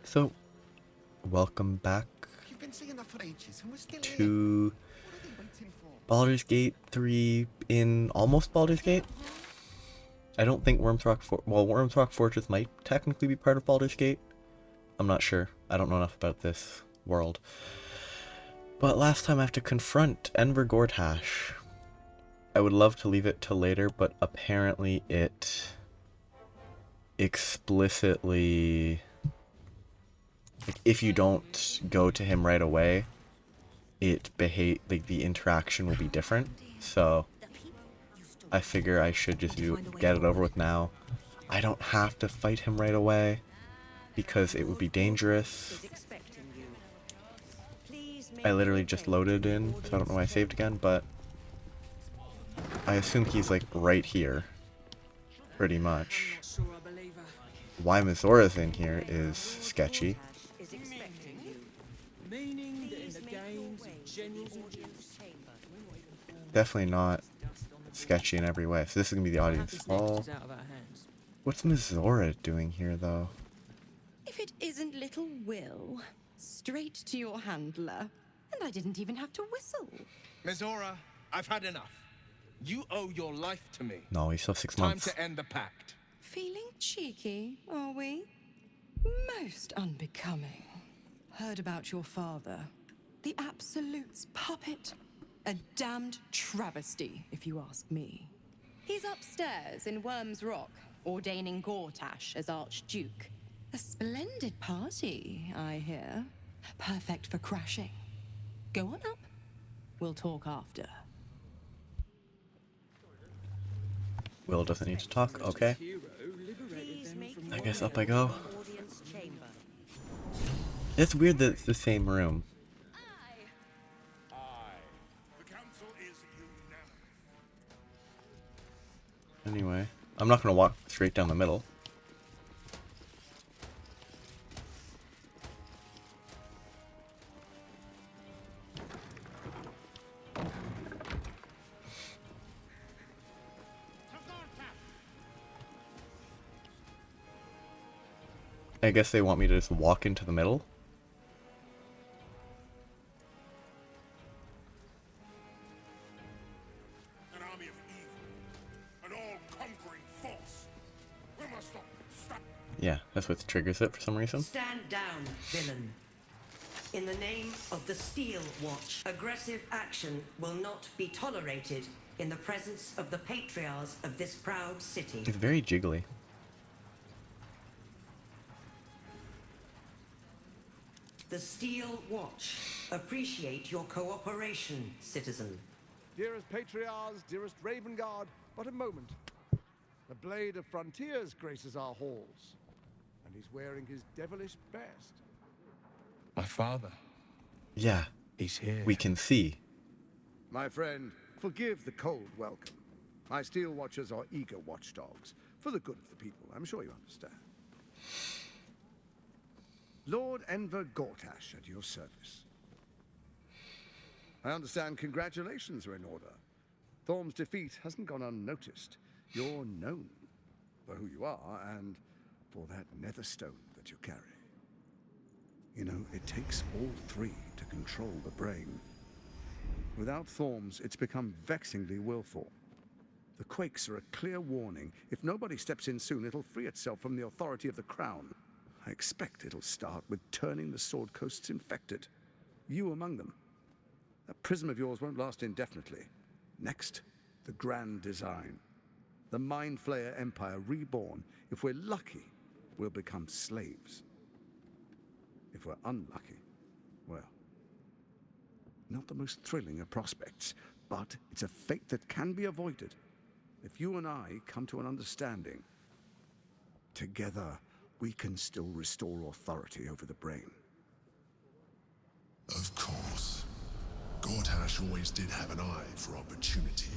So, welcome back You've been saying that for ages, and we're still here. to What are they waiting for? Baldur's Gate 3 in almost Baldur's Gate. I don't think Worm's Rock Fortress might technically be part of Baldur's Gate. I'm not sure. I don't know enough about this world. But last time I have to confront Enver Gortash. I would love to leave it till later, but apparently it explicitly, like, if you don't go to him right away, the interaction will be different. So I figure I should just get it over with now. I don't have to fight him right away because it would be dangerous. I literally just loaded in, so I don't know why I saved again, but I assume he's like right here, pretty much. Why Mizora's in here is sketchy. Definitely not sketchy in every way. So this is gonna be the audience hall. What's Mizora doing here, though? If it isn't little Will, straight to your handler. And I didn't even have to whistle. Mizora, I've had enough. You owe your life to me. No, he's still 6 months. Time to end the pact. Feeling cheeky, are we? Most unbecoming. Heard about your father. The Absolute's puppet. A damned travesty, if you ask me. He's upstairs in Worm's Rock, ordaining Gortash as Archduke. A splendid party, I hear. Perfect for crashing. Go on up. We'll talk after. Will doesn't need to talk. Okay. I guess up I go. It's weird that it's the same room. Anyway, I'm not gonna walk straight down the middle. I guess they want me to just walk into the middle. An army of evil, an all-conquering force. We must stop. Yeah, that's what triggers it for some reason. Stand down, villain. In the name of the Steel Watch, aggressive action will not be tolerated in the presence of the patriarchs of this proud city. It's very jiggly. The Steel Watch appreciate your cooperation, citizen. Dearest Patriarchs, dearest Raven Guard, but a moment. The Blade of Frontiers graces our halls, and he's wearing his devilish best. My father. Yeah, He's here. we can see. My friend, forgive the cold welcome. My Steel Watchers are eager watchdogs, for the good of the people, I'm sure you understand. Lord Enver Gortash at your service. I understand congratulations are in order. Thorm's defeat hasn't gone unnoticed. You're known for who you are and for that nether stone that you carry. You know, it takes all three to control the brain. Without Thorms, it's become vexingly willful. The quakes are a clear warning. If nobody steps in soon, it'll free itself from the authority of the crown. I expect it'll start with turning the Sword Coasts infected. You among them. That prism of yours won't last indefinitely. Next, the grand design. The Mind Flayer Empire reborn. If we're lucky, we'll become slaves. If we're unlucky, well, not the most thrilling of prospects, but it's a fate that can be avoided. If you and I come to an understanding, together we can still restore authority over the brain. Of course. Gortash always did have an eye for opportunity.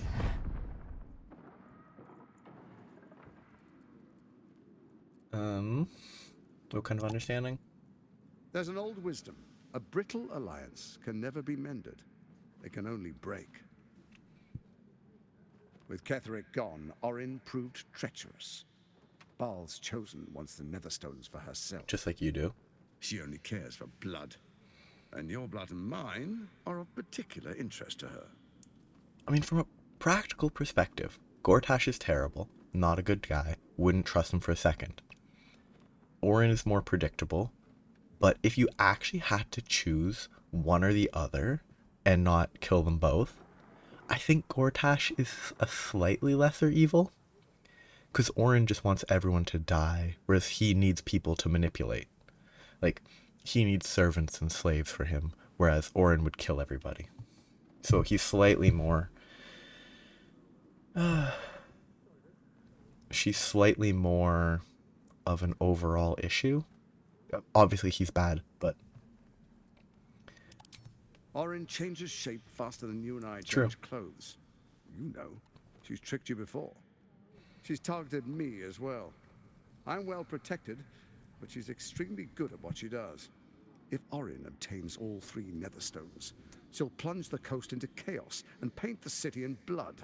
What kind of understanding? There's an old wisdom. A brittle alliance can never be mended. It can only break. With Cleric gone, Orin proved treacherous. Baal's chosen wants the Netherstones for herself. Just like you do. She only cares for blood. And your blood and mine are of particular interest to her. I mean, from a practical perspective, Gortash is terrible, not a good guy, wouldn't trust him for a second. Orin is more predictable, but if you actually had to choose one or the other and not kill them both, I think Gortash is a slightly lesser evil. Because Orin just wants everyone to die, whereas he needs people to manipulate. Like, he needs servants and slaves for him, whereas Orin would kill everybody. So he's slightly more... she's slightly more of an overall issue. Obviously, he's bad, but... Orin changes shape faster than you and I True. change clothes. You know, she's tricked you before. She's targeted me as well. I'm well protected, but she's extremely good at what she does. If Orin obtains all 3 Netherstones, she'll plunge the coast into chaos and paint the city in blood.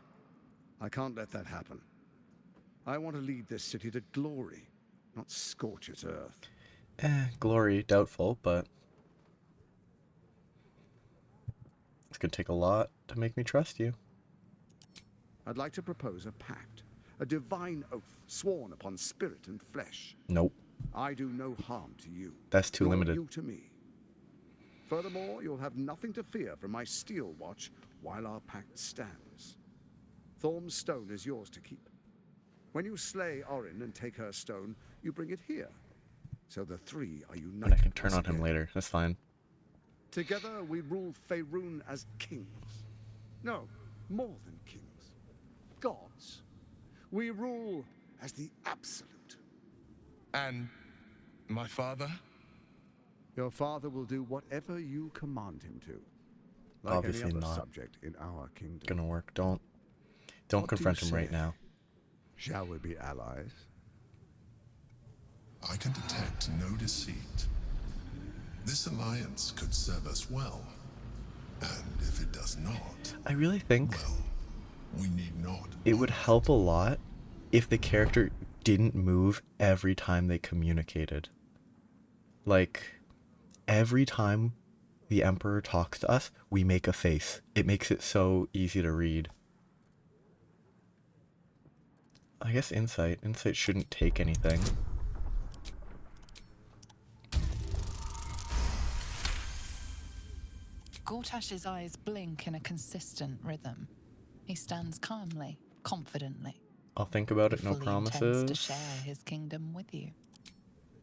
I can't let that happen. I want to lead this city to glory, not scorch its earth. Glory, doubtful, but... it's gonna take a lot to make me trust you. I'd like to propose a pact. A divine oath sworn upon spirit and flesh. Nope. I do no harm to you. That's too nor limited. You to me. Furthermore, you'll have nothing to fear from my steel watch while our pact stands. Thorm's stone is yours to keep. When you slay Orin and take her stone, you bring it here. So the 3 are united. And I can turn once on him again. later. That's fine. Together we rule Faerun as kings. No, more than kings. Gods. We rule as the absolute. And my father? Your father will do whatever you command him to. Like Obviously any other not subject in our kingdom. Gonna work. Don't What do you confront him right say? now. Shall we be allies? I can detect no deceit. This alliance could serve us well. And if it does not, I really think well, we need not. it would help a lot if the character didn't move every time they communicated. Like, every time the Emperor talks to us, we make a face. It makes it so easy to read. I guess insight. Insight shouldn't take anything. Gortash's eyes blink in a consistent rhythm. He stands calmly, confidently. I'll think about it, He no fully intends to promises. share his kingdom with you.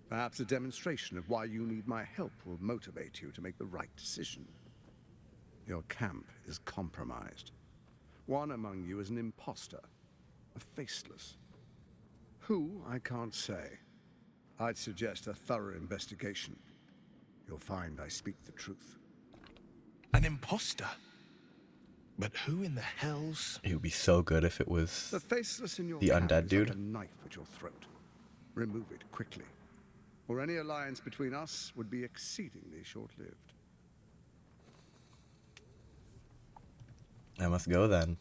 Perhaps a demonstration of why you need my help will motivate you to make the right decision. Your camp is compromised. One among you is an imposter, a faceless. Who, I can't say. I'd suggest a thorough investigation. You'll find I speak the truth. An imposter? But who in the hells? It would be so good if it was... The faceless in your The camp undead is dude? like a knife at your throat. Remove it quickly, or any alliance between us would be exceedingly short-lived. I must go then.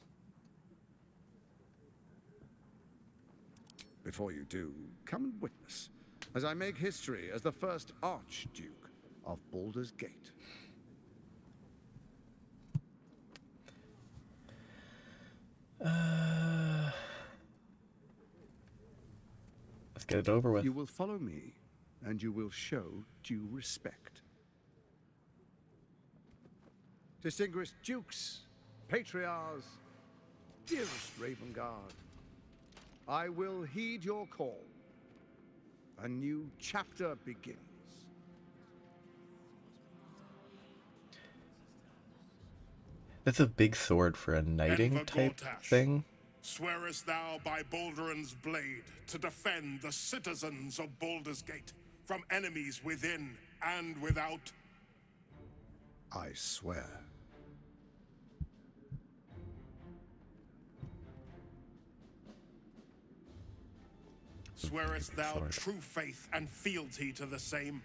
Before you do, come and witness, as I make history as the first Archduke of Baldur's Gate. Let's get it over with. You will follow me, and you will show due respect. Distinguished dukes, patriarchs, dearest Ravengard, I will heed your call. A new chapter begins. That's a big sword for a knighting Enver type Gortash, thing. Swearest thou by Balduran's blade to defend the citizens of Baldur's Gate from enemies within and without? I swear. Swearest thou sword. true faith and fealty to the same,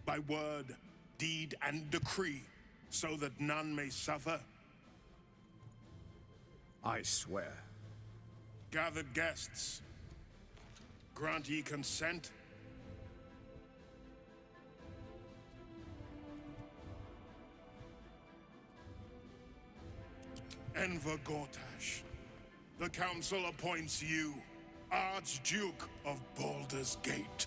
by word, deed, and decree, so that none may suffer? I swear. Gathered guests, grant ye consent? Enver Gortash, the Council appoints you Archduke of Baldur's Gate.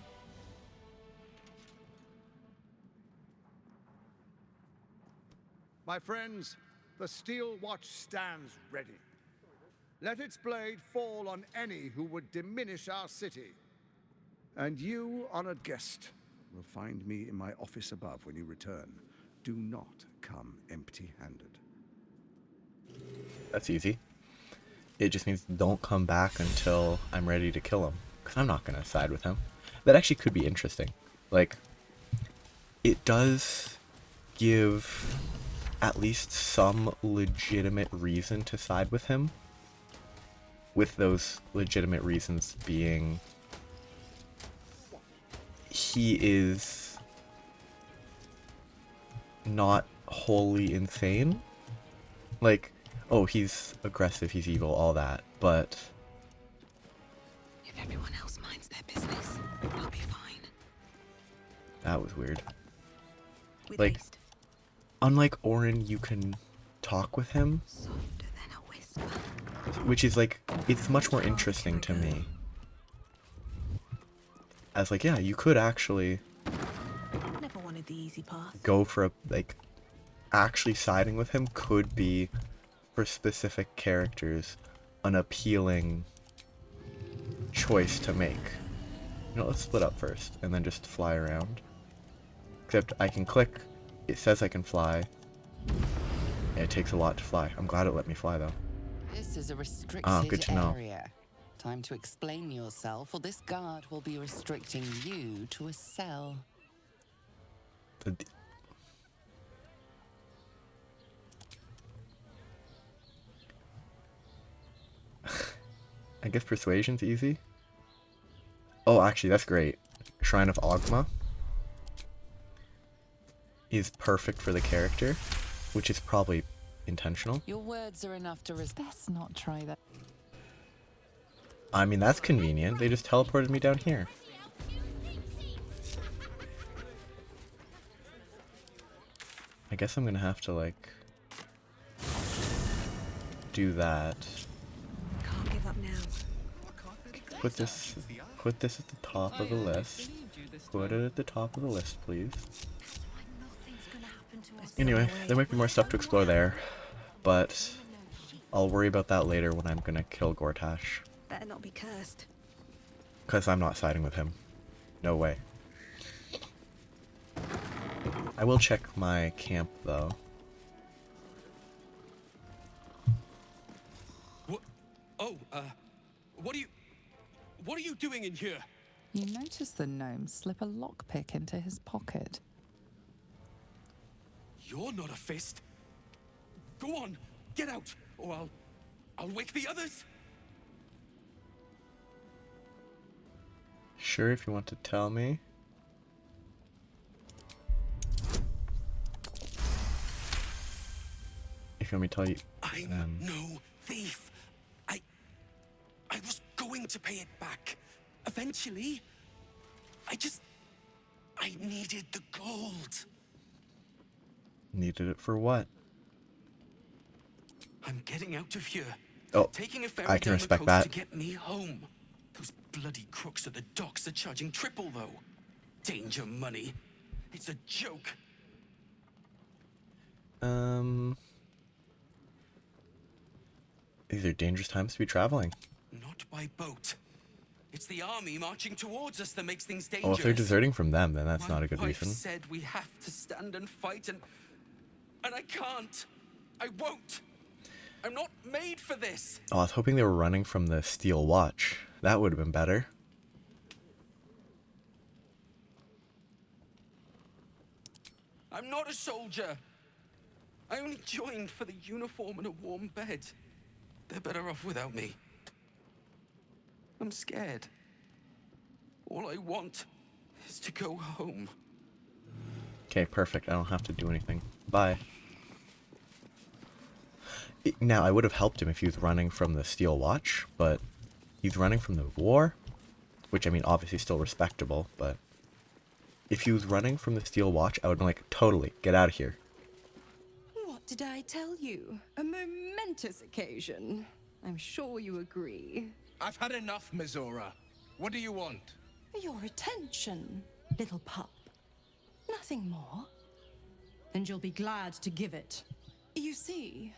My friends, the Steel Watch stands ready. Let its blade fall on any who would diminish our city. And you, honored guest, will find me in my office above when you return. Do not come empty-handed. That's easy. It just means don't come back until I'm ready to kill him. Because I'm not going to side with him. That actually could be interesting. Like, it does give at least some legitimate reason to side with him. With those legitimate reasons being he is not wholly insane. Like, oh, he's aggressive, he's evil, all that, but If everyone else minds their business, I'll be fine. that was weird. With Like, haste. unlike Orin, you can talk with him, Softer than a whisper. which is like, it's much more interesting to me. As like, yeah, you could actually Never wanted the easy path. go for a, like, actually siding with him could be, for specific characters, an appealing choice to make. You know, let's split up first, and then just fly around. Except I can click, it says I can fly, and it takes a lot to fly. I'm glad it let me fly, though. This is a restricted good to know. area. Time to explain yourself, or this guard will be restricting you to a cell. The I guess persuasion's easy. Oh, actually, that's great. Shrine of Ogma is perfect for the character, which is probably intentional. Your words are enough to best not try that. I mean, that's convenient. They just teleported me down here. I guess I'm gonna have to, like, do that. Can't give up now. Put this at the top of the list. Put it at the top of the list, please. Anyway, there might be more stuff to explore there, but I'll worry about that later when I'm gonna kill Gortash. Better not be cursed. Because I'm not siding with him. No way. I will check my camp, though. What? Oh, what are you doing in here? You notice the gnome slip a lockpick into his pocket. You're not a fist. Go on, get out, or I'll wake the others. Sure, if you want to tell me. If you want me to tell you. I'm no thief. I was going to pay it back. Eventually. I needed the gold. Needed it for what? I'm getting out of here. Oh, Taking a ferry I can down respect the coast that. to get me home. Those bloody crooks at the docks are charging triple, though. Danger money. It's a joke. These are dangerous times to be traveling. Not by boat. It's the army marching towards us that makes things Oh, dangerous. if they're deserting from them, then that's not a good My wife reason. said we have to stand and fight, and I can't. I won't. I'm not made for this. Oh, I was hoping they were running from the Steel Watch. That would have been better. I'm not a soldier. I only joined for the uniform and a warm bed. They're better off without me. I'm scared. All I want is to go home. Okay, perfect. I don't have to do anything. Bye. Now, I would have helped him if he was running from the Steel Watch, but he's running from the war, which, I mean, obviously still respectable, but if he was running from the Steel Watch, I would have been like, totally, get out of here. What Did I tell you? A momentous occasion. I'm sure you agree. I've had enough, Mizora. What do you want? Your attention, little pup. Nothing more. And you'll be glad to give it. You see,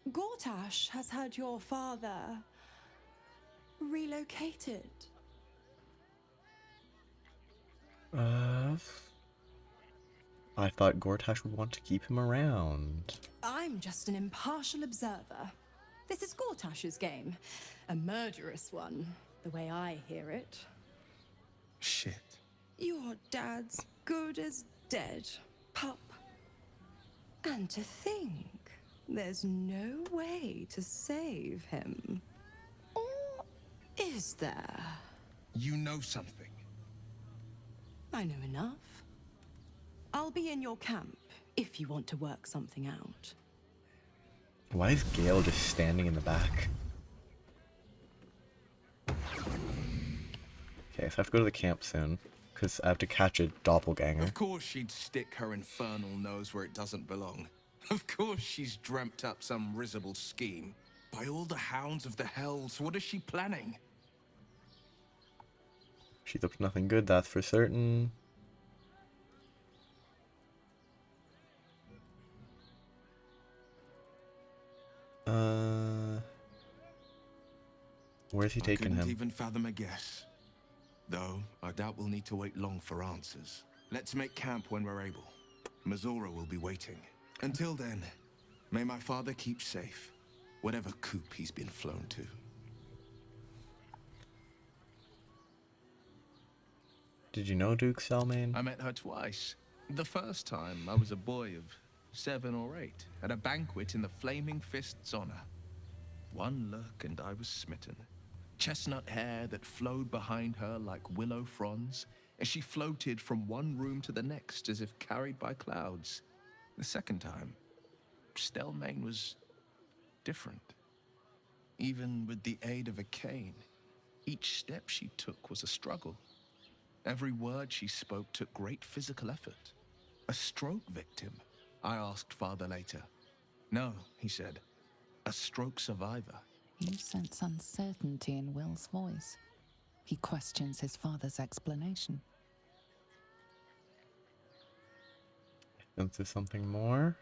Gortash has had your father relocated. I thought Gortash would want to keep him around. I'm just an impartial observer. This is Gortash's game. A murderous one, the way I hear it. Shit. Your dad's good as dead, pup. And to think, there's no way to save him. Or is there? You know something. I know enough. I'll be in your camp if you want to work something out. Why is Gale just standing in the back? Okay, so I have to go to the camp soon, because I have to catch a doppelganger. Of course she'd stick her infernal nose where it doesn't belong. Of course she's dreamt up some risible scheme. By all the hounds of the hells, what is she planning? She's up to nothing good, that's for certain. Where's he taking him? I couldn't even fathom a guess. Though, I doubt we'll need to wait long for answers. Let's make camp when we're able. Mizora will be waiting. Until then, may my father keep safe, whatever coop he's been flown to. Did you know Duke Selmain? I met her twice. The first time, I was a boy of 7 or 8, at a banquet in the Flaming Fist's honor. One look and I was smitten. Chestnut hair that flowed behind her like willow fronds, as she floated from one room to the next as if carried by clouds. The second time, Stelmain was different. Even with the aid of a cane, each step she took was a struggle. Every word she spoke took great physical effort. A stroke victim, I asked father later. No, he said, a stroke survivor. You sense uncertainty in Will's voice. He questions his father's explanation. Is there something more?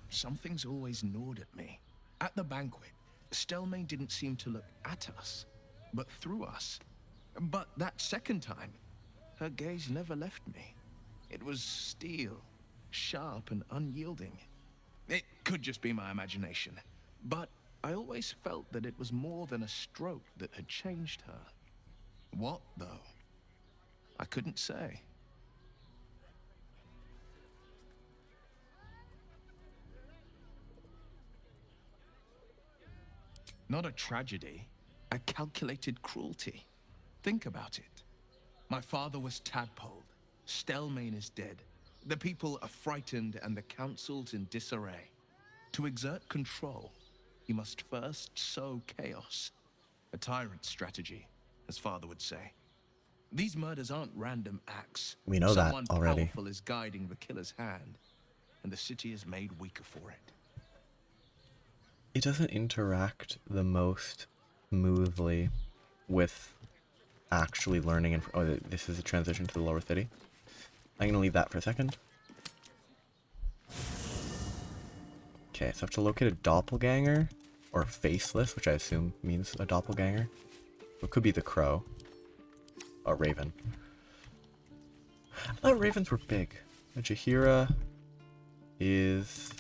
Something's always gnawed at me. At the banquet, Stelmain didn't seem to look at us, but through us. But that second time, her gaze never left me. It was steel, sharp and unyielding. It could just be my imagination, but I always felt that it was more than a stroke that had changed her. What, though? I couldn't say. Not a tragedy, a calculated cruelty. Think about it. My father was tadpoled. Stelmain is dead. The people are frightened and the council's in disarray. To exert control, you must first sow chaos. A tyrant's strategy, as father would say. These murders aren't random acts. We know that Someone already. powerful is guiding the killer's hand, and the city is made weaker for it. It doesn't interact the most smoothly with actually learning. And oh, this is a transition to the lower city. I'm gonna leave that for a second. Okay, so I have to locate a doppelganger, or faceless, which I assume means a doppelganger. It could be the crow. Oh, raven. I thought ravens were big. A Jahira is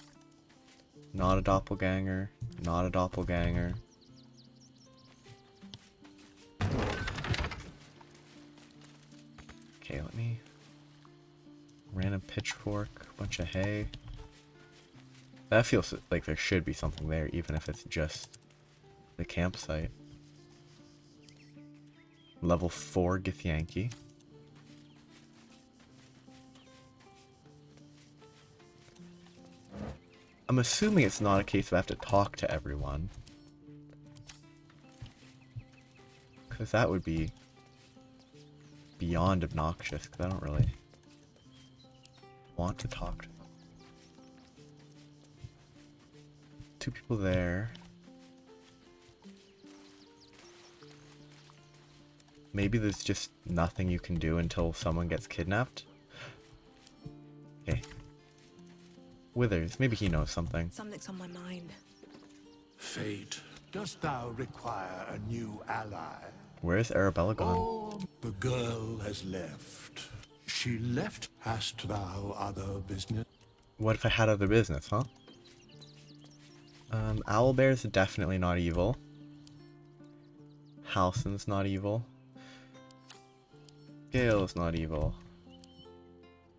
not a doppelganger. Not a doppelganger. Okay, let me... Random pitchfork, bunch of hay. That feels like there should be something there, even if it's just the campsite. Level 4 Githyanki. I'm assuming it's not a case of I have to talk to everyone. Because that would be beyond obnoxious because I don't really want to talk to them. Two people there. Maybe there's just nothing you can do until someone gets kidnapped. Okay. Withers, maybe he knows something. Something's on my mind. Fate, dost thou require a new ally? Where's Arabella gone? Oh, the girl has left. She left. Hast thou other business? What if I had other business, huh? Owlbear's definitely not evil. Halson's not evil. Gale's not evil.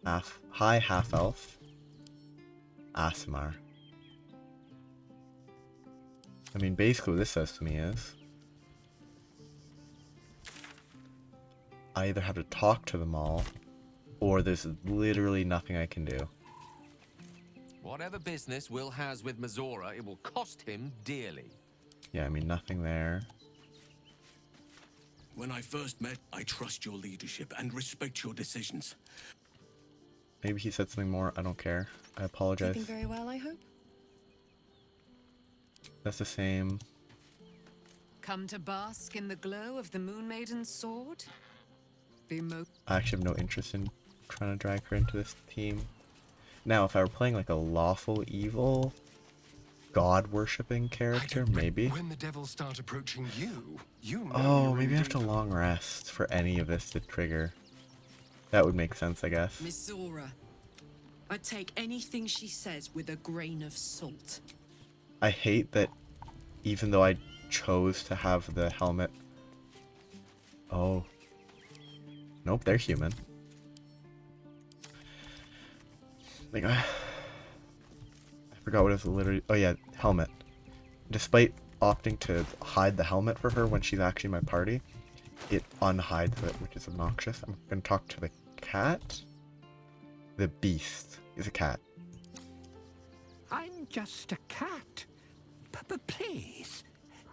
High half-elf. Aasimar. I mean, basically what this says to me is I either have to talk to them all, or there's literally nothing I can do. Whatever business Will has with Mizora, it will cost him dearly. Yeah, I mean, nothing there. When I first met, I trust your leadership and respect your decisions. Maybe he said something more. I don't care. I apologize. Keeping very well, I hope. That's the same. Come to bask in the glow of the Moon Maiden's sword? I actually have no interest in trying to drag her into this team. Now, if I were playing like a lawful evil, god-worshipping character, maybe. When the devils start approaching you, you know. Oh, maybe I have to long rest for any of this to trigger. That would make sense, I guess. Mizora. I'd take anything she says with a grain of salt. I hate that even though I chose to have the helmet... Oh. Nope, they're human. Like, I forgot what it was literally... Oh yeah, helmet. Despite opting to hide the helmet for her when she's actually my party, it unhides it, which is obnoxious. I'm gonna talk to the cat. The beast is a cat. I'm just a cat. But please,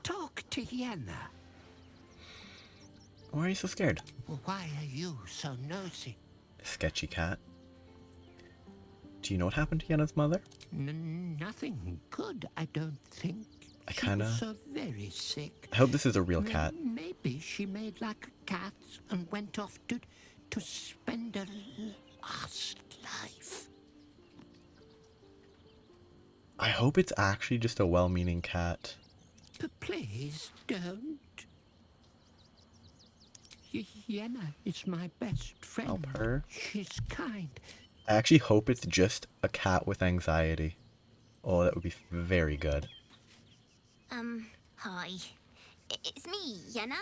talk to Yenna. Why are you so scared? Well, why are you so nosy? Sketchy cat. Do you know what happened to Yenna's mother? Nothing good, I don't think. I kinda... She was so very sick. I hope this is a real cat. Maybe she made like a cat and went off to spend her last life. I hope it's actually just a well-meaning cat. But please don't. Yenna is my best friend. Help her. She's kind. I actually hope it's just a cat with anxiety. Oh, that would be very good. Hi. It's me, Yenna.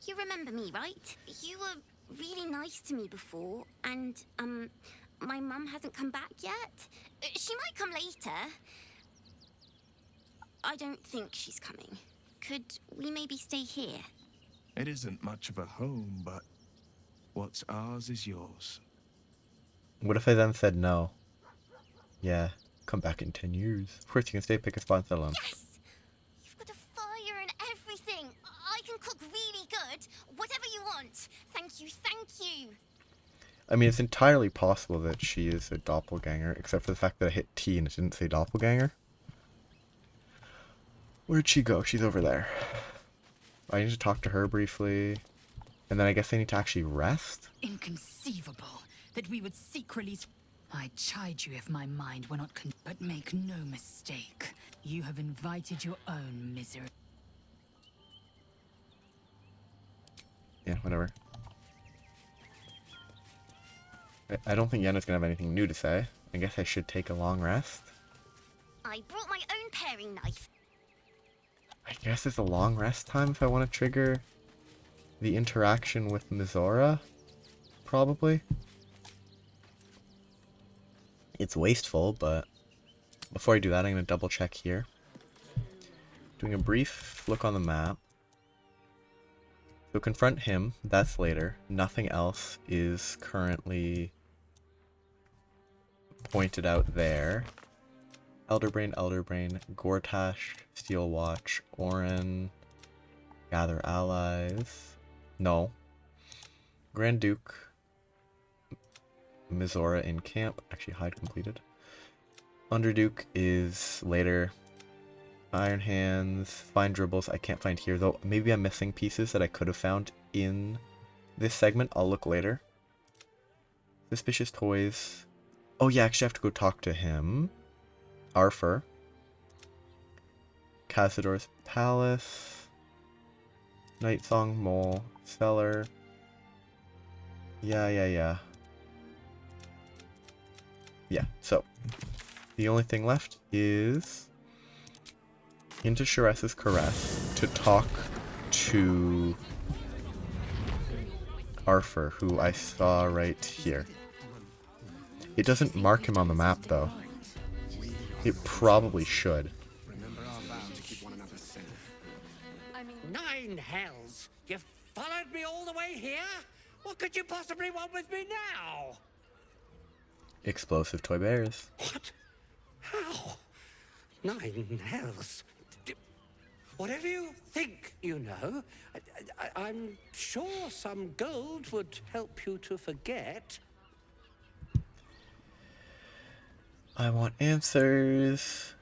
You remember me, right? You were really nice to me before, and, my mum hasn't come back yet. She might come later. I don't think she's coming. Could we maybe stay here? It isn't much of a home, but what's ours is yours. What if I then said no? Yeah, come back in 10 years. Of course you can stay, pick a spot and settle in. Yes! You've got a fire and everything. I can cook really good. Whatever you want. Thank you, thank you. I mean, it's entirely possible that she is a doppelganger, except for the fact that I hit T and it didn't say doppelganger. Where'd she go? She's over there. I need to talk to her briefly. And then I guess I need to actually rest? Inconceivable that we would secretly... I'd chide you if my mind were not but make no mistake. You have invited your own misery. Yeah, whatever. I don't think Yenna's gonna have anything new to say. I guess I should take a long rest. I brought my own paring knife. I guess it's a long rest time if I want to trigger the interaction with Mizora. Probably. It's wasteful, but before I do that, I'm going to double check here. Doing a brief look on the map. So confront him, that's later. Nothing else is currently pointed out there. Elderbrain, Gortash, Steelwatch, Orin, Gather Allies. No. Grand Duke. Mizora in camp. Actually, hide completed. Underduke is later. Iron Hands. Find dribbles. I can't find here, though. Maybe I'm missing pieces that I could have found in this segment. I'll look later. Suspicious Toys. Oh, yeah, actually, I have to go talk to him. Arthur. Cazador's Palace. Night Song, Mole. Cellar. Yeah. Yeah, so the only thing left is into Sharess's Caress to talk to Arthur, who I saw right here. It doesn't mark him on the map, though. It probably should. Nine hells! You followed me all the way here? What could you possibly want with me now? Explosive toy bears. What? How? Nine hells. Whatever you think, you know, I'm sure some gold would help you to forget. I want answers.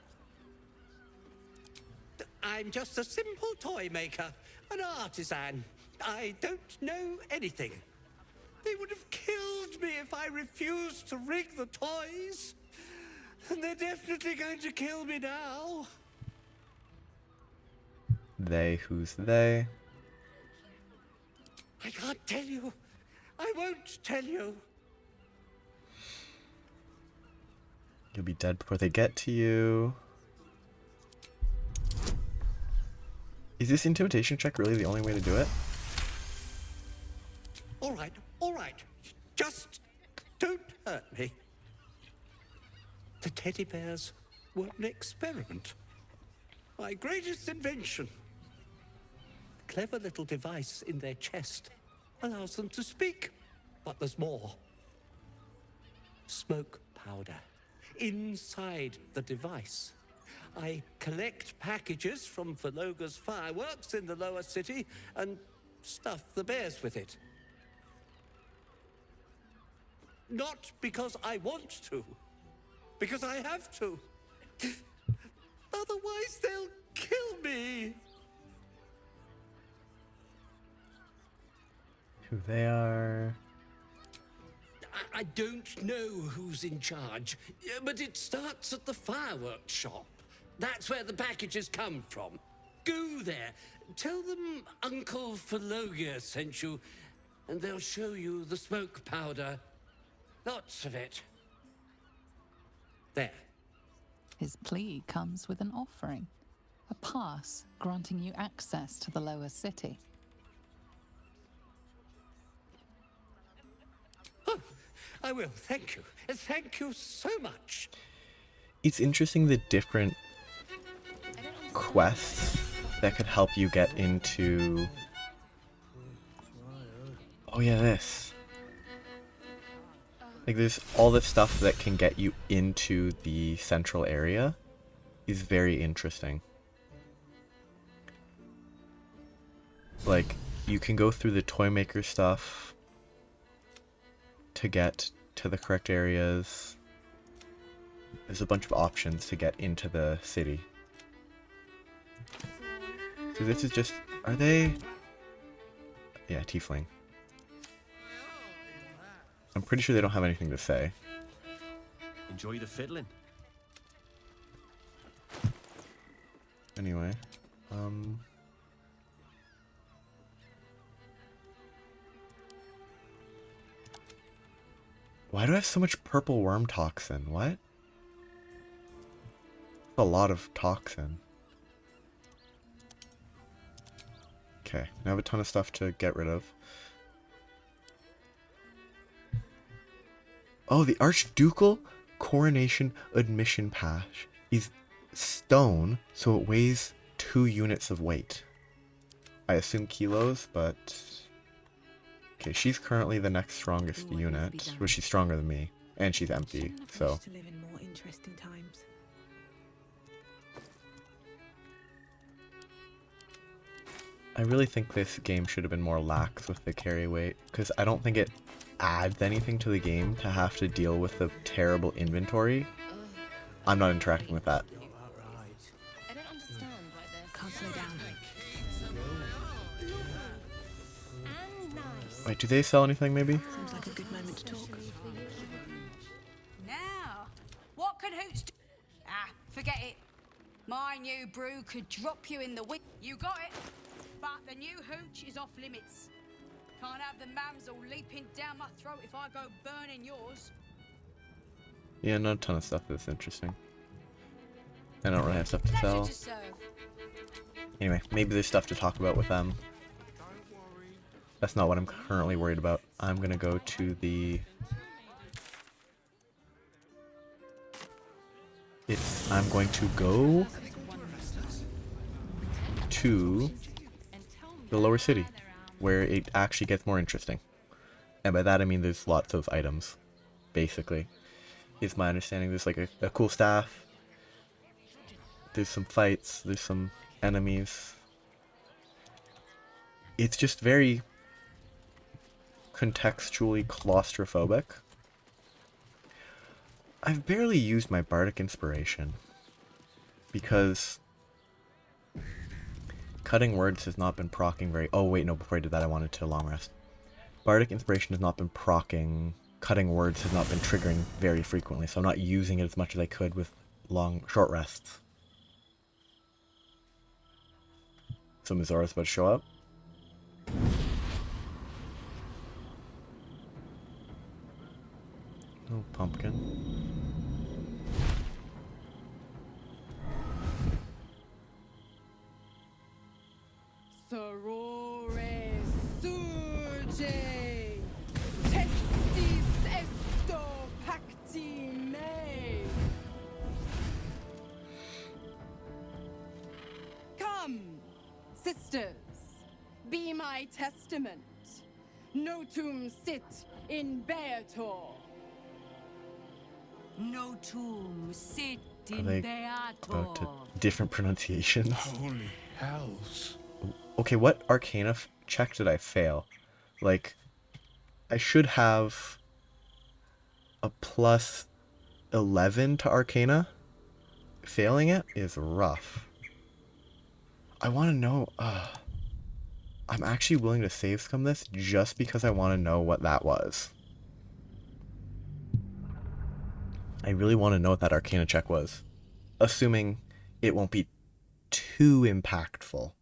I'm just a simple toy maker, an artisan. I don't know anything. They would have killed me if I refused to rig the toys. And they're definitely going to kill me now. They, who's they? I can't tell you. I won't tell you. You'll be dead before they get to you. Is this intimidation check really the only way to do it? All right. Just don't hurt me. The teddy bears were an experiment. My greatest invention. A clever little device in their chest allows them to speak. But there's more. Smoke powder inside the device. I collect packages from Valoga's fireworks in the lower city and stuff the bears with it. Not because I want to, because I have to. Otherwise, they'll kill me. Who they are. I don't know who's in charge, but it starts at the fireworks shop. That's where the packages come from. Go there, tell them Uncle Valoga sent you, and they'll show you the smoke powder. Lots of it. There. His plea comes with an offering, a pass granting you access to the lower city. Oh, I will. Thank you. Thank you so much. It's interesting the different quests that could help you get into... Oh yeah, this. Like, there's all this stuff that can get you into the central area is very interesting. Like, you can go through the toy maker stuff to get to the correct areas. There's a bunch of options to get into the city. So this is just... Are they... Yeah, tiefling. I'm pretty sure they don't have anything to say. Enjoy the fiddling. Anyway, why do I have so much purple worm toxin? What? A lot of toxin. Okay, now I have a ton of stuff to get rid of. Oh, the Archducal Coronation Admission Pass is stone, so it weighs 2 units of weight. I assume kilos, but... Okay, she's currently the next strongest unit. Well, she's stronger than me, and she's empty, so... To live in more interesting times. I really think this game should have been more lax with the carry weight, because I don't think it adds anything to the game to have to deal with the terrible inventory. I'm not interacting with that. I don't understand why this. Can't slow down. Wait, do they sell anything maybe? Seems like a good moment to talk. Now, what can Hoots do? Ah, forget it. My new brew could drop you in the wick. You got it. But the new hooch is off limits. Can't have the mamsel leaping down my throat if I go burning yours. Yeah, not a ton of stuff that's interesting. I don't really have stuff to sell. Anyway, maybe there's stuff to talk about with them. That's not what I'm currently worried about. I'm gonna go to the... I'm going to go to the lower city, where it actually gets more interesting. And by that I mean there's lots of items, basically. Is my understanding. There's like a cool staff. There's some fights. There's some enemies. It's just very contextually claustrophobic. I've barely used my bardic inspiration because cutting words has not been proccing very... Oh wait, no, before I did that I wanted to long rest. Bardic inspiration has not been proccing. Cutting words has not been triggering very frequently, so I'm not using it as much as I could with short rests. So Mizora's about to show up. Oh, pumpkin. Sorore surge, testis esto pacti me. Come, sisters, be my testament. Notum sit in Beator. Notum sit Are in they Beator. about to different pronunciations? Holy hells. Okay, what Arcana check did I fail? Like, I should have a plus 11 to Arcana. Failing it is rough. I want to know... I'm actually willing to save scum this just because I want to know what that was. I really want to know what that Arcana check was. Assuming it won't be too impactful.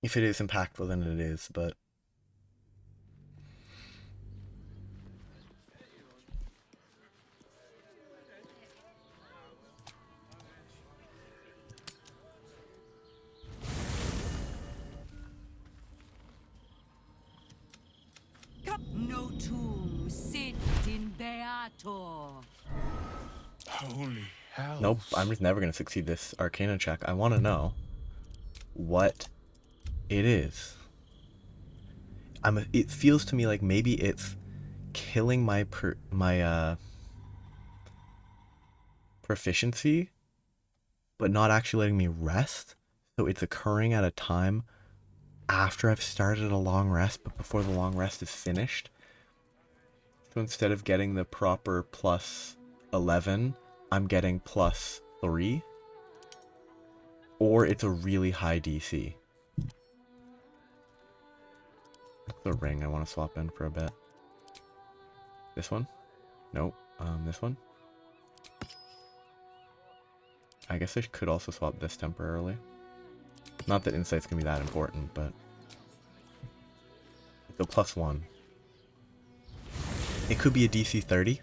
If it is impactful, then it is, but... Notum sit in Beator. Holy hell. Nope, I'm just never going to succeed this Arcana check. I want to know what it is. It feels to me like maybe it's killing my proficiency, but not actually letting me rest. So it's occurring at a time after I've started a long rest, but before the long rest is finished. So instead of getting the proper plus 11, I'm getting plus 3. Or it's a really high DC. The ring I want to swap in for a bit. This one? Nope. This one? I guess I could also swap this temporarily. Not that insight's gonna be that important, but... The plus 1. It could be a DC 30.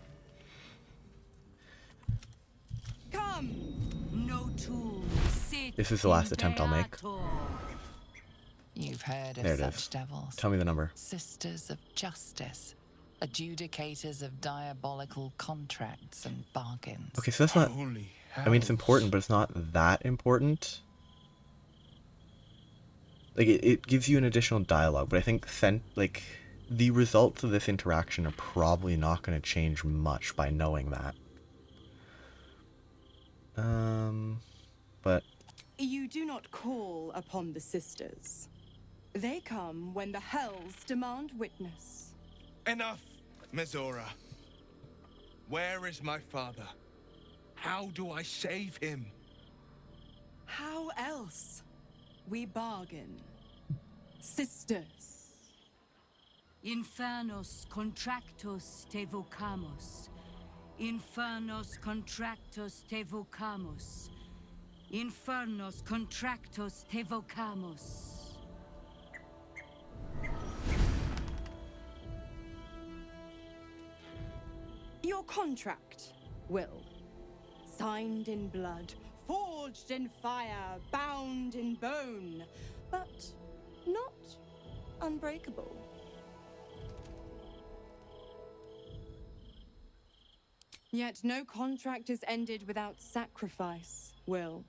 This is the last attempt I'll make. You've heard of There it such is. devils. Tell me the number. Sisters of justice. Adjudicators of diabolical contracts and bargains. Okay, so that's not... I mean, it's important, but it's not that important. Like, it gives you an additional dialogue, but I think the results of this interaction are probably not going to change much by knowing that. But You do not call upon the sisters. They come when the hells demand witness. Enough, Mizora. Where is my father? How do I save him? How else? We bargain. Sisters. Infernos contractos te vocamos. Infernos contractos te vocamos. Infernos contractos te vocamos. Your contract, Will. Signed in blood, forged in fire, bound in bone, but not unbreakable. Yet no contract is ended without sacrifice, Will.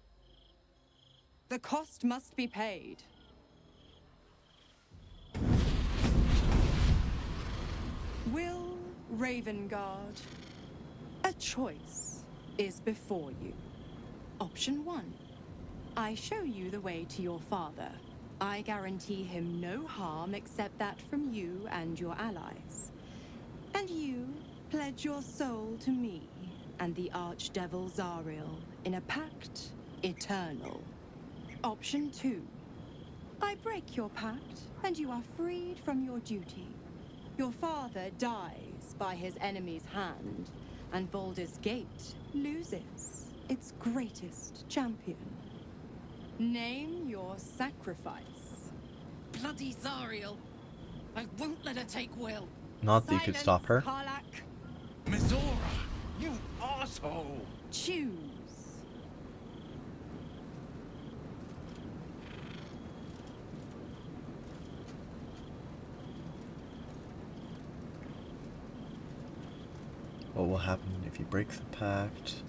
The cost must be paid. Will Ravengard, a choice is before you. Option 1. I show you the way to your father. I guarantee him no harm except that from you and your allies. And you pledge your soul to me and the Archdevil Zariel in a pact eternal. Option 2. I break your pact and you are freed from your duty. Your father dies by his enemy's hand, and Baldur's Gate loses its greatest champion. Name your sacrifice. Bloody Zariel. I won't let her take Will. Not that you could stop her. Karlach. Mizora, you asshole! Choose. What will happen if he breaks the pact?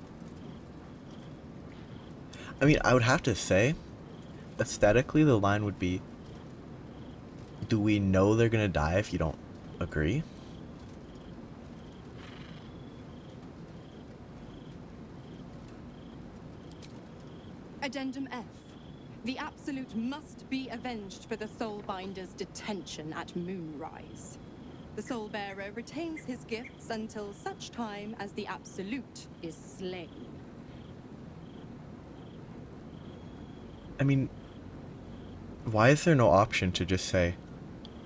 I mean, I would have to say, aesthetically, the line would be, do we know they're gonna die if you don't agree? Addendum F. The Absolute must be avenged for the Soulbinder's detention at Moonrise. The Soulbearer retains his gifts until such time as the Absolute is slain. I mean, why is there no option to just say,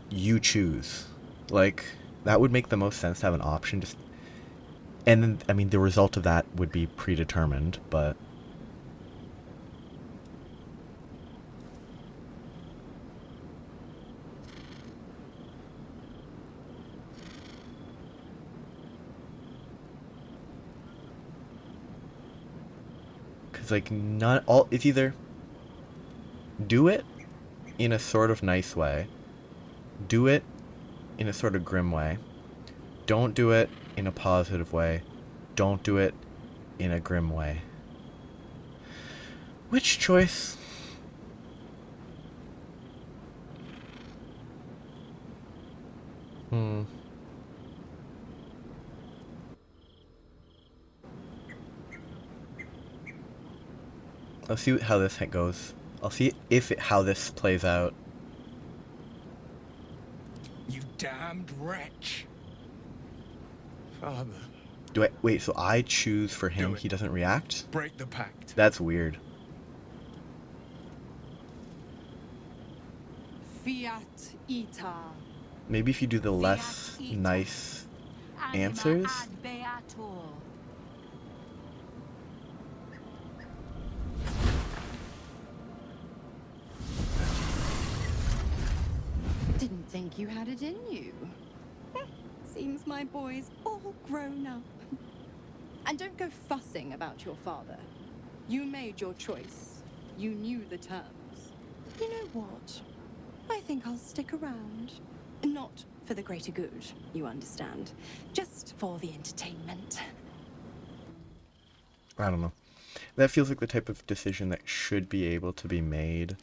you choose? Like, that would make the most sense to have an option. Just, and then, I mean, the result of that would be predetermined, but... like, not all, it's either do it in a sort of nice way, do it in a sort of grim way, don't do it in a positive way, don't do it in a grim way. Which choice? Let's see how this goes. I'll see how this plays out. You damned wretch. Father. Wait, so I choose for him, he doesn't react? Break the pact. That's weird. Fiat Ita. Maybe if you do the less nice answers? Didn't think you had it in you. Seems my boy's all grown up. And don't go fussing about your father. You made your choice. You knew the terms. You know what? I think I'll stick around. Not for the greater good, you understand. Just for the entertainment. I don't know. That feels like the type of decision that should be able to be made.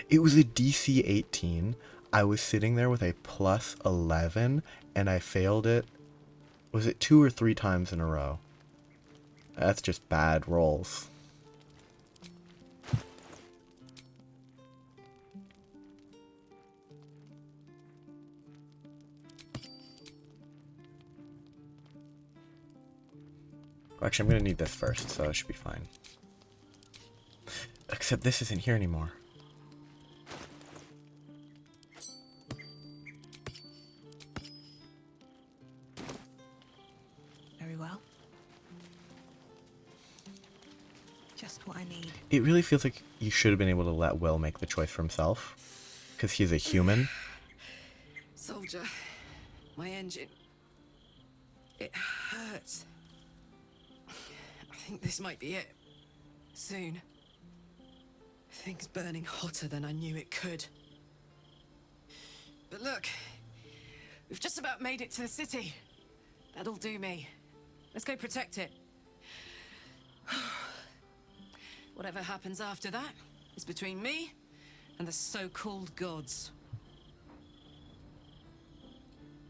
It was a DC 18. I was sitting there with a plus 11 and I failed it. Was it 2 or 3 times in a row? That's just bad rolls. Actually, I'm gonna need this first, so it should be fine. Except this isn't here anymore. Very well. Just what I need. It really feels like you should have been able to let Will make the choice for himself. Because he's a human. Soldier, my engine. It hurts. I think this might be it. Soon. Things burning hotter than I knew it could. But look, we've just about made it to the city. That'll do me. Let's go protect it. Whatever happens after that is between me and the so-called gods.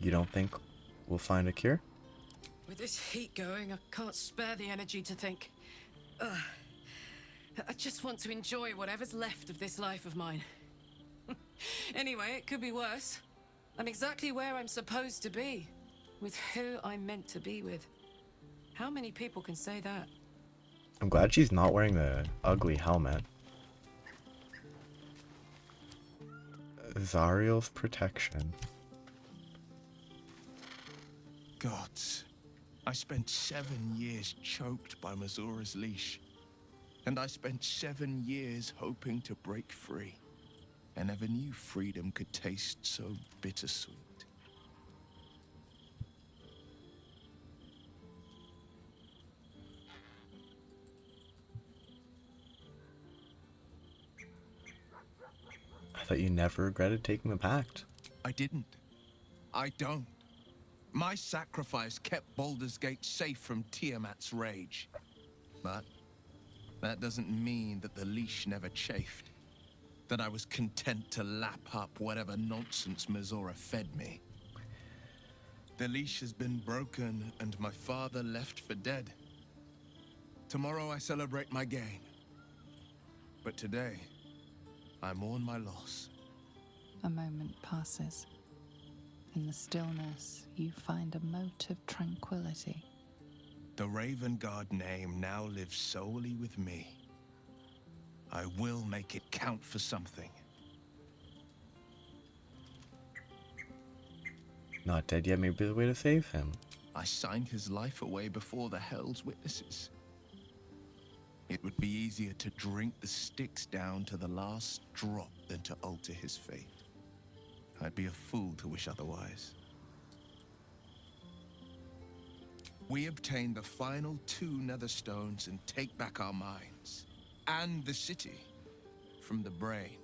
You don't think we'll find a cure? With this heat going, I can't spare the energy to think. I just want to enjoy whatever's left of this life of mine. Anyway, it could be worse. I'm exactly where I'm supposed to be, with who I'm meant to be with. How many people can say that? I'm glad she's not wearing the ugly helmet. Zariel's protection. Gods, I spent 7 years choked by Mazora's leash. And I spent 7 years hoping to break free. I never knew freedom could taste so bittersweet. I thought you never regretted taking the pact. I didn't. I don't. My sacrifice kept Baldur's Gate safe from Tiamat's rage. But that doesn't mean that the leash never chafed. That I was content to lap up whatever nonsense Mizora fed me. The leash has been broken and my father left for dead. Tomorrow I celebrate my gain. But today, I mourn my loss. A moment passes. In the stillness, you find a mote of tranquility. The Raven Guard name now lives solely with me. I will make it count for something. Not dead yet, maybe there's a way to save him. I signed his life away before the Hell's Witnesses. It would be easier to drink the sticks down to the last drop than to alter his fate. I'd be a fool to wish otherwise. We obtain the final 2 netherstones and take back our minds. And the city from the brain.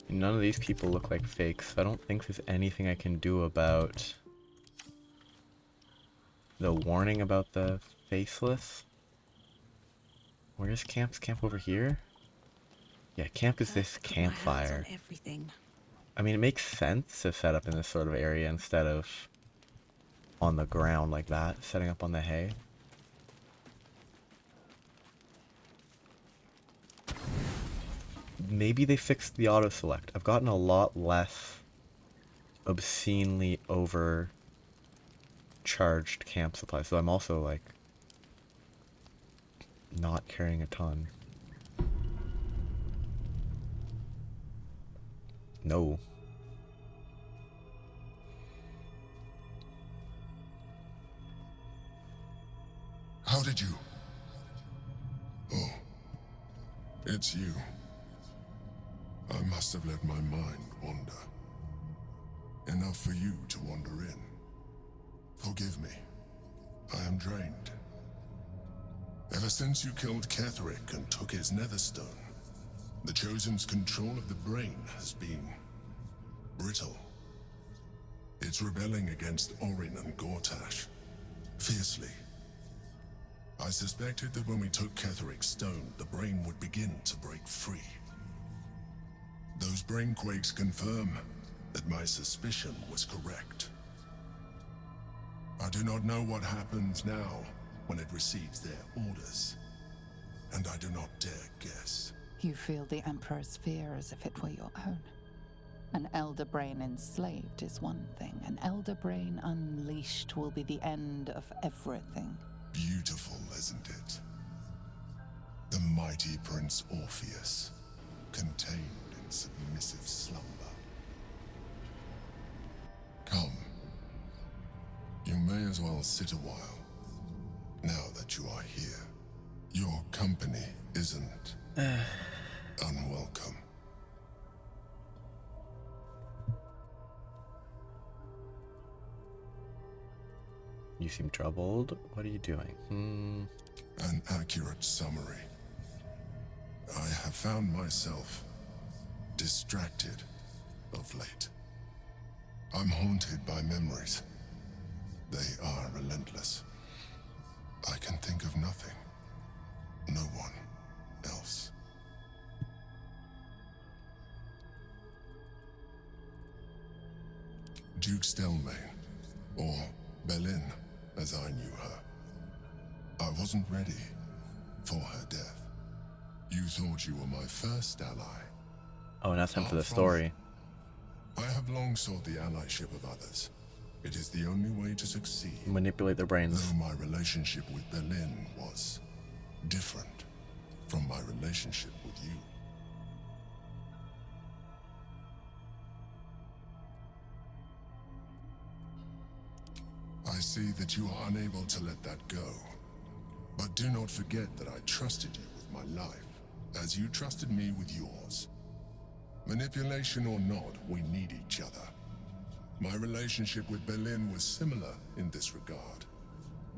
None of these people look like fakes. I don't think there's anything I can do about the warning about the faceless. Where's camp? Is camp over here? Yeah, camp is this campfire. Everything. I mean, it makes sense to set up in this sort of area instead of on the ground like that, setting up on the hay. Maybe they fixed the auto select. I've gotten a lot less obscenely overcharged camp supplies, so I'm also like not carrying a ton. No. How did you? Oh, it's you. I must have let my mind wander. Enough for you to wander in. Forgive me. I am drained. Ever since you killed Cleric and took his netherstone, the Chosen's control of the brain has been brittle. It's rebelling against Orin and Gortash, fiercely. I suspected that when we took Ketheric's stone, the brain would begin to break free. Those brain quakes confirm that my suspicion was correct. I do not know what happens now when it receives their orders, and I do not dare guess. You feel the Emperor's fear as if it were your own. An elder brain enslaved is one thing. An elder brain unleashed will be the end of everything. Beautiful, isn't it? The mighty Prince Orpheus, contained in submissive slumber. Come. You may as well sit a while, now that you are here. Your company isn't unwelcome. You seem troubled. What are you doing? An accurate summary. I have found myself distracted of late. I'm haunted by memories. They are relentless. I can think of nothing. No one else. Duke Stelmane, or Belin, as I knew her. I wasn't ready for her death. You thought you were my first ally. Oh, and that's time for the story. I have long sought the allyship of others. It is the only way to succeed. Manipulate their brains. Though my relationship with Belin was different from my relationship with you. I see that you are unable to let that go. But do not forget that I trusted you with my life, as you trusted me with yours. Manipulation or not, we need each other. My relationship with Belin was similar in this regard,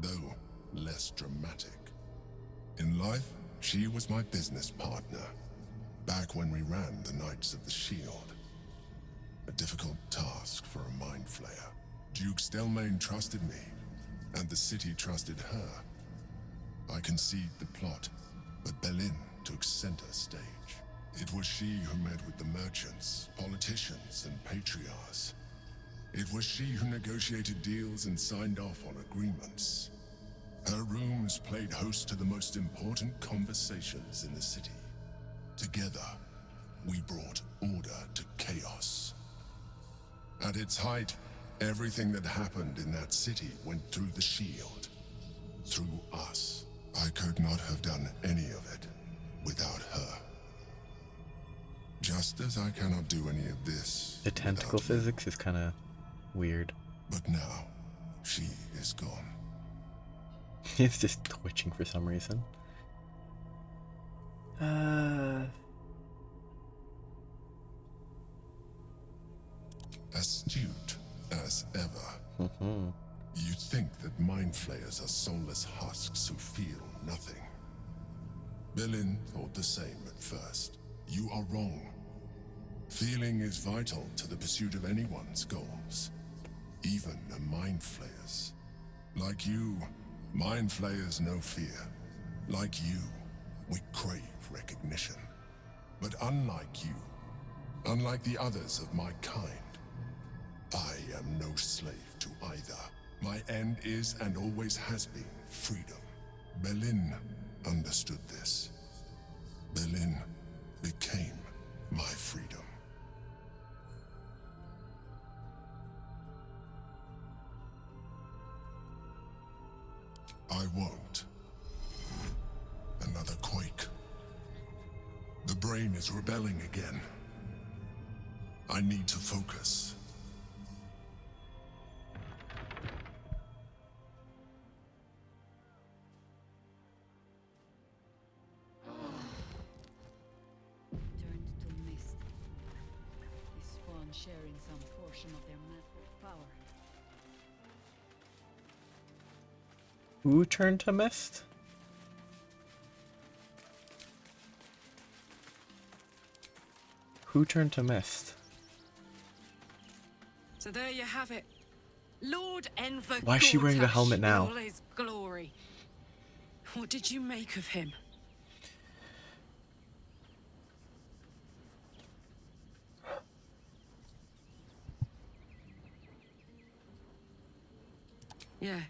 though less dramatic. In life, she was my business partner, back when we ran the Knights of the Shield. A difficult task for a mind flayer. Duke Stelmane trusted me, and the city trusted her. I conceived the plot, but Belin took center stage. It was she who met with the merchants, politicians, and patriarchs. It was she who negotiated deals and signed off on agreements. Her rooms played host to the most important conversations in the city. Together, we brought order to chaos. At its height, everything that happened in that city went through the shield. Through us. I could not have done any of it without her. Just as I cannot do any of this. The tentacle physics is kind of weird. But now, she is gone. It's just twitching for some reason. Astute as ever. You think that mind flayers are soulless husks who feel nothing. Belin thought the same at first. You are wrong. Feeling is vital to the pursuit of anyone's goals, even a mind flayer's. Like you, mind flayers know fear. Like you, we crave recognition. But unlike you, unlike the others of my kind, I am no slave to either. My end is and always has been freedom. Belin understood this. Belin became my freedom. I won't. Another quake. The brain is rebelling again. I need to focus. Turned to mist. The spawn sharing some portion of their power. Who turned to mist? Who turned to mist? So there you have it. Lord Enver. Why is she wearing the helmet now? In all his glory. What did you make of him? Yeah.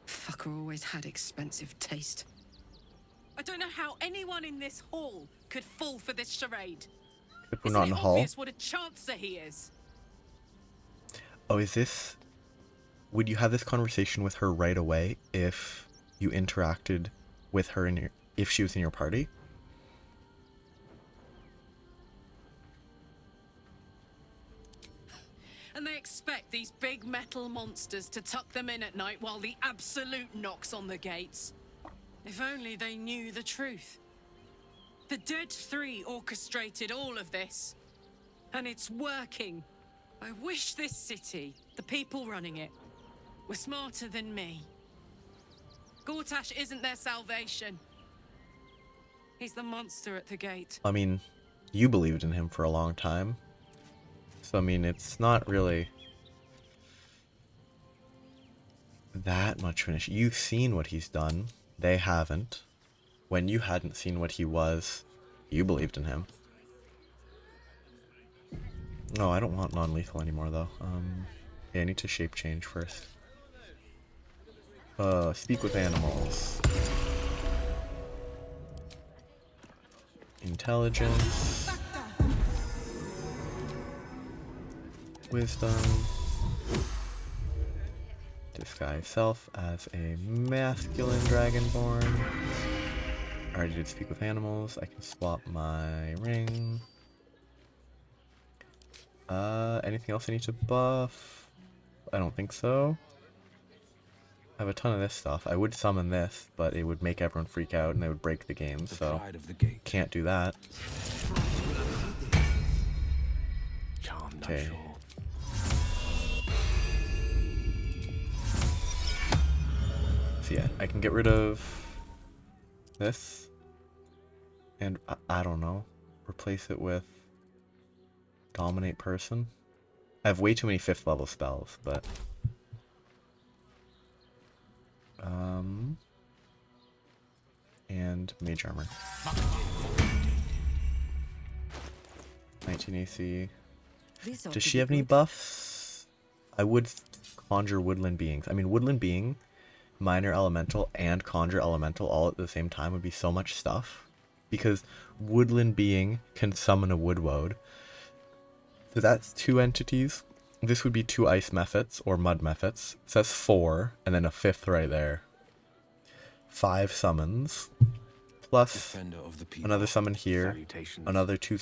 Fucker always had expensive taste. I don't know how anyone in this hall could fall for this charade. If we're Isn't not in it the hall. obvious what a chancer he is? Oh, is this... Would you have this conversation with her right away if you interacted with her in your... if she was in your party? And they expect these big metal monsters to tuck them in at night while the Absolute knocks on the gates. If only they knew the truth. The Dead Three orchestrated all of this. And it's working. I wish this city, the people running it, were smarter than me. Gortash isn't their salvation. He's the monster at the gate. I mean, you believed in him for a long time. So, I mean, it's not really that much finish. You've seen what he's done. They haven't. When you hadn't seen what he was, you believed in him. No, I don't want non-lethal anymore, though. Yeah, I need to shape change first. Speak with animals. Intelligence. Wisdom. Disguise self as a masculine dragonborn. I already did speak with animals. I can swap my ring. Anything else I need to buff? I don't think so. I have a ton of this stuff. I would summon this, but it would make everyone freak out and it would break the game, so can't do that. Okay. So yeah, I can get rid of this, and I don't know, replace it with Dominate Person. I have way too many 5th level spells, but and Mage Armor. 19 AC. Does she have any buffs? I would conjure Woodland Beings. I mean, Woodland Being, Minor Elemental, and Conjure Elemental all at the same time would be so much stuff. Because Woodland Being can summon a Woodwode. So that's 2 entities. This would be 2 Ice Mephits, or Mud Mephits. So that's 4, and then a 5th right there. 5 summons. Plus another summon here. Another 3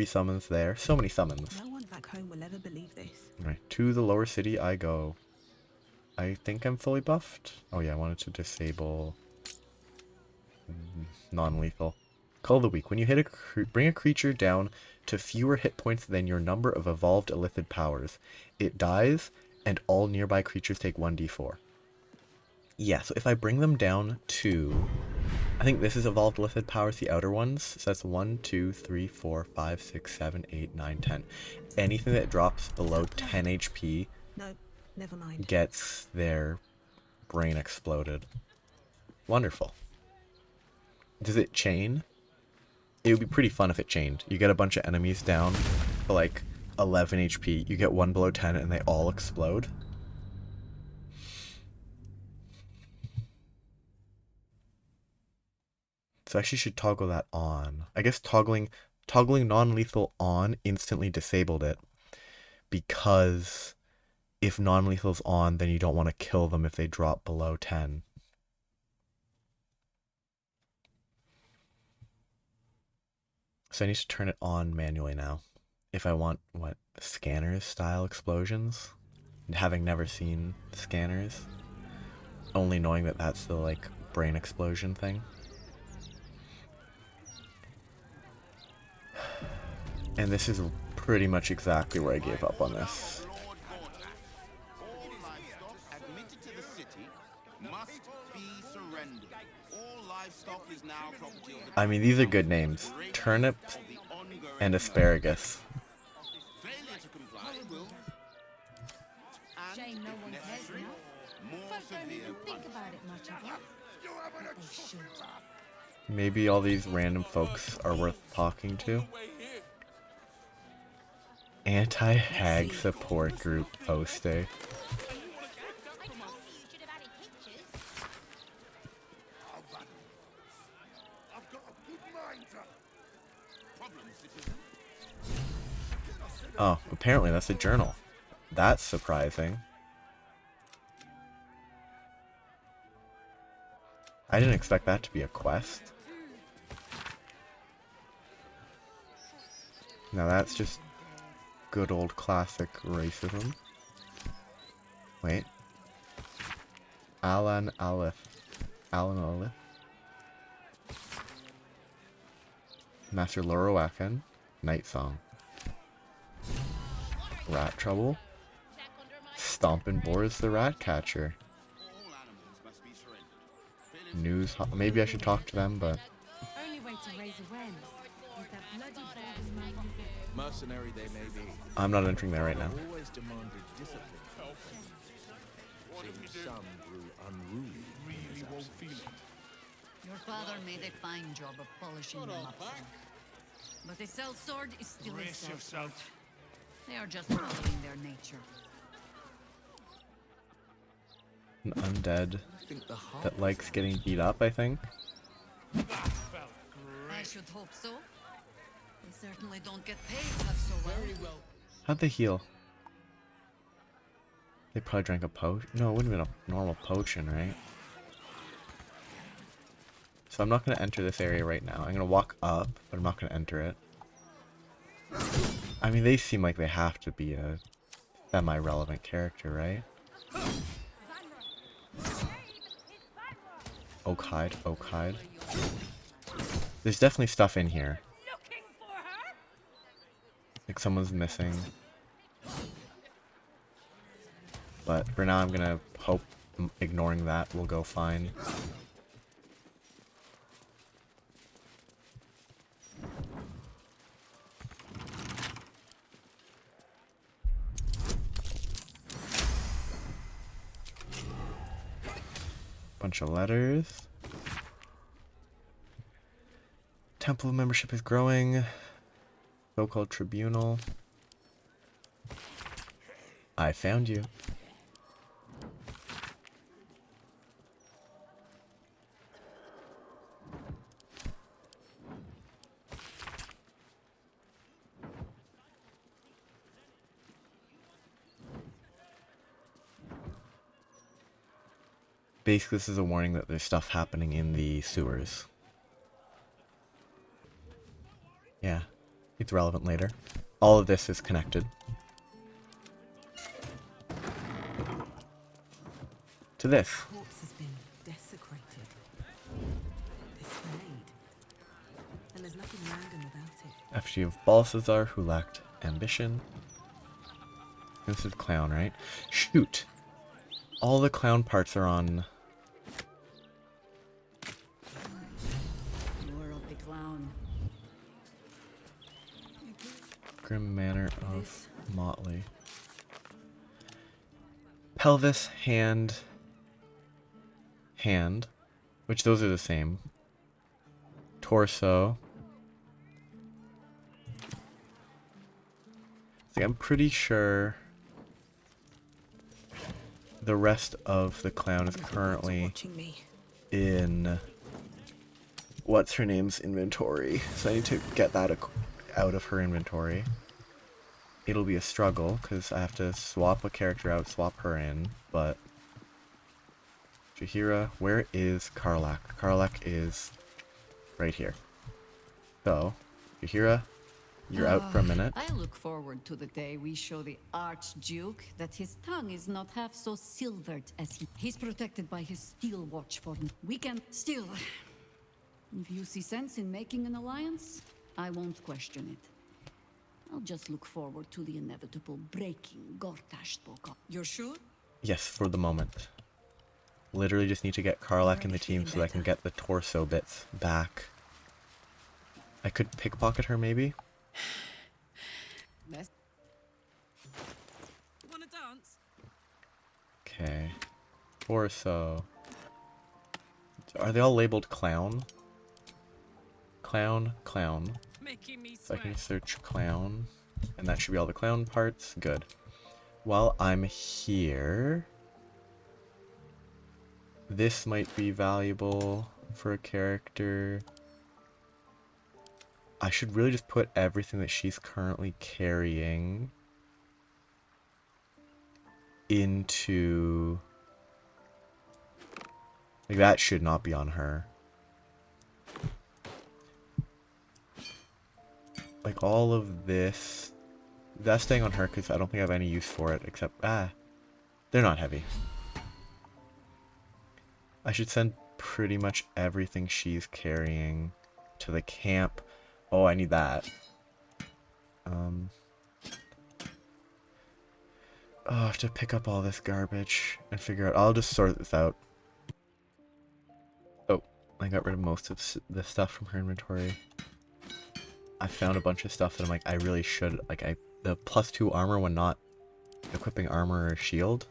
summons there. So many summons. No one back home will ever believe this. Right, to the lower city I go. I think I'm fully buffed. Oh yeah, I wanted to disable non-lethal. Call of the week. When you hit bring a creature down to fewer hit points than your number of evolved illithid powers, it dies, and all nearby creatures take 1d4. Yeah, so if I bring them down to... I think this is evolved illithid powers, the outer ones. So that's 1, 2, 3, 4, 5, 6, 7, 8, 9, 10. Anything that drops below 10 HP no, never mind. Gets their brain exploded. Wonderful. Does it chain? It would be pretty fun if it chained. You get a bunch of enemies down to like 11 HP. You get one below 10 and they all explode. So I actually should toggle that on. I guess toggling non-lethal on instantly disabled it. Because if non-lethal's on, then you don't want to kill them if they drop below 10. So I need to turn it on manually now. If I want, scanners style explosions? And having never seen scanners. Only knowing that that's the, brain explosion thing. And this is pretty much exactly where I gave up on this. I mean, these are good names. Turnip and asparagus. Shame no one cares enough. Folk don't even think about it much of it. But they should. Maybe all these random folks are worth talking to. Anti-hag support group poster. Oh, apparently that's a journal. That's surprising. I didn't expect that to be a quest. Now that's just good old classic racism. Wait. Alan Aleph. Alan Aleph. Master LorroAching. Night Song. Rat Trouble. Stompin' Boris the Rat Catcher. News. Maybe I should talk to them, but Only way to raise awareness is that bloody Mercenary they may be. I'm not entering there right now. Always demanded discipline. Seems some grew unruly. Really won't feel it. Your father made a fine job of polishing them up, son. But a sellsword is still a sellsword. They are just following their nature. An undead that likes getting beat up, I think. I should hope so. They certainly don't get paid half so well. How'd they heal? They probably drank a potion. No, it wouldn't have been a normal potion, right? So I'm not going to enter this area right now. I'm going to walk up, but I'm not going to enter it. I mean, they seem like they have to be a semi-relevant character, right? Oak hide, oak hide. There's definitely stuff in here. Like someone's missing. But for now I'm gonna hope ignoring that will go fine. Bunch of letters. Temple membership is growing. So-called tribunal. I found you. Basically, this is a warning that there's stuff happening in the sewers. Yeah, it's relevant later. All of this is connected. To this. The corpse has been desecrated, displayed, and there's nothing random about it. Effigy of Balthazar, who lacked ambition. This is clown, right? Shoot! All the clown parts are on... Lure of the clown. Grim Manor of Motley. Pelvis, hand, which those are the same. Torso. See, I'm pretty sure the rest of the clown is currently in what's her name's inventory, so I need to get that out of her inventory. It'll be a struggle because I have to swap a character out, swap her in, but Jaheira, where is Karlach? Karlach is right here. So, Jaheira, you're out for a minute. I look forward to the day we show the Archduke that his tongue is not half so silvered as he's protected by his steel watch for we can still. If you see sense in making an alliance, I won't question it. I'll just look forward to the inevitable breaking Gortash spoke of. You're sure? Yes, for the moment. Literally just need to get Karlach in the team so I can get the torso bits back. I could pickpocket her maybe? Wanna dance? Okay. Torso. Are they all labeled clown? Clown, clown. Making me So I can sweat. search clown. And that should be all the clown parts. Good. While I'm here... This might be valuable for a character. I should really just put everything that she's currently carrying into... Like, that should not be on her. Like, all of this... That's staying on her because I don't think I have any use for it, except... they're not heavy. I should send pretty much everything she's carrying to the camp. Oh, I need that. Oh, I have to pick up all this garbage and figure out... I'll just sort this out. Oh, I got rid of most of the stuff from her inventory. I found a bunch of stuff that I'm like, I really should... Like, the +2 armor when not equipping armor or shield.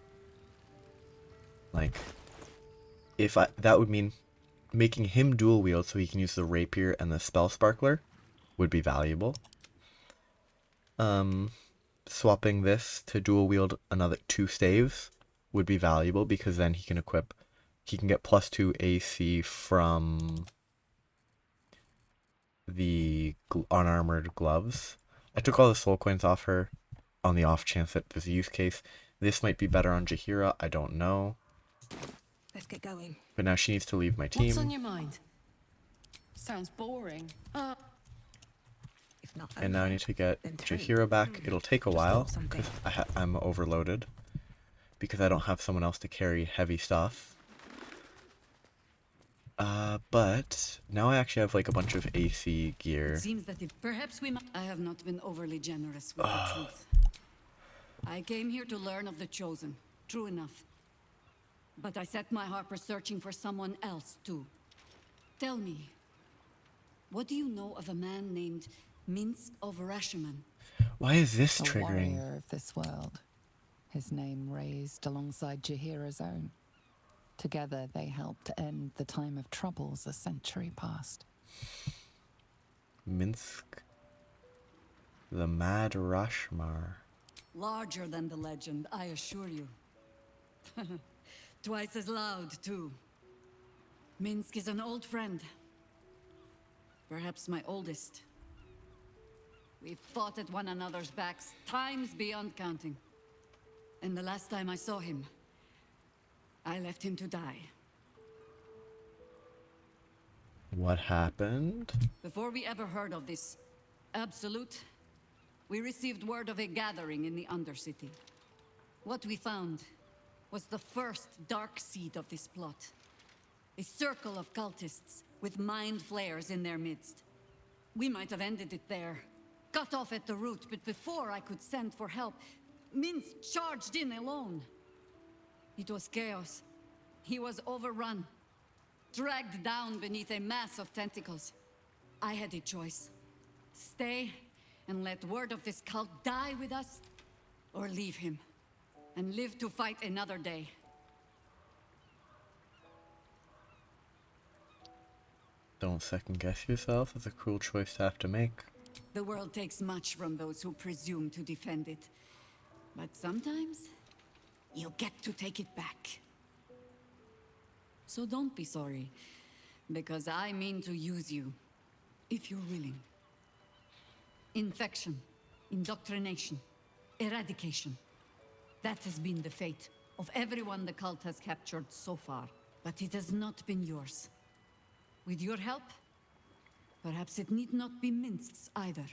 Like, if that would mean making him dual wield so he can use the rapier and the spell sparkler would be valuable. Swapping this to dual wield another 2 staves would be valuable because then he can get +2 AC from the unarmored gloves. I took all the soul coins off her on the off chance that there's a use case. This might be better on Jaheira, I don't know. Let's get going. But now she needs to leave my team. What's on your mind? Sounds boring. If not, And now I need to get Jaheira back. It'll take a while because I'm overloaded. Because I don't have someone else to carry heavy stuff. But now I actually have like a bunch of AC gear. It seems that perhaps we might... I have not been overly generous with the truth. I came here to learn of the Chosen. True enough. But I set my Harper searching for someone else too. Tell me, what do you know of a man named Minsk of Rashomon? Why is this a triggering? Warrior of this world. His name raised alongside Jaheira's own. Together they helped end the time of troubles a century past. Minsk. The Mad Rashmar. Larger than the legend, I assure you. Twice as loud, too. Minsk is an old friend. Perhaps my oldest. We've fought at one another's backs times beyond counting. And the last time I saw him, I left him to die. What happened? Before we ever heard of this Absolute, we received word of a gathering in the Undercity. What we found was the first dark seed of this plot. A circle of cultists with mind flayers in their midst. We might have ended it there, cut off at the root, but before I could send for help, Minsk charged in alone. It was chaos. He was overrun, dragged down beneath a mass of tentacles. I had a choice. Stay and let word of this cult die with us, or leave him and live to fight another day. Don't second guess yourself. It's a cruel choice to have to make. The world takes much from those who presume to defend it. But sometimes, you get to take it back. So don't be sorry, because I mean to use you, if you're willing. Infection, indoctrination, eradication. That has been the fate of everyone the cult has captured so far. But it has not been yours. With your help, perhaps it need not be Minsk's either.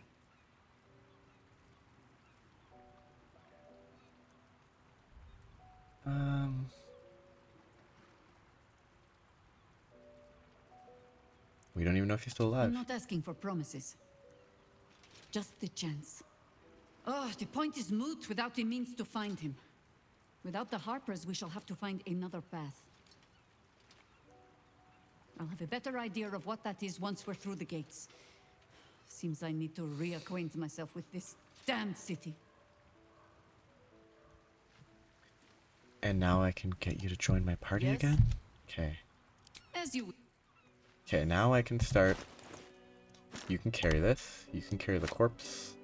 We don't even know if he's still alive. I'm not asking for promises. Just the chance. Oh, the point is moot without a means to find him. Without the Harpers, we shall have to find another path. I'll have a better idea of what that is once we're through the gates. Seems I need to reacquaint myself with this damned city. And now I can get you to join my party Yes? again? Okay. As you... Okay, now I can start. You can carry this. You can carry the corpse.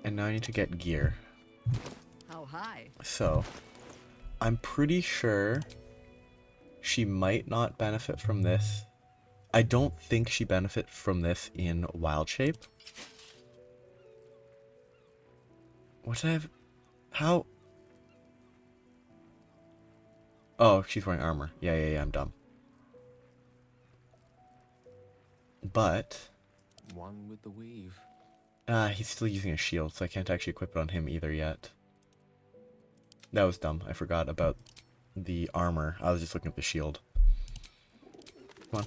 And now I need to get gear. How high? So, I'm pretty sure she might not benefit from this I don't think she benefits from this in wild shape. What did I have? How? Oh, she's wearing armor. Yeah, I'm dumb. But One with the weave. he's still using a shield, so I can't actually equip it on him either yet. That was dumb. I forgot about the armor. I was just looking at the shield. Come on.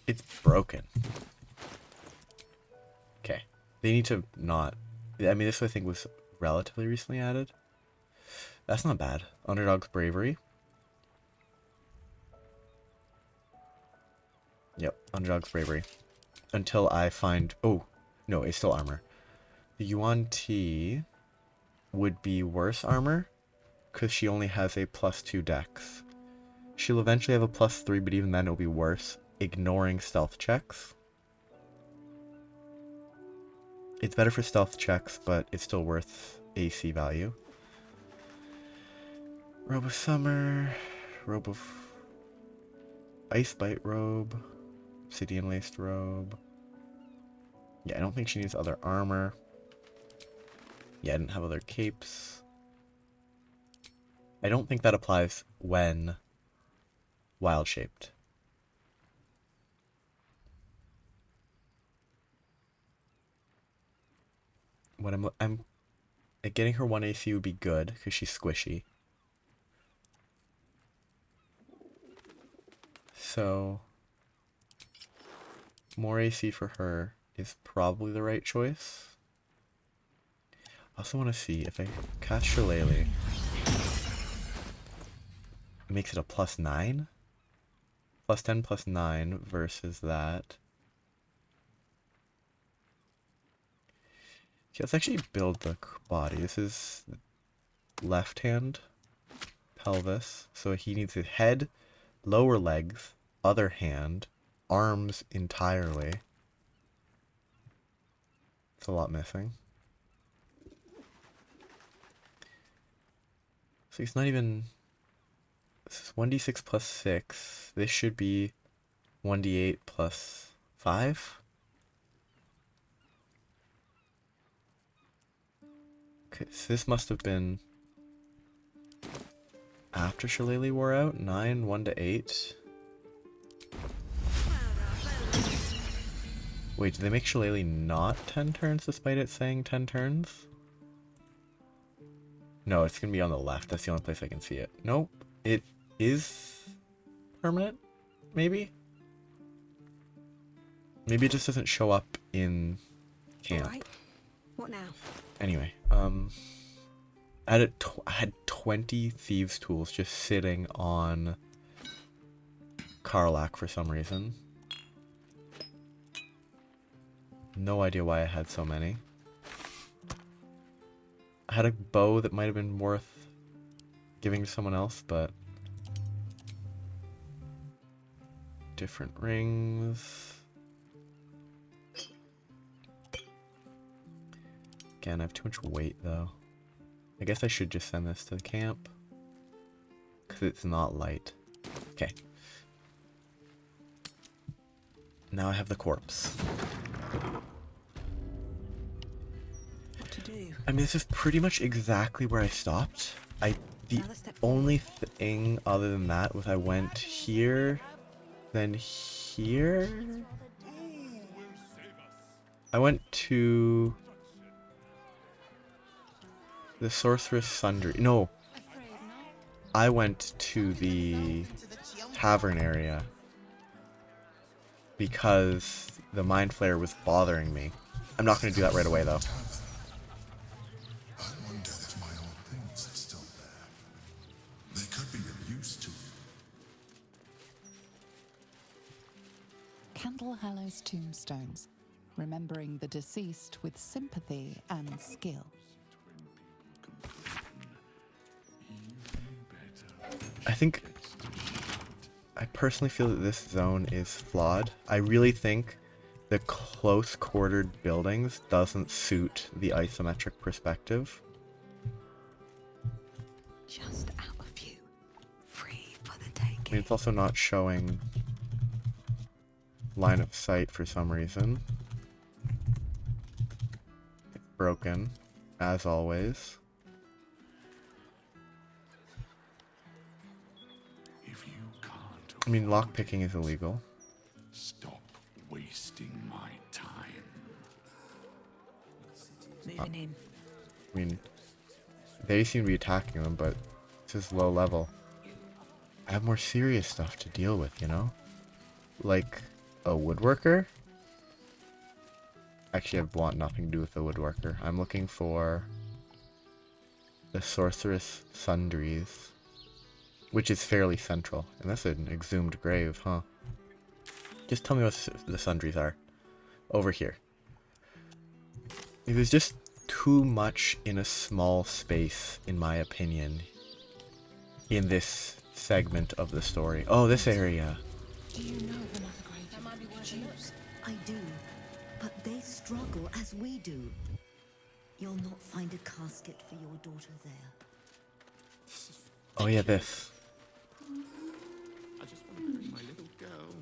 It's broken. Okay. They need to not... I mean, this I think was relatively recently added. That's not bad. Underdog's bravery. Yep, underdog's bravery. Until I find... Oh, no, it's still armor. The Yuan Ti would be worse armor, because she only has a +2 dex. She'll eventually have a +3, but even then it'll be worse, ignoring stealth checks. It's better for stealth checks, but it's still worth AC value. Robe of Summer, Robe of Ice Bite Robe, Obsidian Laced Robe. Yeah, I don't think she needs other armor. Yeah, I didn't have other capes. I don't think that applies when wild shaped. What I'm getting her 1 AC would be good because she's squishy. So more AC for her is probably the right choice. I also want to see if I cast Shillelagh. It makes it a +9? +10, +9 versus that. Okay, let's actually build the body. This is left hand, pelvis. So he needs his head, lower legs, other hand, arms entirely. It's a lot missing. So he's not even... This is 1d6 + 6. This should be 1d8 + 5. Okay, so this must have been after Shillelagh wore out. 9, 1 to 8. Wait, did they make Shillelagh not 10 turns despite it saying 10 turns? No, it's gonna be on the left. That's the only place I can see it. Nope. It is permanent? Maybe? Maybe it just doesn't show up in camp. All right. What now? Anyway, I had 20 thieves tools just sitting on Karlach for some reason. No idea why I had so many. I had a bow that might have been worth giving to someone else, but different rings. Again, I have too much weight though. I guess I should just send this to the camp because it's not light. Okay. Now I have the corpse. What to do? I mean, this is pretty much exactly where I stopped. The only thing other than that was I went here, then here. I went to the Sorceress Sundry. No, I went to the tavern area because the Mind Flayer was bothering me. I'm not going to do that right away though. I wonder if my old things are still there. They could be of use to you. Candle Hallow's tombstones, remembering the deceased with sympathy and skill. I personally feel that this zone is flawed. I really think the close-quartered buildings doesn't suit the isometric perspective. Just out of view. Free for the taking. I mean, it's also not showing line of sight for some reason. It's broken, as always. If you can't, I mean, lockpicking is illegal. stop wasting my time. Moving in. I mean, they seem to be attacking them, but it's just low level. I have more serious stuff to deal with, you know? Like a woodworker? Actually, I want nothing to do with the woodworker. I'm looking for the sorceress sundries, which is fairly central. And that's an exhumed grave, huh? Just tell me what the sundries are. Over here. It was just too much in a small space, in my opinion, in this segment of the story. Oh, this area. Do you know of another grave that might be worth a look? I do, but they struggle as we do. You'll not find a casket for your daughter there. Oh yeah, this. I just want to bring my little girl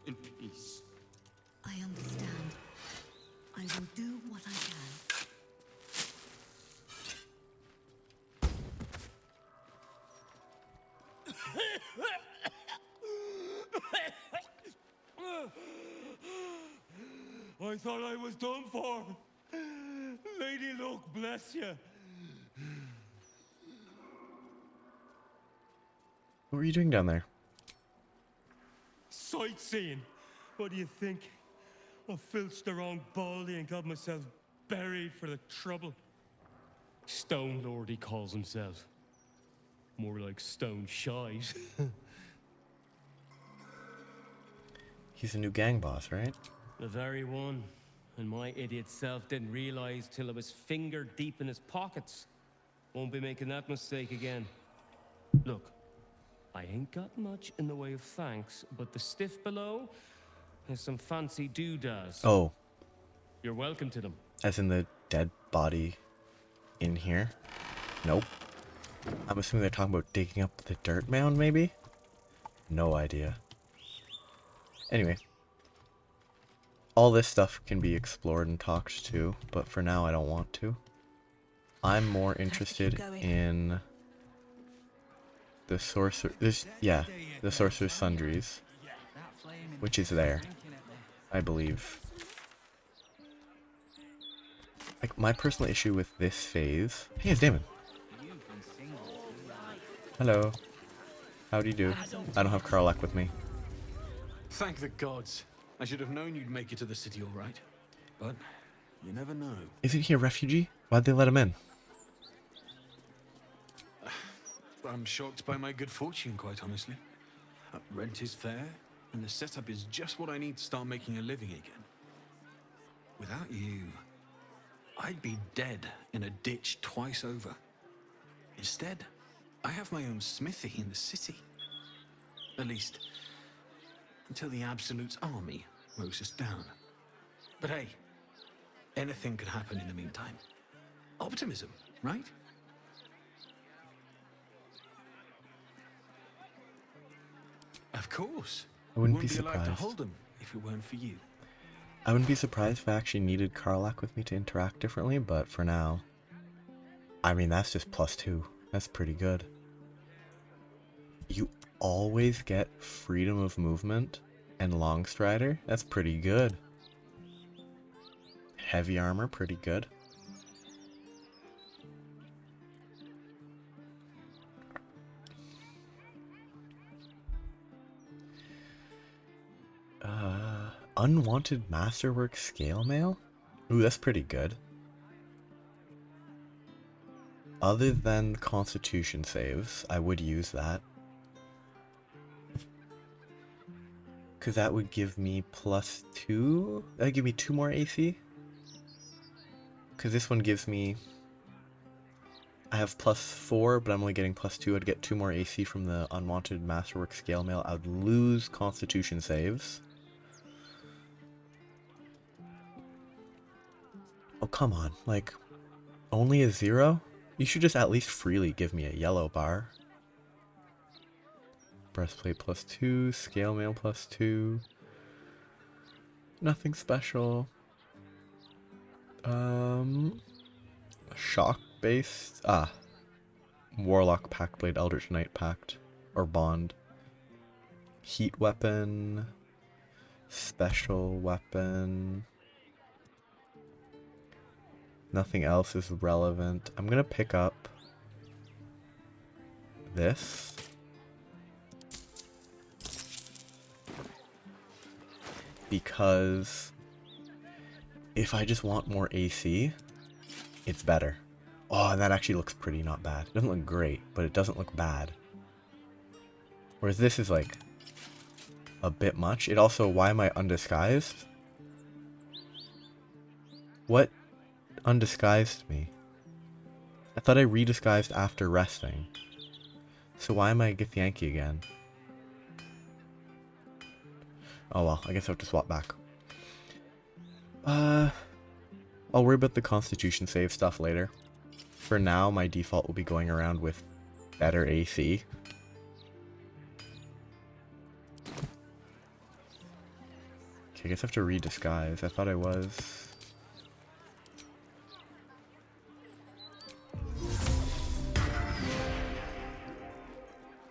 in peace. I understand. I will do what I can. I thought I was done for. Lady Luck, bless you. What were you doing down there? Sightseeing. What do you think? I filched around Baldy and got myself buried for the trouble. Stone Lord, he calls himself. More like Stone Shite. He's a new gang boss, right? The very one. And my idiot self didn't realize till I was finger deep in his pockets. Won't be making that mistake again. Look, I ain't got much in the way of thanks, but the stiff below has some fancy doodads. Oh. You're welcome to them. As in the dead body in here? Nope. I'm assuming they're talking about digging up the dirt mound, maybe? No idea. Anyway. All this stuff can be explored and talked to, but for now I don't want to. I'm more interested in the sorcerer's sundries, which is there, I believe. Like, my personal issue with this phase... Hey, it's Damon. Hello. How do you do? I don't have Karlach with me. Thank the gods. I should have known you'd make it to the city all right. But you never know. Isn't he a refugee? Why'd they let him in? I'm shocked by my good fortune, quite honestly. Rent is fair, and the setup is just what I need to start making a living again. Without you, I'd be dead in a ditch twice over. Instead, I have my own smithy in the city. At least, until the Absolute's army mows us down. But hey, anything could happen in the meantime. Optimism, right? Of course. I wouldn't be Wouldn't be alive to surprised. hold them if it weren't for you. I wouldn't be surprised if I actually needed Karlach with me to interact differently, but for now... I mean, that's just +2. That's pretty good. You always get freedom of movement and Longstrider. That's pretty good. Heavy armor, pretty good. Unwanted Masterwork Scale Mail? Ooh, that's pretty good. Other than Constitution saves, I would use that. Because that would give me +2? That would give me 2 more AC? Because this one gives me... I have +4, but I'm only getting +2. I'd get 2 more AC from the Unwanted Masterwork Scale Mail. I'd lose Constitution saves. Oh, come on. Like, only a 0? You should just at least freely give me a yellow bar. Breastplate +2, scale mail +2. Nothing special. Shock based. Warlock Packblade, Eldritch Knight Pact, or Bond. Heat weapon. Special weapon. Nothing else is relevant. I'm gonna pick up this. Because if I just want more AC, it's better. Oh, and that actually looks pretty not bad. It doesn't look great, but it doesn't look bad. Whereas this is like a bit much. It also, why am I undisguised? What undisguised me? I thought I redisguised after resting. So why am I Githyanki again? Oh well, I guess I have to swap back. I'll worry about the Constitution save stuff later. For now, my default will be going around with better AC. Okay, I guess I have to redisguise. I thought I was...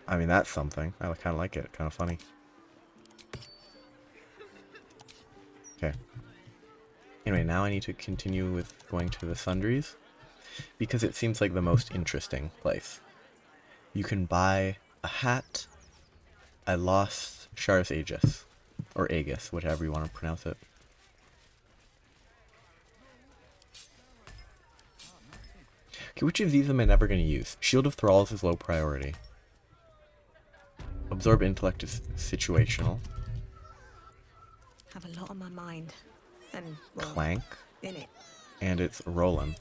I mean, that's something. I kind of like it. Kind of funny. Okay. Anyway, now I need to continue with going to the Sundries, because it seems like the most interesting place. You can buy a hat. I lost Shar's Aegis, or Aegis, whatever you want to pronounce it. Okay, which of these am I never going to use? Shield of Thralls is low priority. Absorb Intellect is situational. Have a lot on my mind. And, well, Clank. in it. And it's Roland.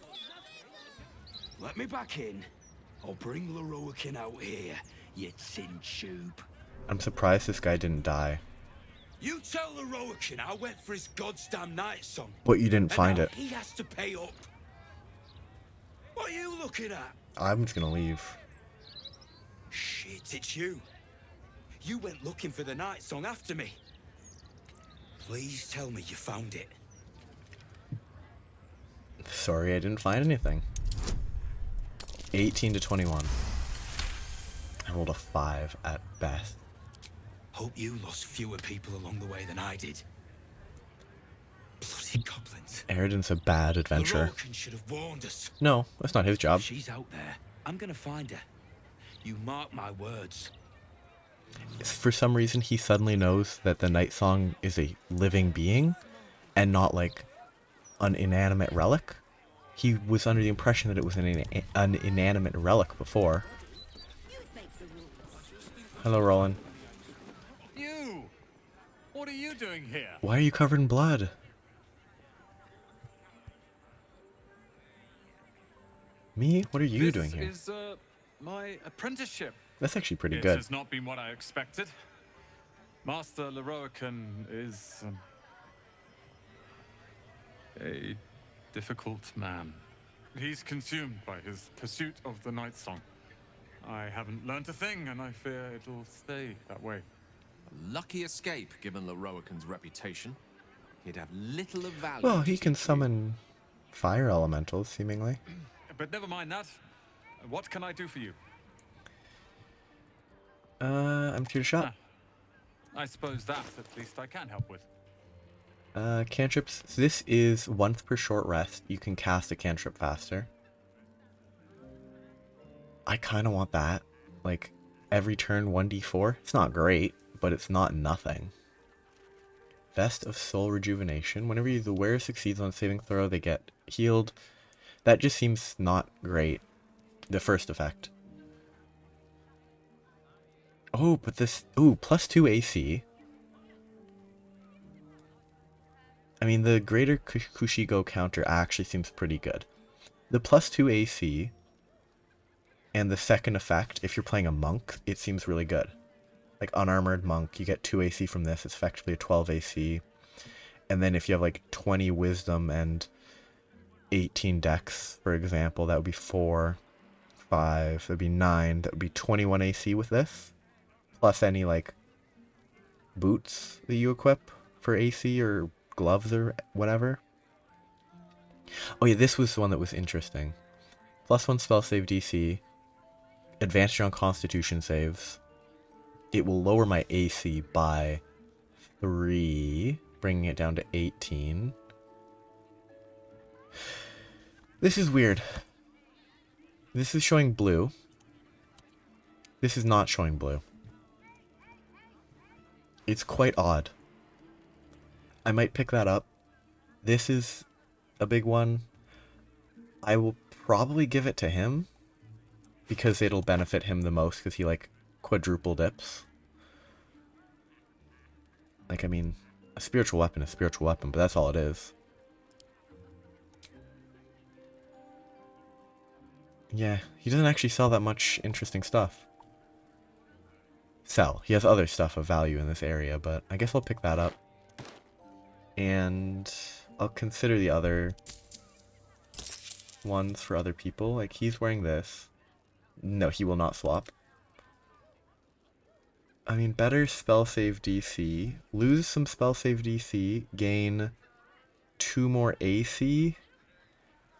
Let me back in. I'll bring LorroAching out here, you tin tube. I'm surprised this guy didn't die. You tell LorroAching I went for his goddamn night song. But you didn't find it. He has to pay up. What are you looking at? I'm just gonna leave. Shit, it's you. You went looking for the night song after me. Please tell me you found it. Sorry, I didn't find anything. 18 to 21. I rolled a 5 at best. Hope you lost fewer people along the way than I did. Bloody goblins. Eridan's a bad adventurer. LorroAching should have warned us. No, that's not his job. If she's out there, I'm gonna find her. You mark my words. For some reason, he suddenly knows that the Night Song is a living being, and not like an inanimate relic. He was under the impression that it was an inanimate relic before. Hello, Roland. You! What are you doing here? Why are you covered in blood? Me? What are you doing here? This is, my apprenticeship. That's actually pretty It good. has not been what I expected. Master LorroAching is a difficult man. He's consumed by his pursuit of the Night Song. I haven't learnt a thing, and I fear it'll stay that way. A lucky escape, given LorroAching's reputation. He'd have little of value. Well, he can summon fire elementals, seemingly. But never mind that. What can I do for you? I'm here to shop. I suppose that, at least, I can help with. Cantrips. So this is once per short rest. You can cast a cantrip faster. I kind of want that. Like, every turn 1d4. It's not great, but it's not nothing. Vest of Soul Rejuvenation. Whenever the wearer succeeds on a saving throw, they get healed. That just seems not great. The first effect. Oh, but this... Ooh, +2 AC. I mean, the greater Kushigo counter actually seems pretty good. The +2 AC and the second effect, if you're playing a monk, it seems really good. Like unarmored monk, you get 2 AC from this. It's effectively a 12 AC. And then if you have like 20 wisdom and 18 dex, for example, that would be 4, 5, that would be 9. That would be 21 AC with this. plus any, like, boots that you equip for AC or gloves or whatever. Oh yeah, this was the one that was interesting. +1 spell save DC, advantage on constitution saves. It will lower my AC by 3, bringing it down to 18. This is weird. This is showing blue. This is not showing blue. It's quite odd. I might pick that up. This is a big one. I will probably give it to him because it'll benefit him the most because he, like, quadruple dips. Like, I mean, a spiritual weapon is a spiritual weapon, but that's all it is. Yeah, he doesn't actually sell that much interesting stuff. Sell. He has other stuff of value in this area, but I guess I'll pick that up. And I'll consider the other ones for other people. Like, he's wearing this. No, he will not swap. I mean, better spell save DC. Lose some spell save DC. Gain 2 more AC.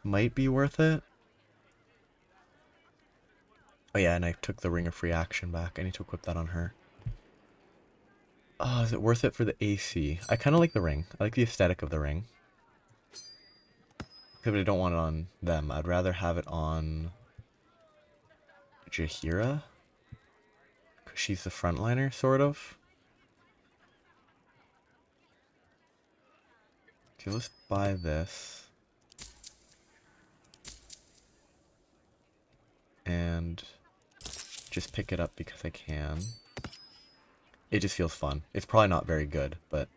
Might be worth it. Oh yeah, and I took the Ring of Free Action back. I need to equip that on her. Oh, is it worth it for the AC? I kind of like the ring. I like the aesthetic of the ring. But I don't want it on them. I'd rather have it on Jaheira. Because she's the frontliner, sort of. Okay, let's buy this. And just pick it up because I can. It just feels fun. It's probably not very good, but...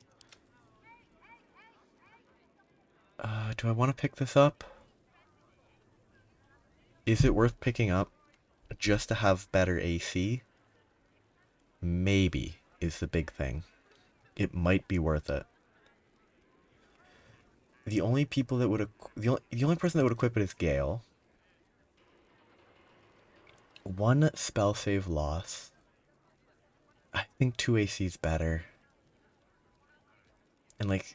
do I want to pick this up? Is it worth picking up just to have better AC? Maybe is the big thing. It might be worth it. The only people that would... The only person that would equip it is Gale. 1 spell save loss. I think 2 AC is better. And like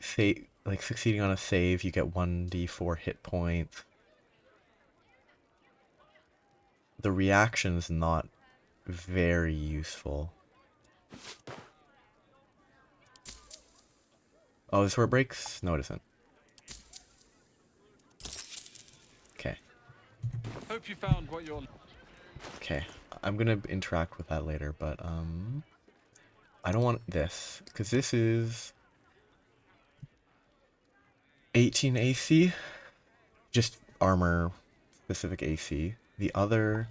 succeeding on a save, you get 1d4 hit points. The reaction's not very useful. Oh, is this where it breaks? No, it isn't. Okay. Hope you found what you're... Okay, I'm gonna interact with that later, but I don't want this because this is 18 AC, just armor specific AC. The other,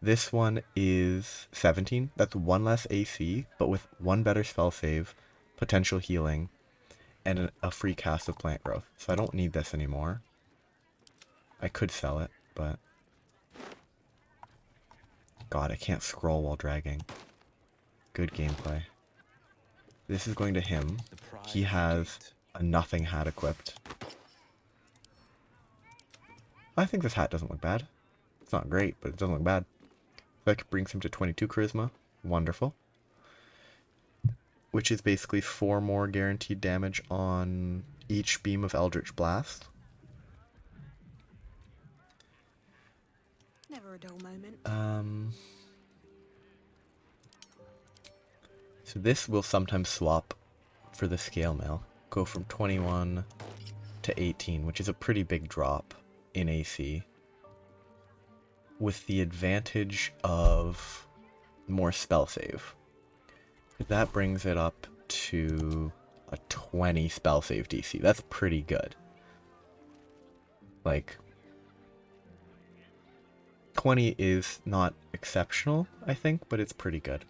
this one is 17. That's 1 less AC, but with 1 better spell save, potential healing, and a free cast of plant growth. So I don't need this anymore. I could sell it, but God, I can't scroll while dragging. Good gameplay. This is going to him. He has a nothing hat equipped. I think this hat doesn't look bad. It's not great, but it doesn't look bad. That brings him to 22 charisma. Wonderful. Which is basically 4 more guaranteed damage on each beam of Eldritch Blast. Never a dull moment. So this will sometimes swap for the scale mail. Go from 21 to 18, which is a pretty big drop in AC. With the advantage of more spell save. That brings it up to a 20 spell save DC. That's pretty good. Like, 20 is not exceptional, I think, but it's pretty good.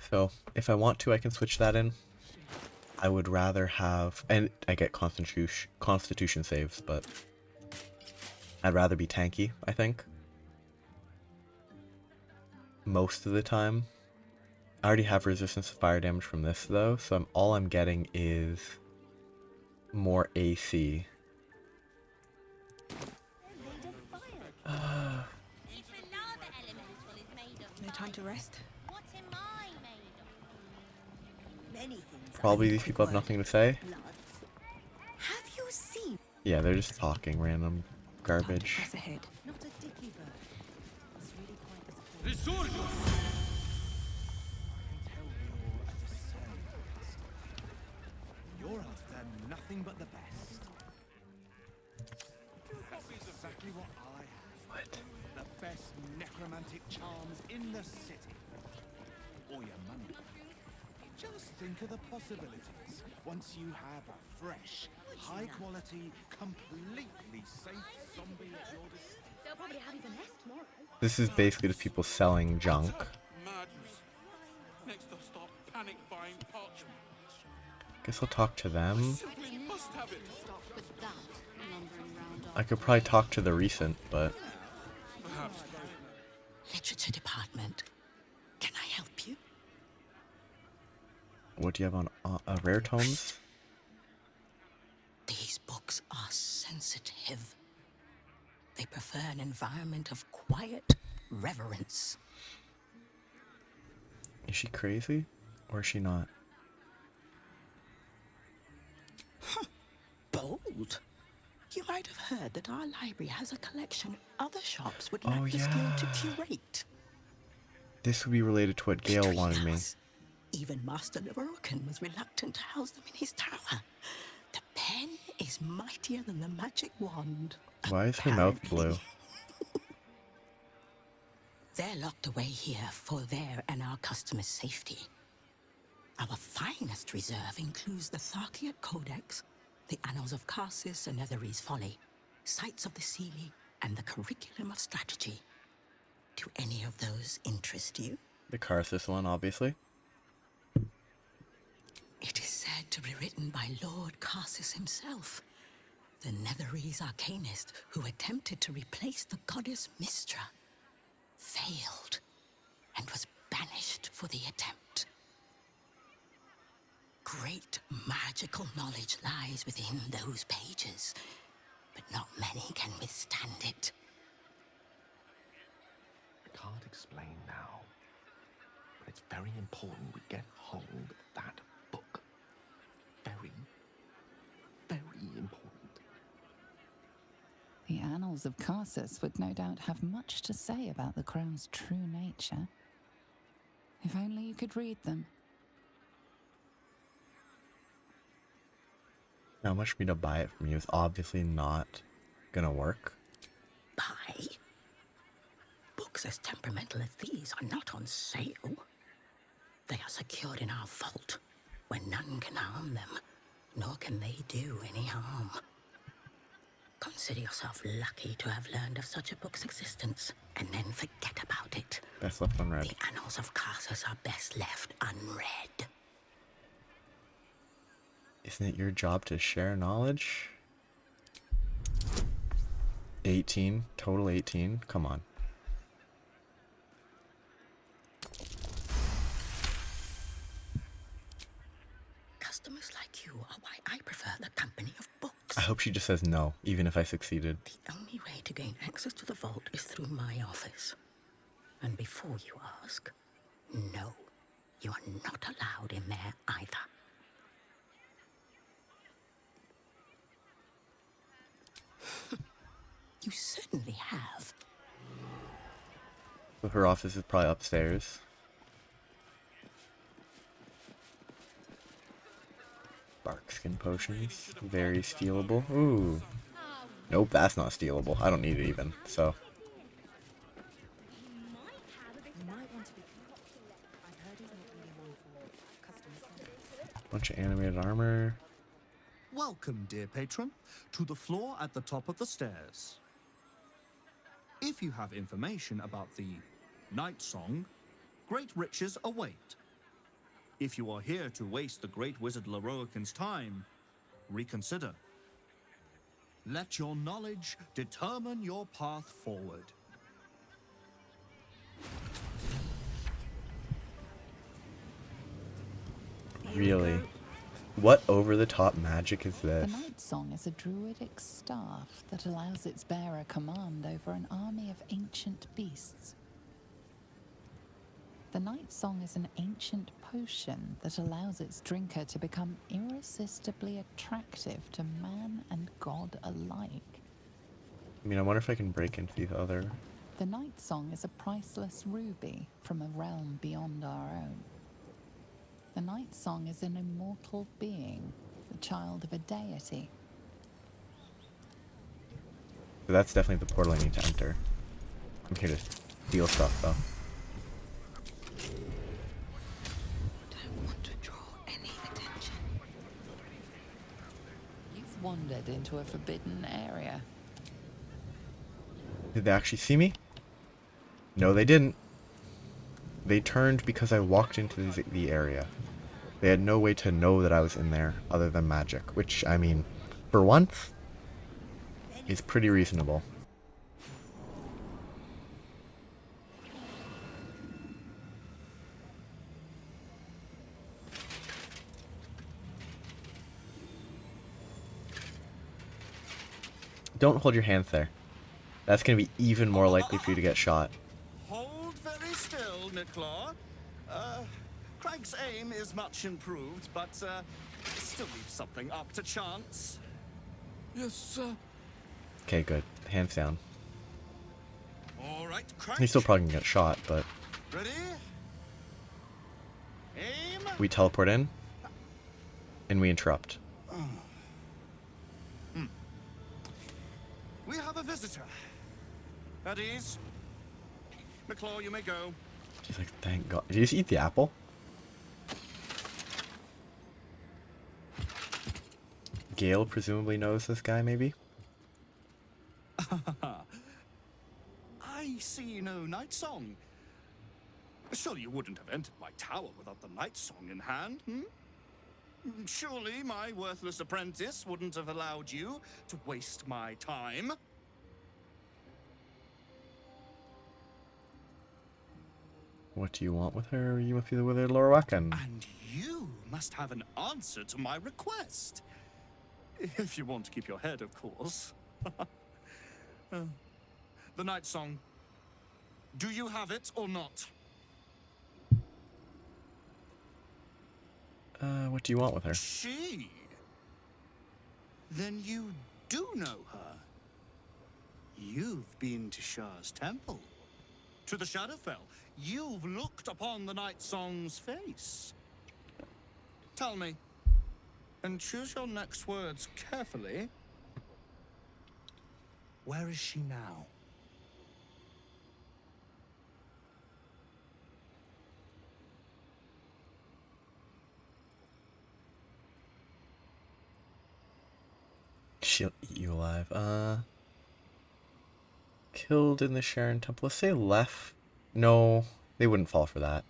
So, if I want to, I can switch that in. I would rather have... And I get constitution saves, but... I'd rather be tanky, I think. Most of the time. I already have resistance to fire damage from this, though, so all I'm getting is more AC. Time to rest. What's in my made of? Many things. Probably these people have nothing to say. Have you seen? Yeah, they're just talking random garbage. Press ahead. Not a dicky bird. It's really quite disappointing. You're after nothing but the best. That's exactly what I have. What? The best necromantic charms in the city. Or your money. Just think of the possibilities once you have a fresh, high-quality, completely safe zombie at your disposal. They'll probably have even less tomorrow. This is basically just people selling junk. Madness. Next I'll start panic buying parchment. Guess I'll talk to them. Simply must have it. Stop with that, lumbering round I could probably talk to the recent, but Perhaps. Literature department. Can I help you? what do you have on rare tomes? These books are sensitive. They prefer an environment of quiet reverence. Is she crazy? Or is she not? Bold. You might have heard that our library has a collection other shops would Oh, lack the skill to yeah. curate. This would be related to what Gale wanted me. Even Master LorroAching was reluctant to house them in his tower. The pen is mightier than the magic wand. Why is her mouth blue? They're locked away here for their and our customers' safety. Our finest reserve includes the Tharkiot Codex, the Annals of Karsus and Netherese Folly, Sights of the Seelie, and the Curriculum of Strategy. Do any of those interest you? The Karsus one, obviously. It is said to be written by Lord Karsus himself, the Netherese arcanist who attempted to replace the goddess Mystra, failed, and was banished for the attempt. Great magical knowledge lies within those pages, but not many can withstand it. I can't explain now, but it's very important we get hold of that book. Very, very important. The Annals of Karsus would no doubt have much to say about the crown's true nature. If only you could read them. How much for me to buy it from you is obviously not gonna work. Buy? Books as temperamental as these are not on sale. They are secured in our vault, where none can harm them, nor can they do any harm. Consider yourself lucky to have learned of such a book's existence, and then forget about it. Best left unread. The Annals of Karsus are best left unread. Isn't it your job to share knowledge? 18. Total 18. Come on. Customers like you are why I prefer the company of books. I hope she just says no, even if I succeeded. The only way to gain access to the vault is through my office. And before you ask, no, you are not allowed in there either. You certainly have. So her office is probably upstairs. Bark skin potions. Very stealable. Ooh. Nope, that's not stealable. I don't need it even, so. Bunch of animated armor. Welcome, dear patron, to the floor at the top of the stairs. If you have information about the Night Song, great riches await. If you are here to waste the great wizard LorroAching's time, reconsider. Let your knowledge determine your path forward. Really? What over-the-top magic is The this? Night Song is a druidic staff that allows its bearer command over an army of ancient beasts. The Night Song is an ancient potion that allows its drinker to become irresistibly attractive to man and god alike. I mean, I wonder if I can break into these other... The Night Song is a priceless ruby from a realm beyond our own. The Night Song is an immortal being, the child of a deity. So that's definitely the portal I need to enter. I'm here to steal stuff, though. Don't want to draw any attention. You've wandered into a forbidden area. Did they actually see me? No, they didn't. They turned because I walked into the area. They had no way to know that I was in there other than magic, which, I mean, for once, is pretty reasonable. Don't hold your hands there. That's going to be even more likely for you to get shot. Hold very still, Nicklaw. Craig's aim is much improved, but still leaves something up to chance. Yes, sir. Okay, good. Hands down. All right, Craig. He's still probably going to get shot, but... Ready? Aim. We teleport in, and we interrupt. We have a visitor. At ease. McClaw, you may go. She's like, thank God. Did you just eat the apple? Gale presumably knows this guy, maybe? I see no night song. Surely you wouldn't have entered my tower without the night song in hand, hmm? Surely my worthless apprentice wouldn't have allowed you to waste my time. What do you want with her? You must be with her, LorroAching. And you must have an answer to my request. If you want to keep your head, of course. The night song. Do you have it or not? What do you want with her? She? Then you do know her. You've been to Shah's temple. To the Shadowfell. You've looked upon the night song's face. Tell me, and choose your next words carefully. Where is she now? She'll eat you alive. Killed in the Sharon Temple. Let's say left. No, they wouldn't fall for that.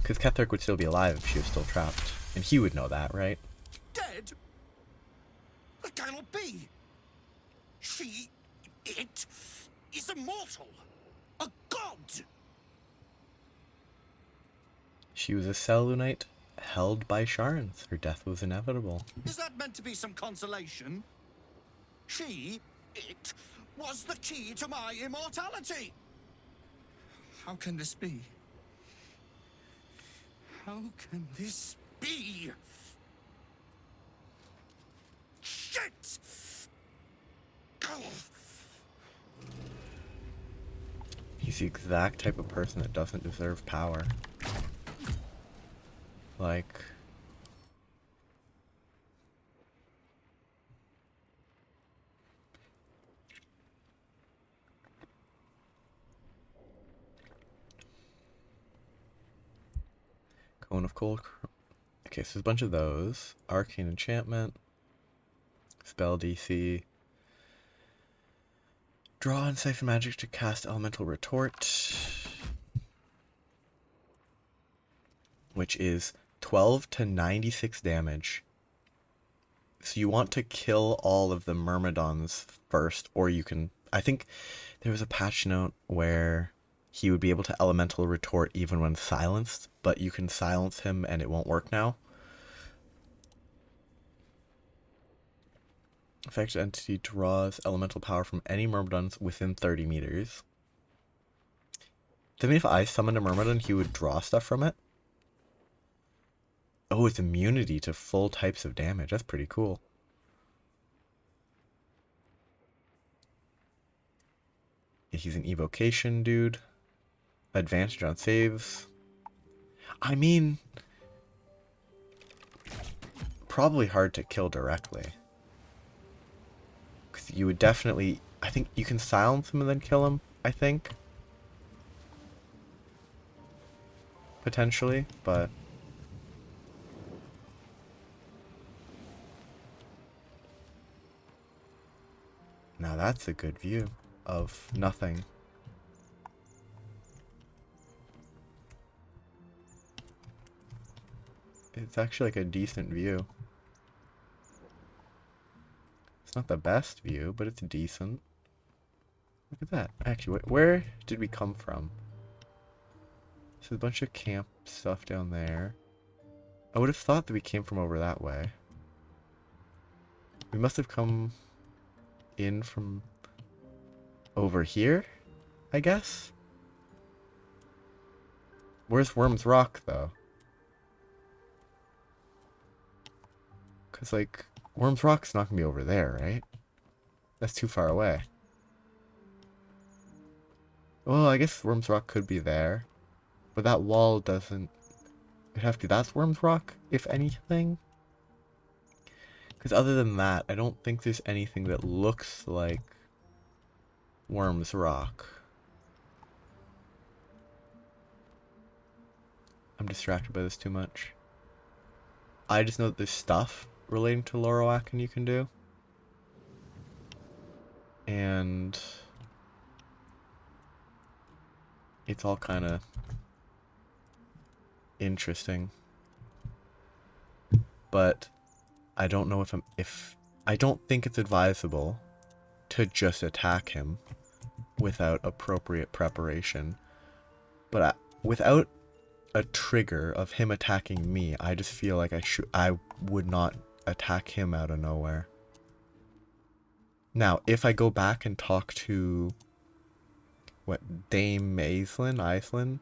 Because Cleric would still be alive if she was still trapped. And he would know that, right? Dead? That cannot be. It is immortal. A god. She was a Selûnite held by Sharns. Her death was inevitable. Is that meant to be some consolation? It was the key to my immortality. How can this be? How can this be? Shit! He's the exact type of person that doesn't deserve power. Like... Cone of Cold... Okay, so there's a bunch of those. Arcane Enchantment. Spell DC. Draw and siphon magic to cast Elemental Retort. Which is 12 to 96 damage. So you want to kill all of the Myrmidons first, or you can... I think there was a patch note where he would be able to Elemental Retort even when silenced, but you can silence him and it won't work now. Affected entity draws elemental power from any Myrmidons within 30 meters. Does that mean if I summoned a Myrmidon, he would draw stuff from it? Oh, it's immunity to full types of damage. That's pretty cool. Yeah, he's an evocation dude. Advantage on saves. I mean, probably hard to kill directly. Because you would definitely... I think you can silence him and then kill him, I think. Potentially, but... Now that's a good view of nothing. It's actually like a decent view. It's not the best view, but it's decent. Look at that. Actually, where did we come from? So there's a bunch of camp stuff down there. I would have thought that we came from over that way. We must have come in from over here, I guess? Where's Worm's Rock, though? Because, like, Worm's Rock's not going to be over there, right? That's too far away. Well, I guess Worm's Rock could be there. But that wall doesn't... It'd have to be... That's Worm's Rock, if anything? Because other than that, I don't think there's anything that looks like Worm's Rock. I'm distracted by this too much. I just know that there's stuff relating to LorroAching you can do. And... it's all kind of interesting. But I don't know if I don't think it's advisable to just attack him without appropriate preparation. But without a trigger of him attacking me, I just feel like I would not attack him out of nowhere. Now, if I go back and talk to what, Dame Aislinn,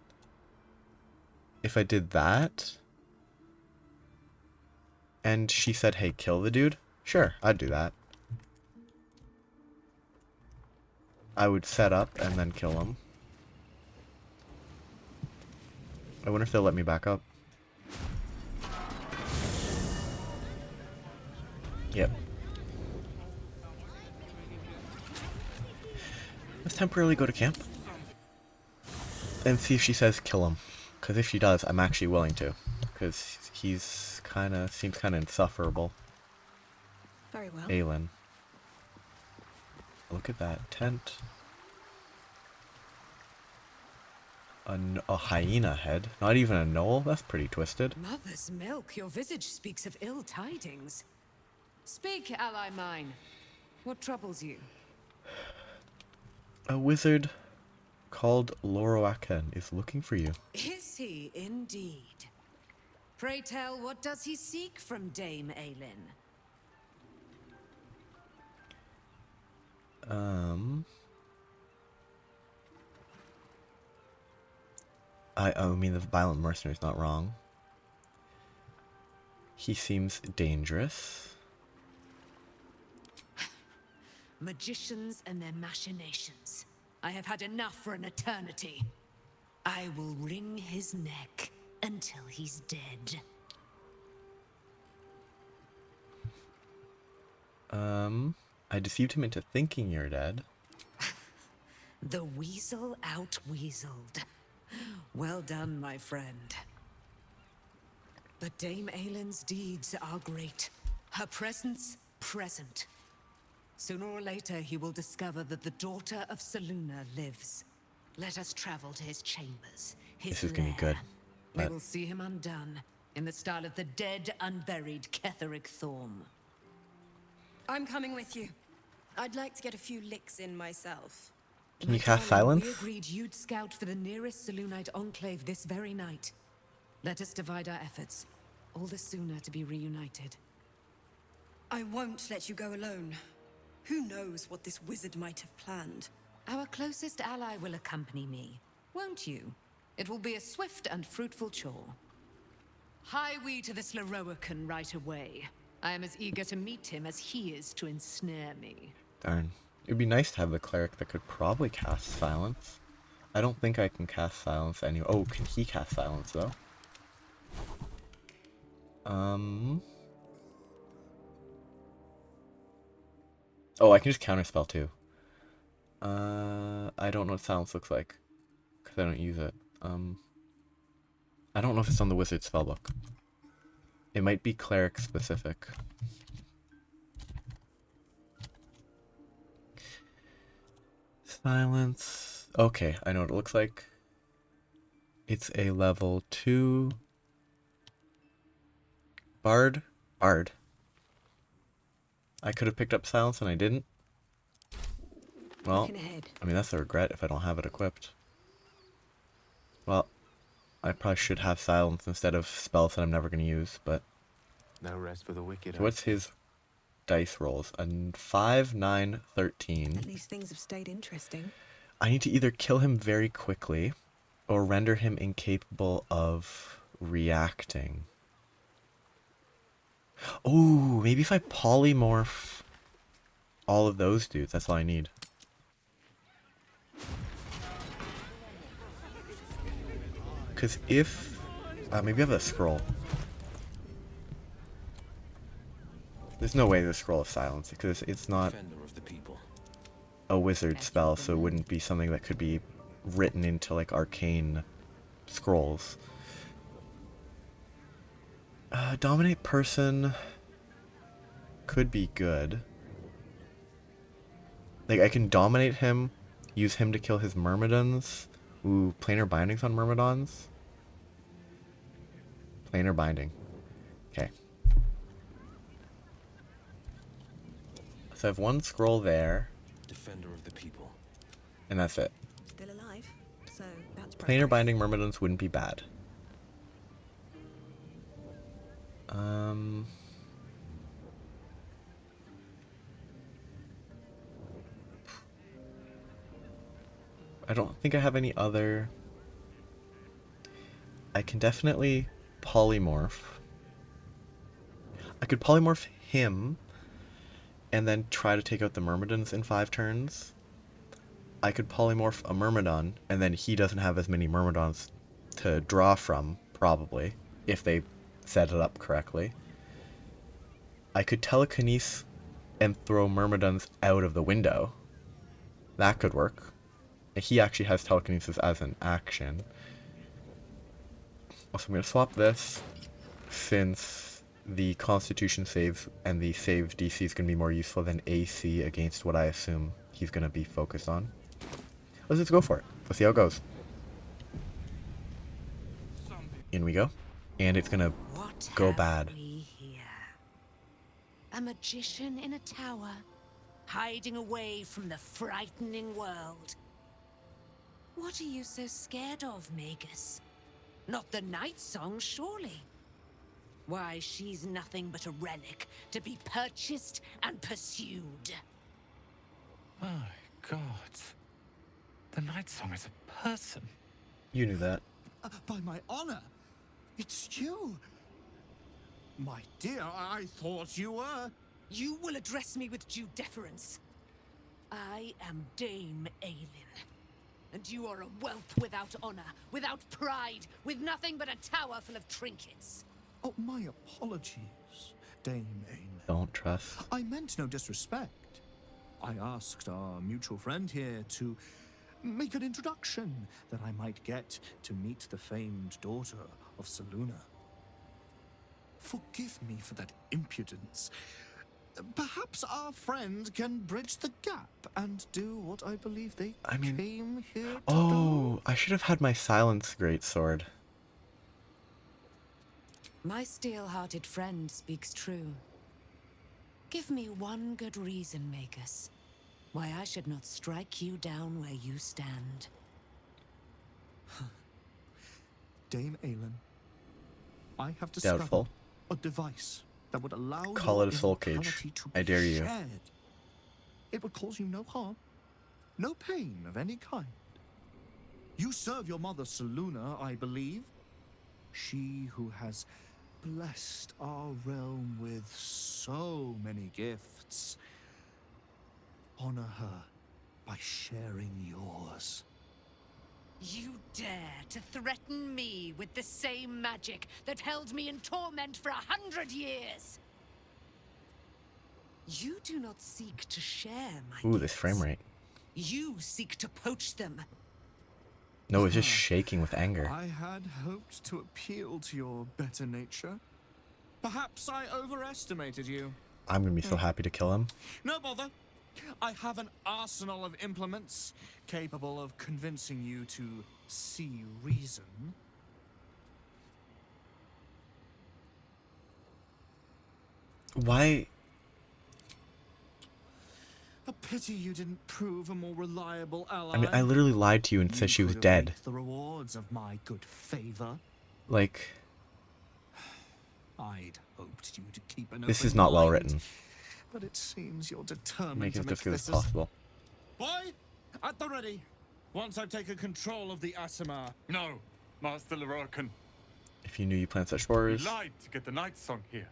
if I did that and she said, hey, kill the dude, sure, I'd do that. I would set up and then kill him. I wonder if they'll let me back up. Yep. Let's temporarily go to camp and see if she says kill him. Because if she does, I'm actually willing to. Because he's seems kind of insufferable. Very well. Aelin. Look at that tent. A hyena head. Not even a gnoll? That's pretty twisted. Mother's milk, your visage speaks of ill tidings. Speak, ally mine. What troubles you? A wizard called LorroAching is looking for you. Is he indeed? Pray tell, what does he seek from Dame Aelin? I mean, the violent mercenary's not wrong. He seems dangerous. Magicians and their machinations. I have had enough for an eternity. I will wring his neck until he's dead. I deceived him into thinking you're dead. The weasel out-weaseled. Well done, my friend. But Dame Aelin's deeds are great. Her presence, present. Sooner or later, he will discover that the daughter of Selûne lives. Let us travel to his chambers, his This is gonna be lair. good. We But will see him undone, in the style of the dead, unburied Cleric Thorm. I'm coming with you. I'd like to get a few licks in myself. can you cast silence? We agreed you'd scout for the nearest Selûnite enclave this very night. Let us divide our efforts, all the sooner to be reunited. I won't let you go alone. Who knows what this wizard might have planned? Our closest ally will accompany me. Won't you? It will be a swift and fruitful chore. Hie we to this LorroAching right away. I am as eager to meet him as he is to ensnare me. Darn. It'd be nice to have the cleric that could probably cast silence. I don't think I can cast silence anyway. Oh, can he cast silence though? Oh, I can just counterspell too. I don't know what silence looks like because I don't use it. I don't know if it's on the wizard spellbook. It might be cleric specific. Silence. Okay, I know what it looks like. It's a level 2 Bard. Bard. I could have picked up silence and I didn't. Well, I mean, that's a regret if I don't have it equipped. Well, I probably should have silence instead of spells that I'm never going to use, but... No rest for the wicked. So what's his dice rolls? A 5, 9, 13. At least things have stayed interesting. I need to either kill him very quickly or render him incapable of reacting. Oh, maybe if I polymorph all of those dudes, that's all I need. Because if... maybe I have a scroll. There's no way the scroll is silence, because it's not a wizard spell, so it wouldn't be something that could be written into, like, arcane scrolls. Dominate person could be good. Like, I can dominate him, use him to kill his myrmidons. Ooh, planar bindings on myrmidons. Planar binding. Okay. So I have one scroll there. Defender of the people. And that's it. Still alive, so that's Planar binding myrmidons wouldn't be bad. I don't think I have any other... I can definitely polymorph. I could polymorph him and then try to take out the myrmidons in 5 turns. I could polymorph a myrmidon and then he doesn't have as many myrmidons to draw from, probably, if they set it up correctly. I could telekinesis and throw myrmidons out of the window. That could work. He actually has telekinesis as an action. Also, I'm going to swap this, since the Constitution save and the save DC is going to be more useful than AC against what I assume he's going to be focused on. Let's just go for it. Let's see how it goes. In we go. And it's going to go bad. A magician in a tower, hiding away from the frightening world. What are you so scared of, Magus? Not the Night Song, surely? Why, she's nothing but a relic to be purchased and pursued. My God. The Night Song is a person. You knew that. By my honor, it's you. My dear, I thought you were... You will address me with due deference. I am Dame Aelin. And you are a whelp without honor, without pride, with nothing but a tower full of trinkets. Oh, my apologies, Dame Aelin. Don't trust. I meant no disrespect. I asked our mutual friend here to make an introduction that I might get to meet the famed daughter of Selûne. Forgive me for that impudence. Perhaps our friend can bridge the gap and do what I believe they came here to do. Oh, I should have had my silence greatsword. My steel-hearted friend speaks true. Give me one good reason, Magus, why I should not strike you down where you stand. Dame Aelin, I have discovered Doubtful. a device that would allow Call your it a soul cage. immortality to I be dare you. shared. It would cause you no harm, no pain of any kind. You serve your mother Saluna, I believe. She who has blessed our realm with so many gifts. Honor her by sharing yours. You dare to threaten me with the same magic that held me in torment for 100 years? You do not seek to share my Ooh, this frame rate. You seek to poach them. No, it's just shaking with anger. I had hoped to appeal to your better nature. Perhaps I overestimated you. I'm gonna be so happy to kill him. No bother. I have an arsenal of implements capable of convincing you to see reason. Why? A pity you didn't prove a more reliable ally. I mean, I literally lied to you and said she was dead. Reaped the rewards of my good favor. Like, I'd hoped you to keep an this open is not well mind, written. But it seems you're determined Make it to as make difficult this as possible. Boy, at the ready. Once I've taken control of the Asimar. No, Master LorroAching. If you knew you planned such You horrors. lied to get the Night Song here.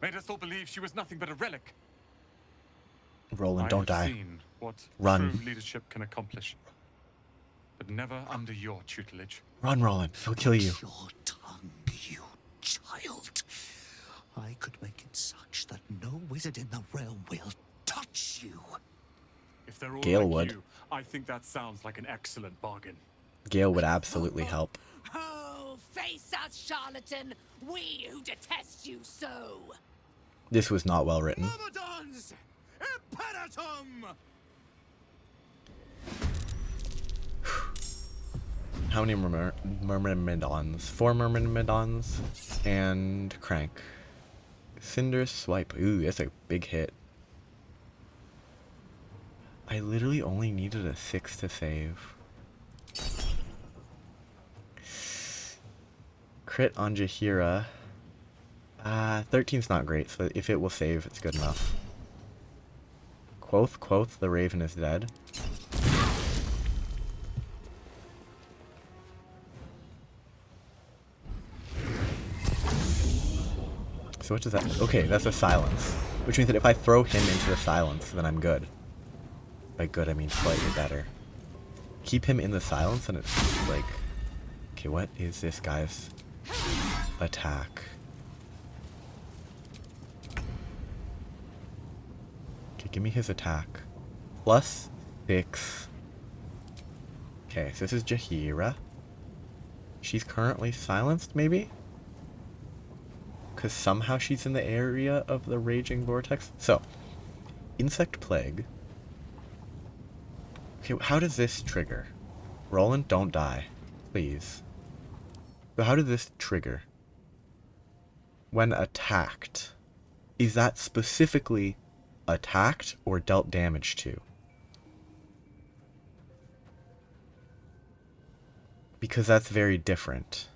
Made us all believe she was nothing but a relic. Roland, don't die. I have seen what Run. true leadership can accomplish, but never under your tutelage. Run, Roland. He'll kill you. Your tongue, you child. I could make it such that no wizard in the realm will touch you. If they're all Gale like would. you, I think that sounds like an excellent bargain. Gale would absolutely help. Oh, face us, charlatan! We who detest you so! This was not well written. Myrmidons! Imperatum! How many Myrmidons? 4 Myrmidons and Crank. Cinder Swipe. Ooh, that's a big hit. I literally only needed a 6 to save. Crit on Jaheira. 13's not great, so if it will save, it's good enough. Quoth, the Raven is dead. So what does that... Okay, that's a silence. Which means that if I throw him into the silence, then I'm good. By good, I mean slightly better. Keep him in the silence and it's like... Okay, what is this guy's attack? Okay, give me his attack. +6. Okay, so this is Jaheira. She's currently silenced, maybe? Because somehow she's in the area of the Raging Vortex. So, Insect Plague. Okay, how does this trigger? Roland, don't die. Please. So how does this trigger? When attacked. Is that specifically attacked or dealt damage to? Because that's very different.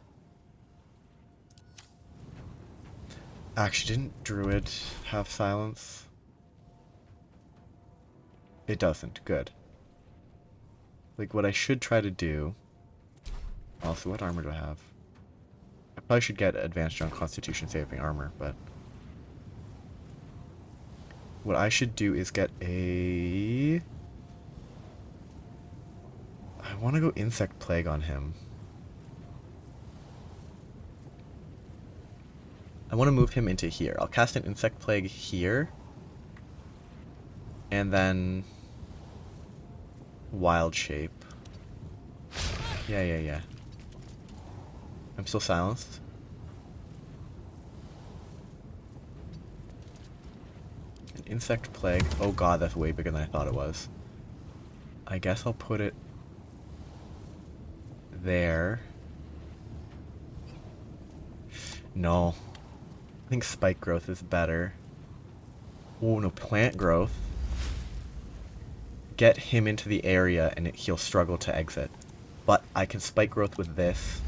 Actually, didn't Druid have silence? It doesn't. Good. Like, what I should try to do... Also, what armor do I have? I probably should get advantage on Constitution saving armor, but... What I should do is get a... I want to go Insect Plague on him. I want to move him into here. I'll cast an Insect Plague here. And then... Wild Shape. Yeah. I'm still silenced. An Insect Plague. Oh god, that's way bigger than I thought it was. I guess I'll put it... there. No. I think Spike Growth is better. Oh no, Plant Growth. Get him into the area and he'll struggle to exit. But I can Spike Growth with this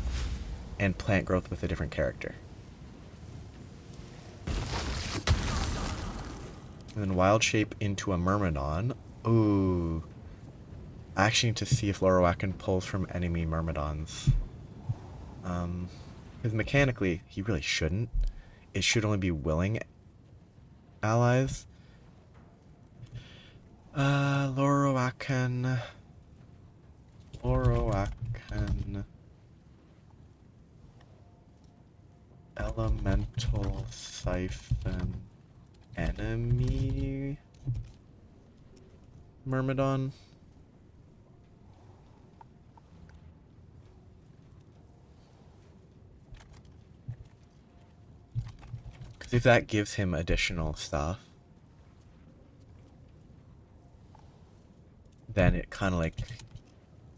and Plant Growth with a different character. And then Wild Shape into a Myrmidon. Ooh. I actually need to see if LorroAching pulls from enemy Myrmidons. Because mechanically, he really shouldn't. It should only be willing allies. LorroAching. Elemental Siphon enemy Myrmidon. Because if that gives him additional stuff, then it kind of like,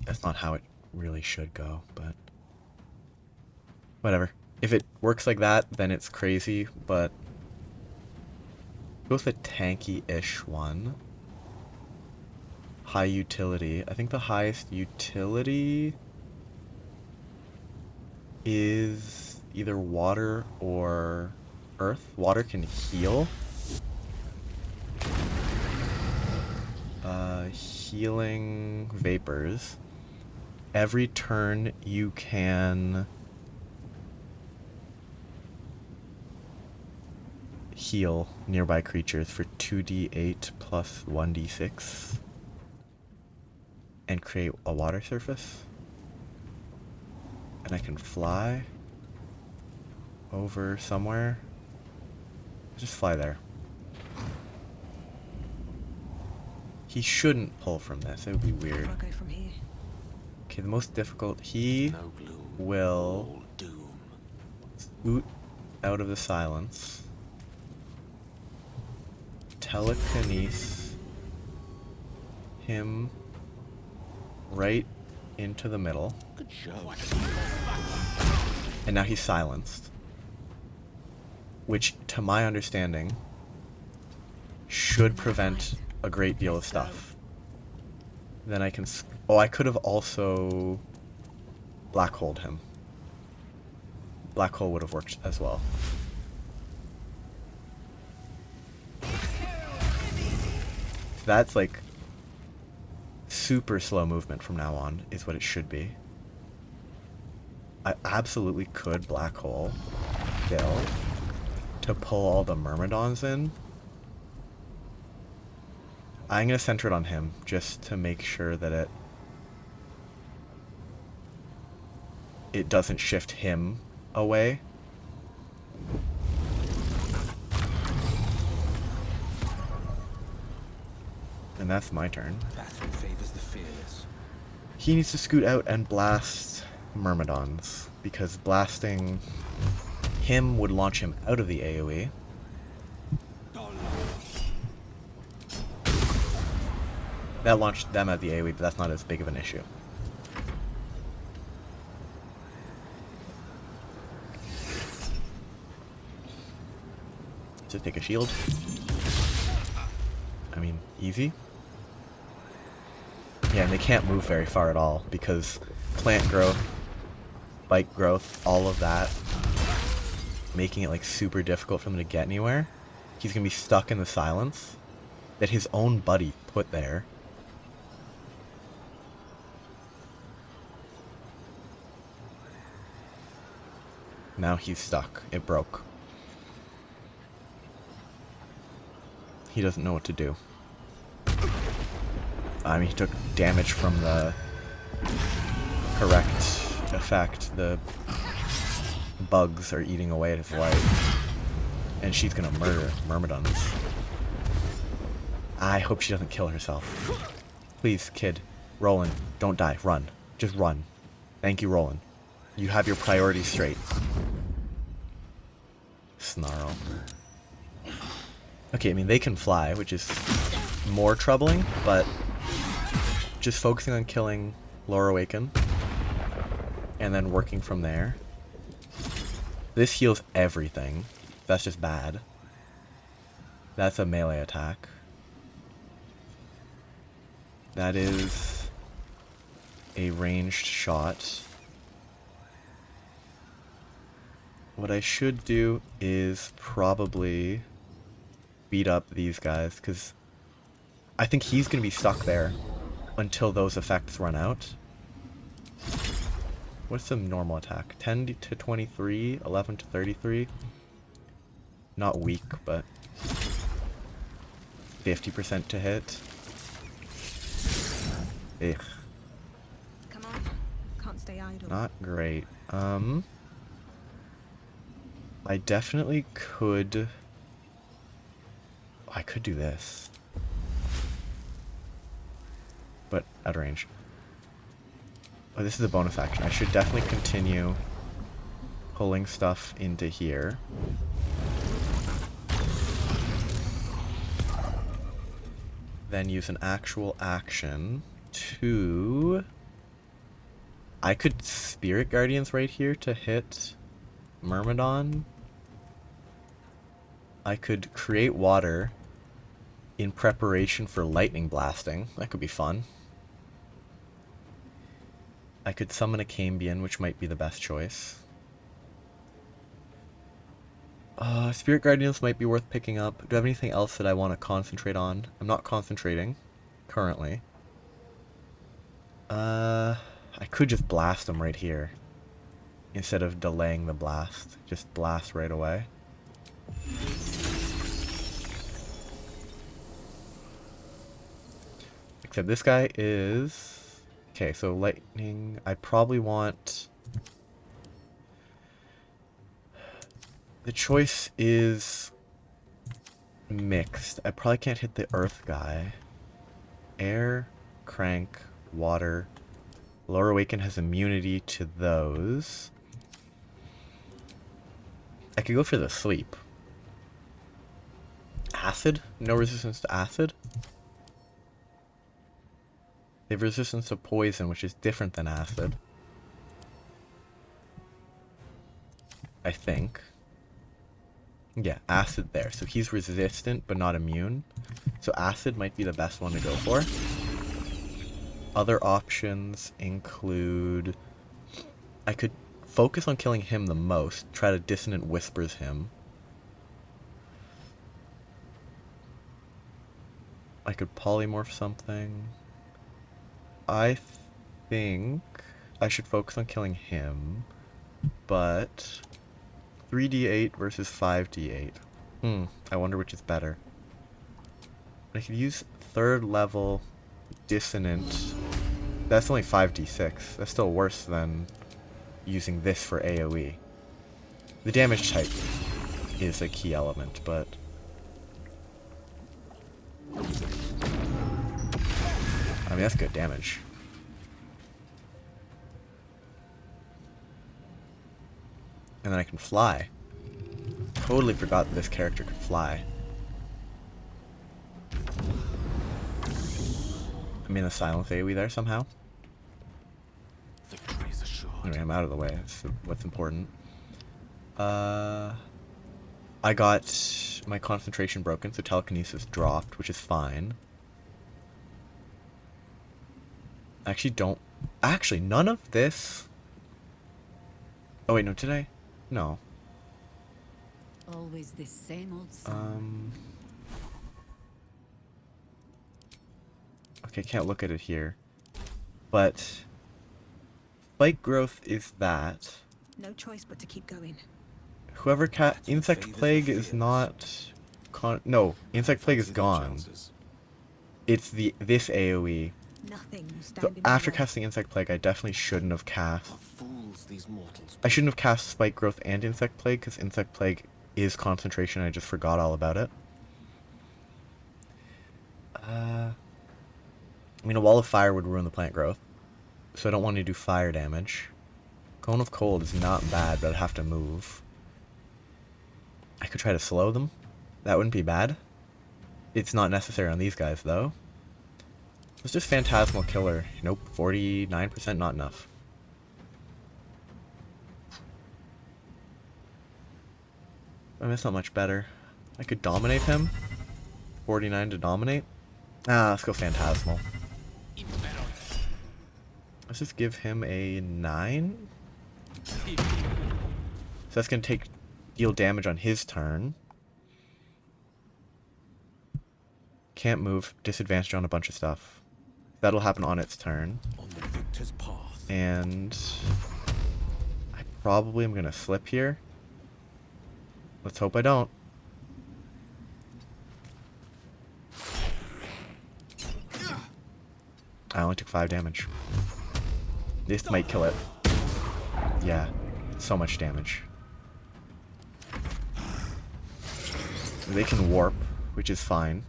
that's not how it really should go, but whatever. If it works like that, then it's crazy, but go with a tanky-ish one. High utility. I think the highest utility is either water or earth. Water can heal. Healing vapors. Every turn you can heal nearby creatures for 2d8 plus 1d6 and create a water surface. And I can fly over somewhere. Just fly there. He shouldn't pull from this. It would be weird. I'll go from here. Okay, the most difficult. He will scoot out of the silence. Telekinesis him right into the middle. Good job. And now he's silenced. Which, to my understanding, should prevent a great deal of stuff. Then I can... Oh, I could have also black holed him. Black hole would have worked as well. That's like super slow movement from now on is what it should be. I absolutely could black hole kill to pull all the Myrmidons in. I'm gonna center it on him just to make sure that it doesn't shift him away. And that's my turn. Battle favors the fearless. He needs to scoot out and blast Myrmidons, because blasting him would launch him out of the AoE. That launched them at the AoE, but that's not as big of an issue. Just take a shield. I mean, easy. Yeah, and they can't move very far at all because plant growth, bike growth, all of that, making it like super difficult for them to get anywhere. He's gonna be stuck in the silence that his own buddy put there. Now he's stuck. It broke. He doesn't know what to do. I mean, he took damage from the correct effect. The bugs are eating away at his life. And she's gonna murder Myrmidons. I hope she doesn't kill herself. Please, kid. Roland, don't die. Run. Just run. Thank you, Roland. You have your priorities straight. Snarl. Okay, I mean, they can fly, which is more troubling, but just focusing on killing LorroAching and then working from there. This heals everything. That's just bad. That's a melee attack. That is a ranged shot. What I should do is probably beat up these guys, because I think he's going to be stuck there until those effects run out. What's some normal attack? 10 to 23, 11 to 33. Not weak, but 50% to hit. Ugh. Come on. Can't stay idle. Not great. I definitely could... I could do this. But out of range. Oh, this is a bonus action. I should definitely continue pulling stuff into here. Then use an actual action to... I could Spirit Guardians right here to hit Myrmidon. I could create water in preparation for lightning blasting. That could be fun. I could summon a Cambion, which might be the best choice. Spirit Guardians might be worth picking up. Do I have anything else that I want to concentrate on? I'm not concentrating currently. I could just blast them right here instead of delaying the blast. Just blast right away. Except this guy is... Okay, so lightning... I probably want... The choice is mixed. I probably can't hit the earth guy. Air, crank, water. LorroAching has immunity to those. I could go for the sleep. Acid? No resistance to acid? They have resistance to poison, which is different than acid. I think. Yeah, acid there. So he's resistant, but not immune. So acid might be the best one to go for. Other options include... I could focus on killing him the most. Try to Dissonant Whispers him. I could polymorph something. I think I should focus on killing him. But... 3d8 versus 5d8. I wonder which is better. I could use 3rd level Dissonant. That's only 5d6. That's still worse than using this for AoE. The damage type is a key element, but... I mean, that's good damage. And then I can fly. Totally forgot that this character could fly. I'm in a silence AoE there somehow. Anyway, I'm out of the way. That's what's important. I got my concentration broken, so telekinesis dropped, which is fine. I actually don't... Actually, none of this... Oh wait, no, did I? No. Always the same old song. Okay, can't look at it here. But... Spike growth is that. No choice but to keep going. Whoever Insect Plague is not... No, Insect Plague is gone. It's this AoE. So after casting Insect Plague, I definitely shouldn't have cast... I shouldn't have cast Spike Growth and Insect Plague, because Insect Plague is concentration, I just forgot all about it. I mean, a Wall of Fire would ruin the plant growth, so I don't want to do fire damage. Cone of Cold is not bad, but I'd have to move. I could try to slow them. That wouldn't be bad. It's not necessary on these guys, though. It's just Phantasmal Killer. Nope, 49%, not enough. I mean, that's not much better. I could dominate him. 49 to dominate. Let's go Phantasmal. Let's just give him a 9. So that's going to deal damage on his turn. Can't move. Disadvantage on a bunch of stuff. That'll happen on its turn. On the victor's path. And I probably am gonna slip here. Let's hope I don't. I only took 5 damage. This might kill it. Yeah, so much damage. They can warp, which is fine.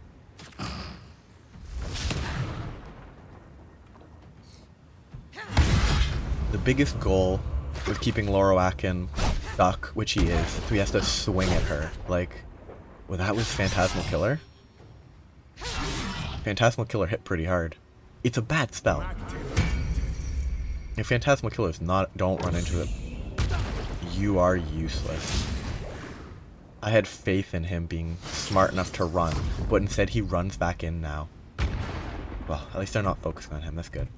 The biggest goal with keeping LorroAching stuck, which he is, so he has to swing at her. Like, well, that was Phantasmal Killer. Phantasmal Killer hit pretty hard. It's a bad spell. If Phantasmal Killers don't run into it, you are useless. I had faith in him being smart enough to run, but instead he runs back in now. Well, at least they're not focusing on him, that's good.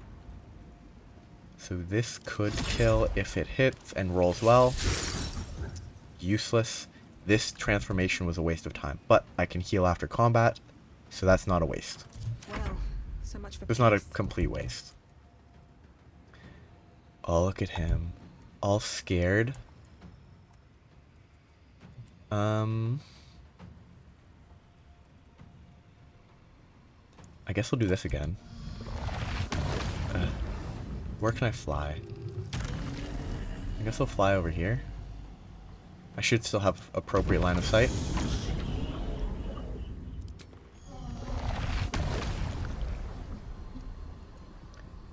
So this could kill if it hits and rolls well. Useless. This transformation was a waste of time, but I can heal after combat, so that's not a waste. Well, so much for It's not a complete waste. Oh, look at him. All scared. I guess we'll do this again. Where can I fly? I guess I'll fly over here. I should still have appropriate line of sight.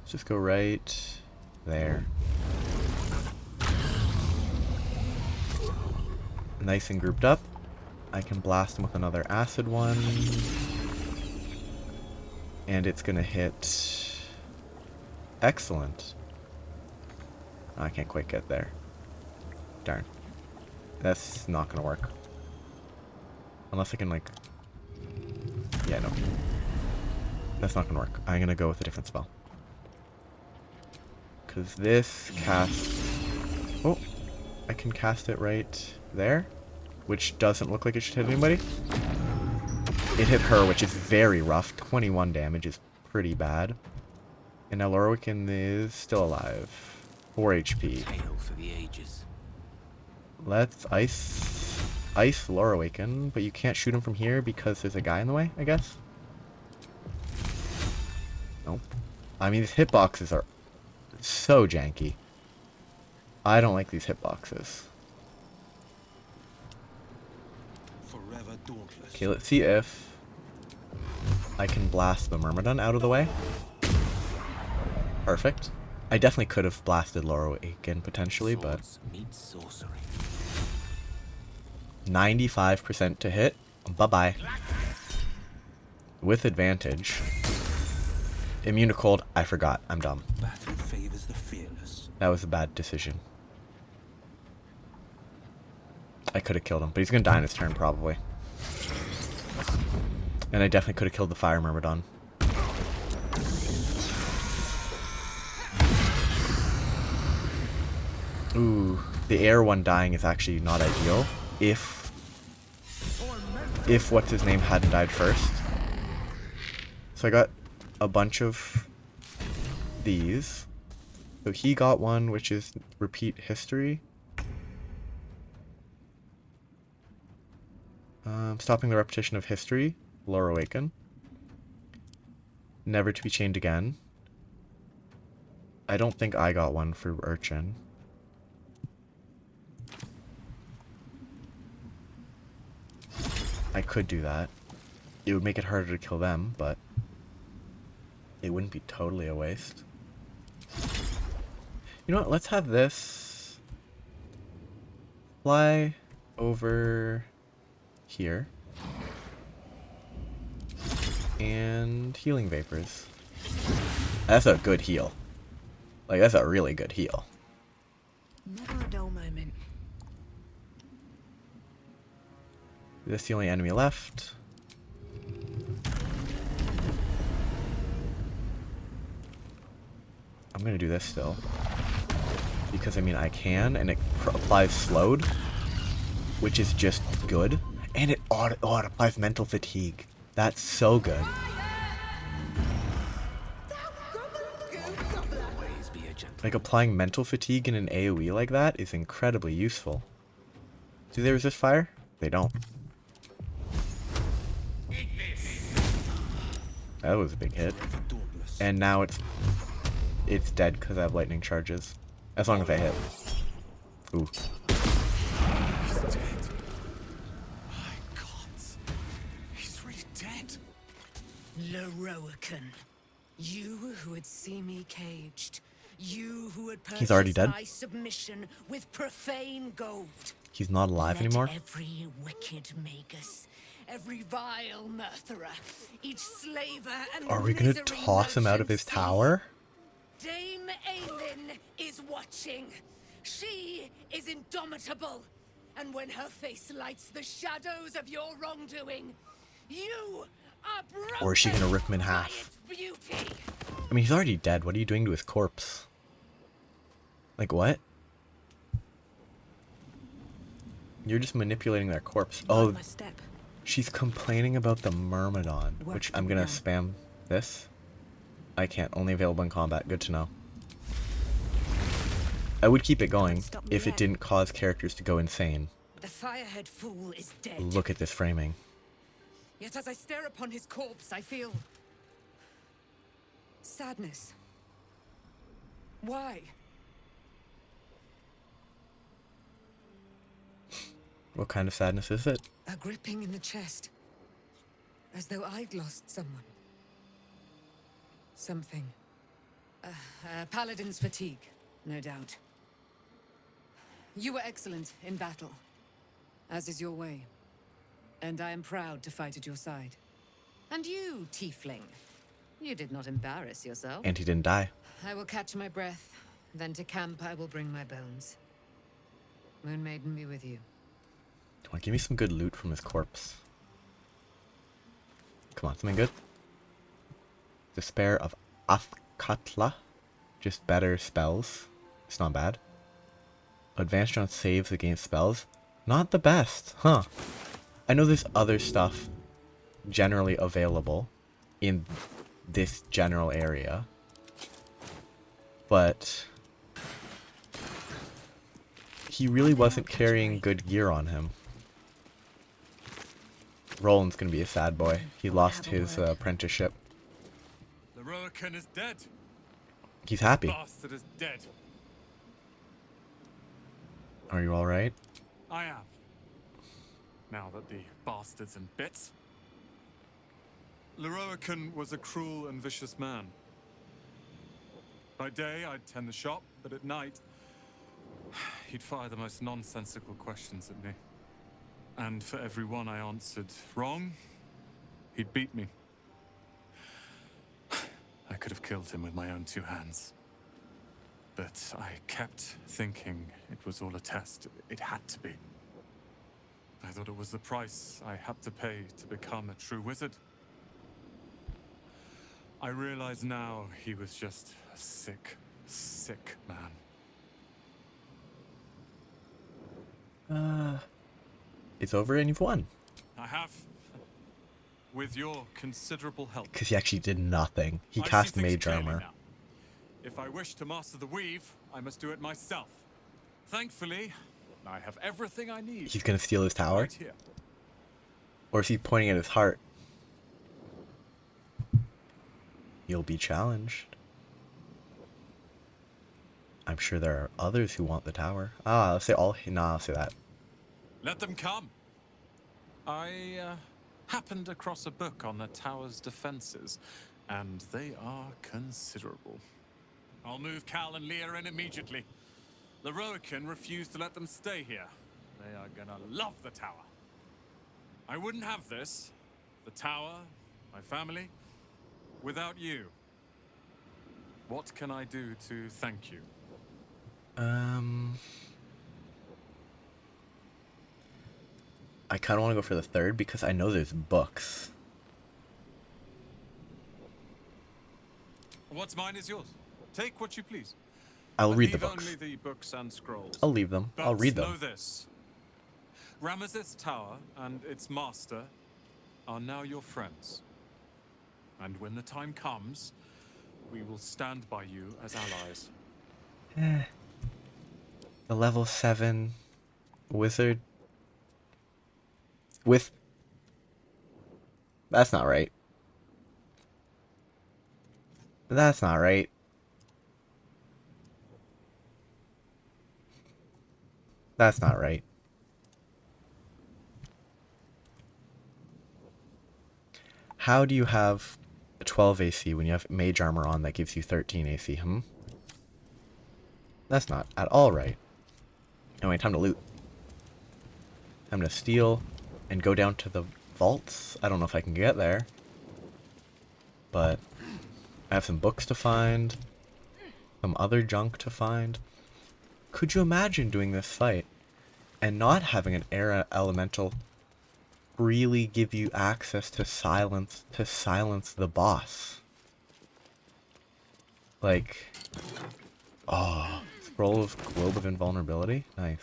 Let's just go right there. Nice and grouped up. I can blast him with another acid one. And it's gonna hit... Excellent. Oh, I can't quite get there. Darn. That's not gonna work. Unless I can, like... Yeah, no. That's not gonna work. I'm gonna go with a different spell. Because this casts... Oh! I can cast it right there. Which doesn't look like it should hit anybody. It hit her, which is very rough. 21 damage is pretty bad. And now LorroAching is still alive. 4 HP. For the ages. Let's ice LorroAching, but you can't shoot him from here because there's a guy in the way, I guess. Nope. I mean, these hitboxes are so janky. I don't like these hitboxes. Forever dauntless. Okay, let's see if I can blast the Myrmidon out of the way. Perfect. I definitely could have blasted LorroAching potentially, but 95% to hit. Bye-bye. With advantage. Immune to cold. I forgot. I'm dumb. Battle favors the fearless. That was a bad decision. I could have killed him, but he's gonna die in his turn probably. And I definitely could have killed the Fire Myrmidon. Ooh, the air one dying is actually not ideal. If what's his name hadn't died first. So I got a bunch of these. So he got one, which is repeat history. Stopping the repetition of history, LorroAching. Never to be chained again. I don't think I got one for Urchin. I could do that. It would make it harder to kill them, but it wouldn't be totally a waste. You know what? Let's have this fly over here. And healing vapors. That's a good heal. Like, that's a really good heal. Never a dull moment. This is the only enemy left. I'm gonna do this still. Because, I mean, I can, and it applies slowed. Which is just good. And it it applies mental fatigue. That's so good. Always be a gentleman. Like, applying mental fatigue in an AoE like that is incredibly useful. Do they resist fire? They don't. That was a big hit. And now it's dead because I have lightning charges. As long as I hit. Ooh. He's dead. My God. He's really dead. LorroAching, you who would see me caged, you who would He's already purchase dead? my submission with profane gold. He's not alive Let anymore? every wicked magus, every vile murtherer, each slaver and Are we gonna misery toss him out of his merchant tower? see. Dame Aelin is watching. She is indomitable. And when her face lights the shadows of your wrongdoing, you are broken. Or is she gonna rip him in half? Beauty. I mean, he's already dead. What are you doing to his corpse? Like, what? You're just manipulating their corpse. Oh, she's complaining about the Myrmidon, which I'm gonna spam this. I can't. Only available in combat. Good to know. I would keep it going if it didn't cause characters to go insane. The firehead fool is dead. Look at this framing. Yet as I stare upon his corpse, I feel sadness. Why? What kind of sadness is it? A gripping in the chest, as though I'd lost someone. Something. Paladin's fatigue, no doubt. You were excellent in battle, as is your way. And I am proud to fight at your side. And you, tiefling, you did not embarrass yourself. And he didn't die. I will catch my breath, then to camp I will bring my bones. Moon Maiden be with you. Come on, give me some good loot from his corpse. Come on, something good. Despair of Athkatla. Just better spells. It's not bad. Advanced on saves against spells. Not the best, huh? I know there's other stuff generally available in this general area. But he really wasn't carrying good gear on him. Roland's gonna be a sad boy. He lost his apprenticeship. LorroAching is dead. He's happy. Bastard is dead. Are you alright? I am. Now that the bastard's in bits. LorroAching was a cruel and vicious man. By day, I'd tend the shop, but at night, he'd fire the most nonsensical questions at me. And for every one I answered wrong, he'd beat me. I could have killed him with my own two hands. But I kept thinking it was all a test. It had to be. I thought it was the price I had to pay to become a true wizard. I realize now he was just a sick, sick man. It's over and you've won. I have. With your considerable help. Because he actually did nothing. He I cast see things mage clearly armor. now. If I wish to master the weave, I must do it myself. Thankfully, I have everything I need. He's gonna steal his tower? Right here. Or is he pointing at his heart? You'll be challenged. I'm sure there are others who want the tower. Ah, let's say all. Nah, I'll say that. Let them come. I happened across a book on the tower's defenses, and they are considerable. I'll move Cal and Leah in immediately. LorroAching refused to let them stay here. They are gonna love the tower. I wouldn't have this, the tower, my family, without you. What can I do to thank you? I kind of want to go for the third because I know there's books. What's mine is yours. Take what you please. I'll read the Leave books. only the books and scrolls. I'll leave them. But I'll read know them. this. Ramesses Tower and its master are now your friends. And when the time comes, we will stand by you as allies. The level 7 wizard with... That's not right. That's not right. That's not right. How do you have 12 AC when you have mage armor on that gives you 13 AC, That's not at all right. Anyway, time to loot. I'm gonna steal and go down to the vaults. I don't know if I can get there, but I have some books to find, some other junk to find. Could you imagine doing this fight and not having an air elemental really give you access to silence the boss? Like, oh, scroll of globe of invulnerability, nice.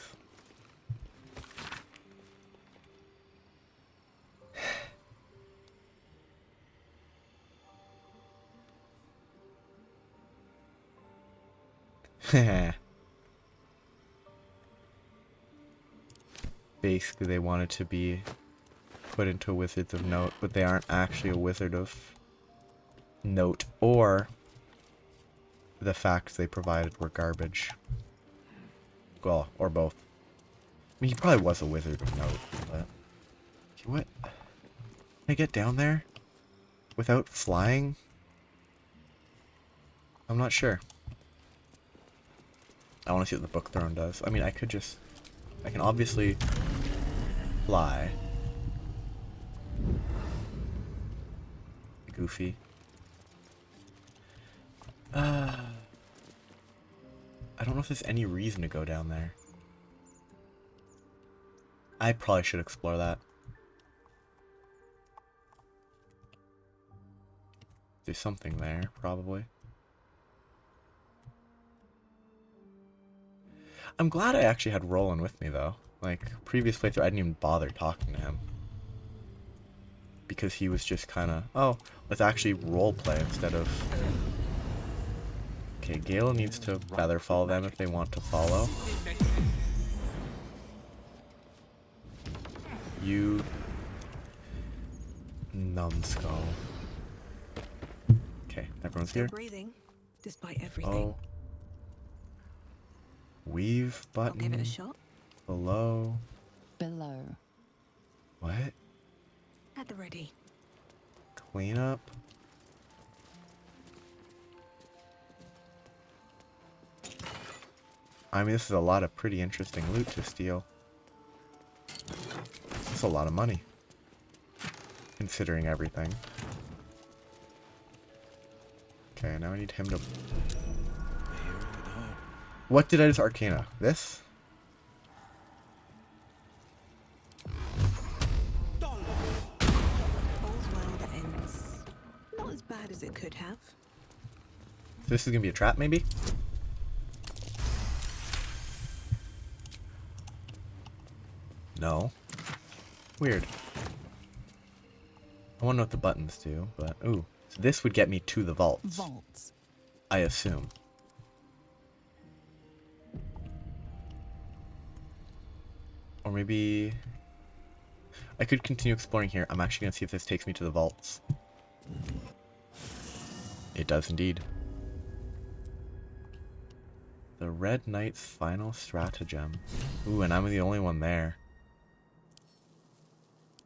Basically, they wanted to be put into Wizards of Note, but they aren't actually a Wizard of Note, or the facts they provided were garbage. Well, or both. I mean, he probably was a Wizard of Note, but... What? Can I get down there without flying? I'm not sure. I want to see what the book throne does. I mean, I could just... I can obviously fly. Goofy. I don't know if there's any reason to go down there. I probably should explore that. There's something there, probably. I'm glad I actually had Roland with me, though. Like, previous playthrough, I didn't even bother talking to him. Because he was just kind of, oh, let's actually roleplay instead of... Okay, Gale needs to feather follow them if they want to follow. You... numbskull. Okay, everyone's Still here. breathing, despite everything. Oh. Weave button. I'll give it a shot. Below. Below. What? At the ready. Clean up. I mean, this is a lot of pretty interesting loot to steal. That's a lot of money, considering everything. Okay, now I need him to... What did I just Arcana? This? All's well that ends. Not as bad as it could have. This is gonna be a trap, maybe? No. Weird. I wanna know what the buttons do, but... Ooh. So this would get me to the vaults. Vaults. I assume. Or maybe... I could continue exploring here. I'm actually gonna see if this takes me to the vaults. It does indeed. The Red Knight's final stratagem. Ooh, and I'm the only one there.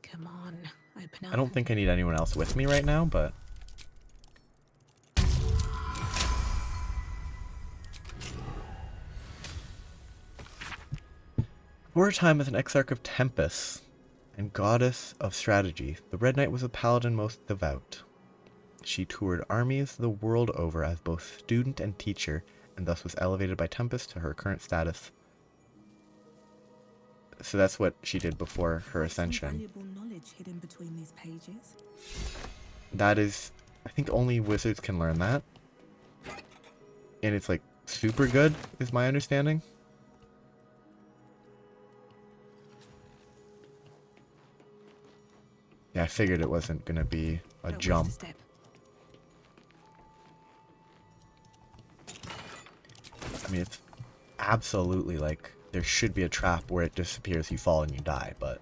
Come on, open up. I don't think I need anyone else with me right now, but... For a time as an exarch of Tempest and goddess of strategy, the Red Knight was a paladin most devout. She toured armies the world over as both student and teacher, and thus was elevated by Tempest to her current status. So that's what she did before her ascension. Valuable knowledge hidden between these pages. That is, I think only wizards can learn that. And it's like super good, is my understanding. Yeah, I figured it wasn't gonna be a jump. I mean, it's absolutely like there should be a trap where it disappears, you fall and you die, but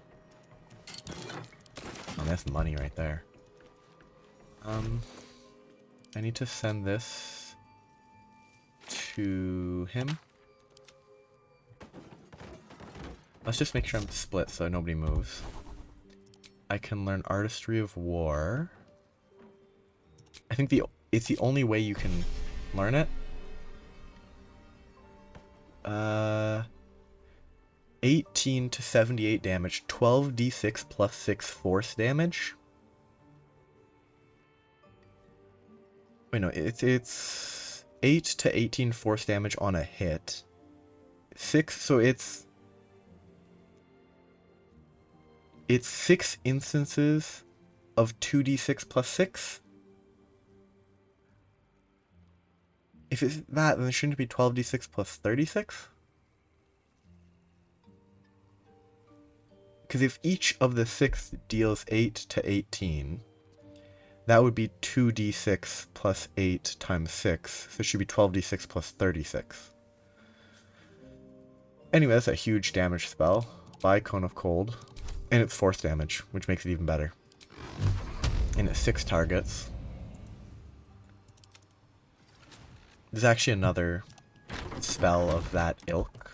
oh, that's money right there. I need to send this to him. Let's just make sure I'm split so nobody moves. I can learn Artistry of War. I think it's the only way you can learn it. 18 to 78 damage, 12d6 plus 6 force damage. Wait, no, it's 8 to 18 force damage on a hit. 6, so it's 6 instances of 2d6 plus 6. If it's that, then it shouldn't be 12d6 plus 36? Because if each of the 6 deals 8 to 18, that would be 2d6 plus 8 times 6. So it should be 12d6 plus 36. Anyway, that's a huge damage spell by Cone of Cold. And it's force damage, which makes it even better. And it's 6 targets. There's actually another spell of that ilk.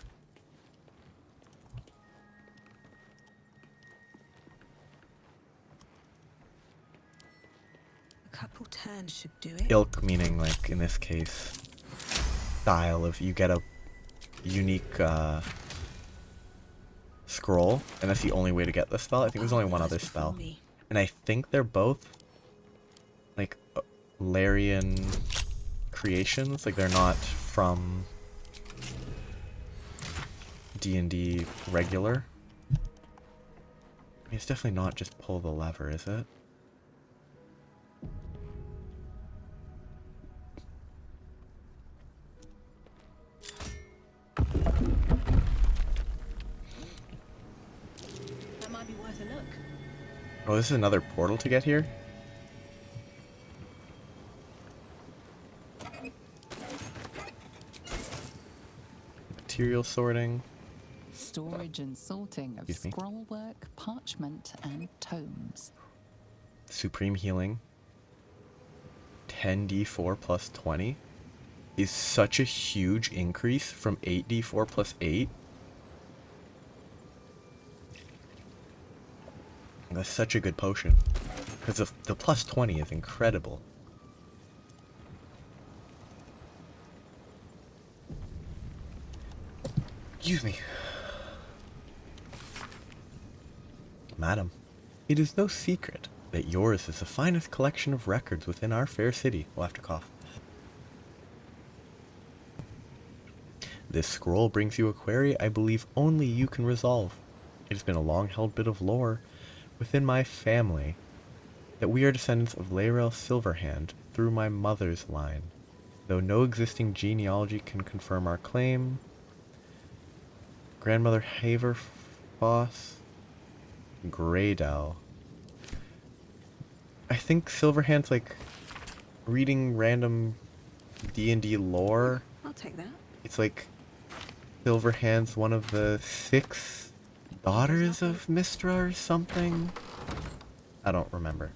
A couple turns should do it. Ilk meaning, like, in this case, style of you get a unique scroll, and that's the only way to get the spell. I think there's only one other spell. And I think they're both, like, Larian creations. Like, they're not from D&D regular. I mean, it's definitely not just pull the lever, is it? That might be worth a look. Oh, this is another portal to get here? Material sorting. Storage and sorting of scroll work, parchment, and tomes. Supreme healing. 10d4 plus 20 is such a huge increase from 8d4 plus 8. That's such a good potion. Because the plus 20 is incredible. Excuse me. Madam, it is no secret that yours is the finest collection of records within our fair city. We'll have to cough. This scroll brings you a query I believe only you can resolve. It has been a long-held bit of lore within my family that we are descendants of Laerel Silverhand through my mother's line. Though no existing genealogy can confirm our claim, grandmother Haverfoss Greydell. I think Silverhand's like reading random D&D lore. I'll take that. It's like Silverhand's one of the 6 daughters of Mystra or something. I don't remember.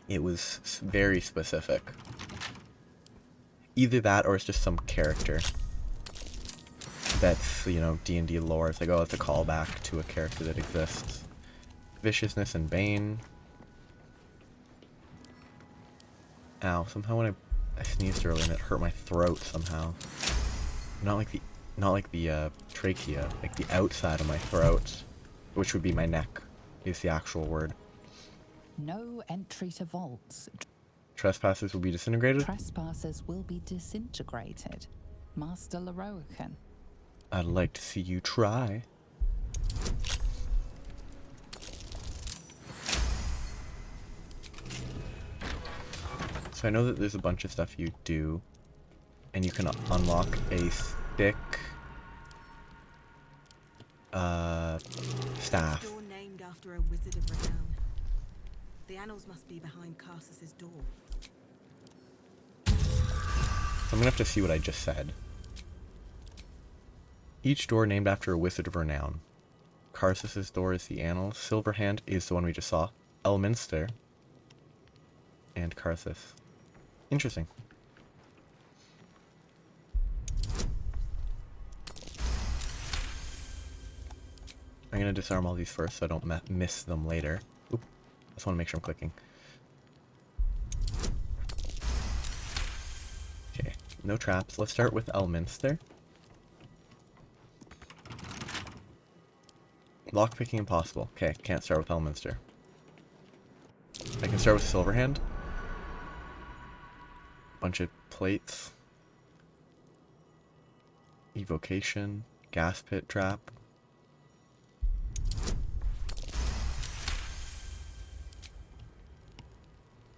It was very specific. Either that or it's just some character that's, you know, D&D lore. It's like, oh, it's a callback to a character that exists. Viciousness and Bane. Ow, somehow when I sneezed earlier and it hurt my throat somehow. Not like the trachea, like the outside of my throat, which would be my neck, is the actual word. No entry to vaults. Trespassers will be disintegrated? Trespassers will be disintegrated. Master LorroAching. I'd like to see you try. So I know that there's a bunch of stuff you do, and you can unlock a thick staff. Door named after a wizard of renown. The annals must be behind Carsus's door. I'm gonna have to see what I just said. Each door named after a wizard of renown. Karsus's door is the Annals. Silverhand is the one we just saw. Elminster. And Karsus. Interesting. I'm gonna disarm all these first so I don't miss them later. Oop. I just want to make sure I'm clicking. Okay, no traps. Let's start with Elminster. Lockpicking impossible. Okay, can't start with Elminster. I can start with Silverhand. Bunch of plates. Evocation. Gas pit trap.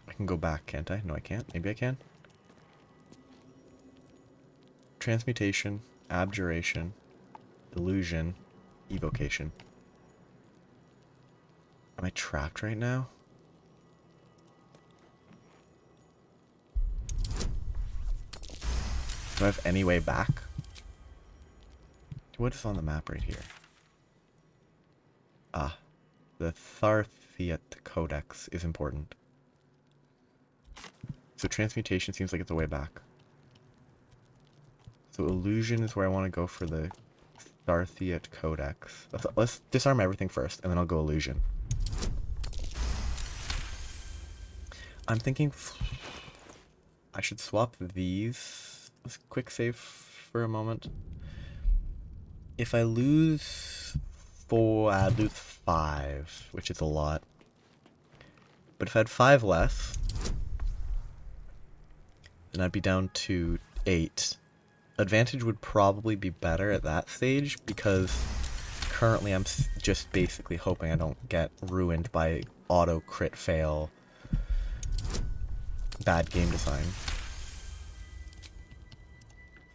I can go back, can't I? No, I can't. Maybe I can. Transmutation. Abjuration. Illusion. Evocation. Am I trapped right now? Do I have any way back? What is on the map right here? Ah, the Tharthiat Codex is important. So transmutation seems like it's a way back. So illusion is where I want to go for the Tharthiat Codex. Let's disarm everything first, and then I'll go illusion. I'm thinking I should swap these. Let's quick save for a moment. If I lose 4, I'd lose 5, which is a lot. But if I had 5 less, then I'd be down to 8. Advantage would probably be better at that stage, because currently I'm just basically hoping I don't get ruined by auto crit fail, bad game design.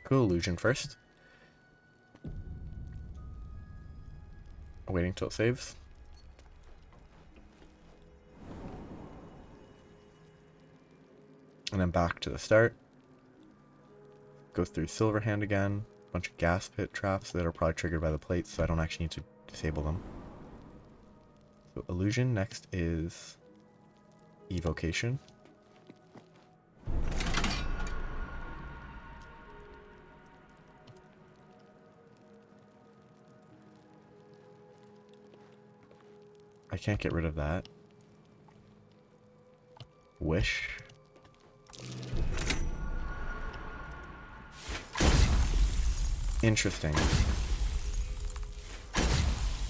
Go illusion first. Waiting till it saves. And then back to the start. Go through Silverhand again. Bunch of gas pit traps that are probably triggered by the plates, so I don't actually need to disable them. So illusion, next is evocation. I can't get rid of that. Wish. Interesting.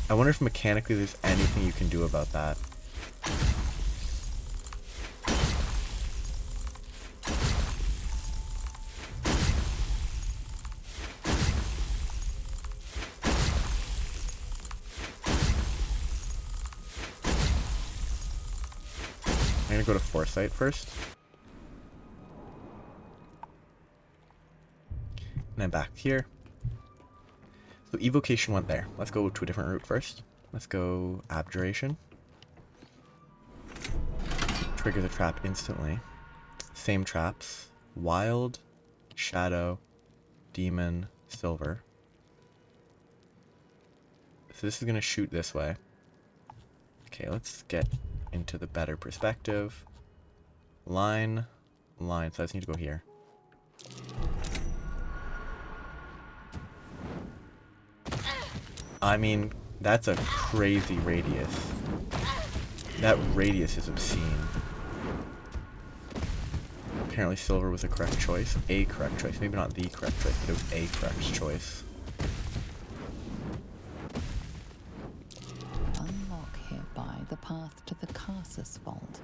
I wonder if mechanically there's anything you can do about that. I'm gonna go to Foresight first. And I'm back here. So evocation went there. Let's go to a different route first. Let's go abjuration. Trigger the trap instantly. Same traps. Wild, shadow, demon, silver. So this is gonna shoot this way. Okay, let's get into the better perspective. Line, line. So I just need to go here. I mean, that's a crazy radius. That radius is obscene. Apparently silver was a correct choice. A correct choice. Maybe not the correct choice, but it was a correct choice. Unlock hereby the path to the Karsus vault.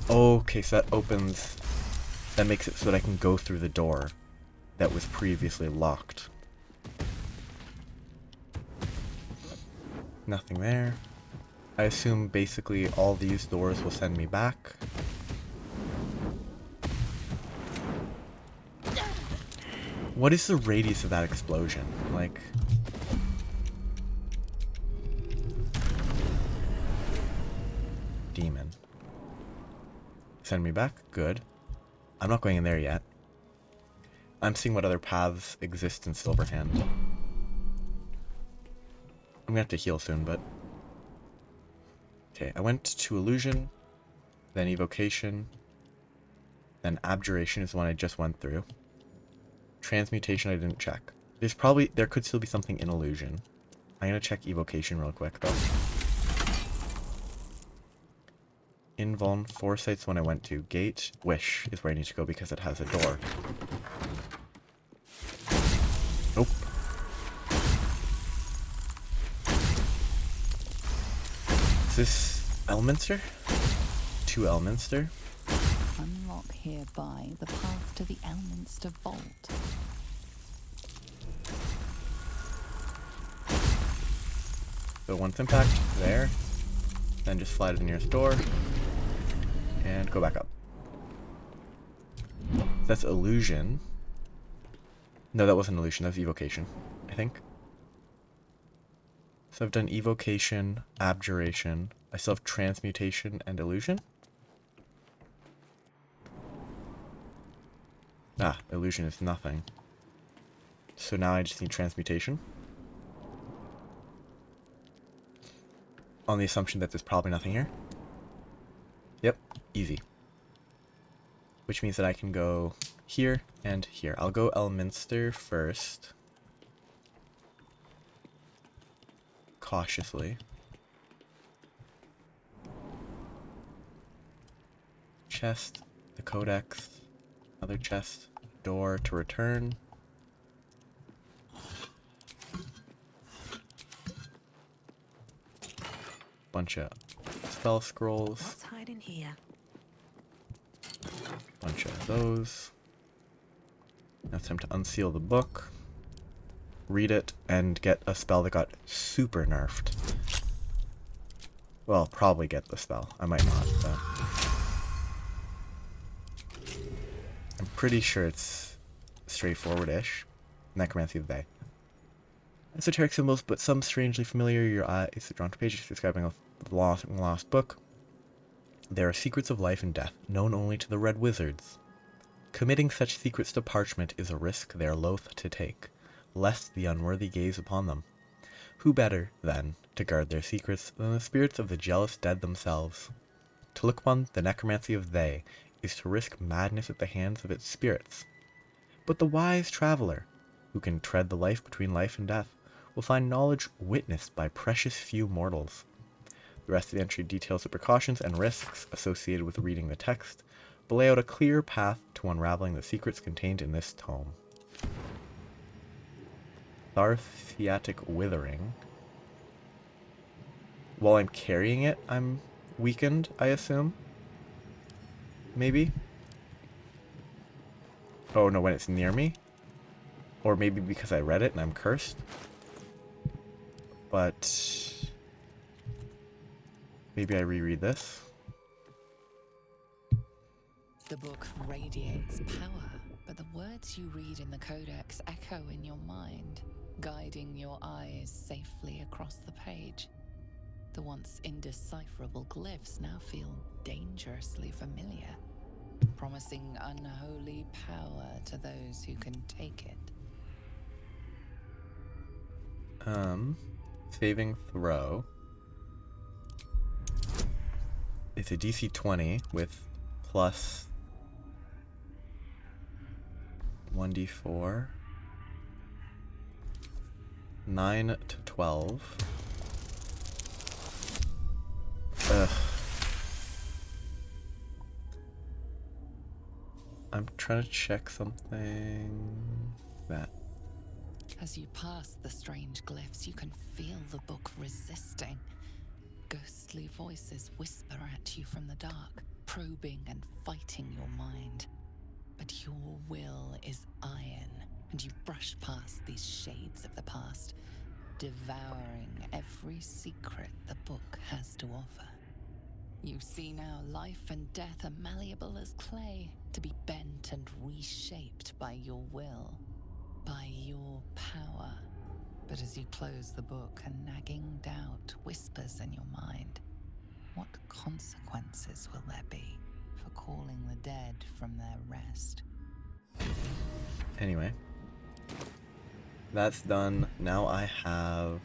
Okay, so that opens... That makes it so that I can go through the door that was previously locked. Nothing there. I assume basically all these doors will send me back. What is the radius of that explosion? Like... Demon. Send me back? Good. I'm not going in there yet. I'm seeing what other paths exist in Silverhand. I'm gonna have to heal soon, but... Okay, I went to Illusion, then Evocation, then Abjuration is the one I just went through. Transmutation I didn't check. There could still be something in Illusion. I'm gonna check Evocation real quick, though. Invuln, Foresight's one I went to. Gate, Wish is where I need to go because it has a door. Nope. Is this Elminster? To Elminster? Unlock hereby the path to the Elminster Vault. So once impact, there. Then just fly to the nearest door. And go back up. That's Illusion. No, that wasn't Illusion, that was Evocation, I think. So I've done Evocation, Abjuration. I still have Transmutation and Illusion. Ah, Illusion is nothing. So now I just need Transmutation. On the assumption that there's probably nothing here. Yep, easy. Which means that I can go here and here. I'll go Elminster first. Cautiously. Chest, the Codex, another chest, door to return. Bunch of spell scrolls. What's hiding here? Bunch of those. Now it's time to unseal the book, read it, and get a spell that got super nerfed. Well, probably get the spell. I might not, but... I'm pretty sure it's straightforward-ish. Necromancy of the Bay. Esoteric symbols, but some strangely familiar. Your eye is drawn to pages describing a lost book. There are secrets of life and death, known only to the Red Wizards. Committing such secrets to parchment is a risk they are loath to take, lest the unworthy gaze upon them. Who better, then, to guard their secrets than the spirits of the jealous dead themselves? To look upon the necromancy of they is to risk madness at the hands of its spirits. But the wise traveler, who can tread the life between life and death, will find knowledge witnessed by precious few mortals. The rest of the entry details the precautions and risks associated with reading the text, but lay out a clear path to unraveling the secrets contained in this tome. Thartheatic Withering. While I'm carrying it, I'm weakened, I assume? Maybe? Oh no, when it's near me? Or maybe because I read it and I'm cursed? But... maybe I reread this? The book radiates power, but the words you read in the Codex echo in your mind, guiding your eyes safely across the page. The once indecipherable glyphs now feel dangerously familiar, promising unholy power to those who can take it. Saving throw. It's a DC 20 with plus 1d4. 9 to 12. Ugh. I'm trying to check something. That. As you pass the strange glyphs, you can feel the book resisting. Ghostly voices whisper at you from the dark, probing and fighting your mind. But your will is iron, and you brush past these shades of the past, devouring every secret the book has to offer. You see now life and death are malleable as clay, to be bent and reshaped by your will, by your power. But as you close the book, a nagging doubt whispers in your mind. What consequences will there be for calling the dead from their rest. Anyway. That's done. Now I have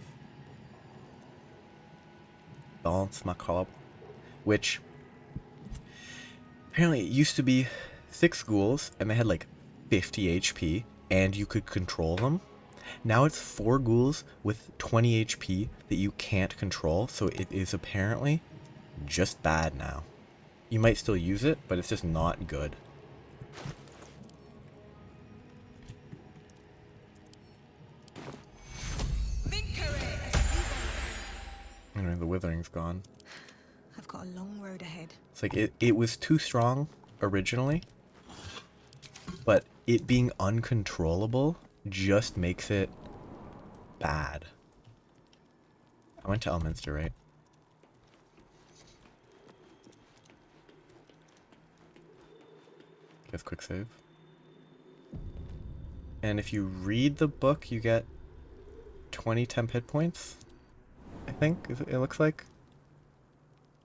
Balance Macabre, which apparently it used to be 6 ghouls and they had like 50 HP and you could control them. Now it's 4 ghouls with 20 HP that you can't control, so it is apparently just bad now. You might still use it, but it's just not good. Anyway, the withering's gone. I've got a long road ahead. It's like it was too strong originally, but it being uncontrollable just makes it bad. I went to Elminster, right? Guess quick save. And if you read the book, you get 20 temp hit points, I think it looks like.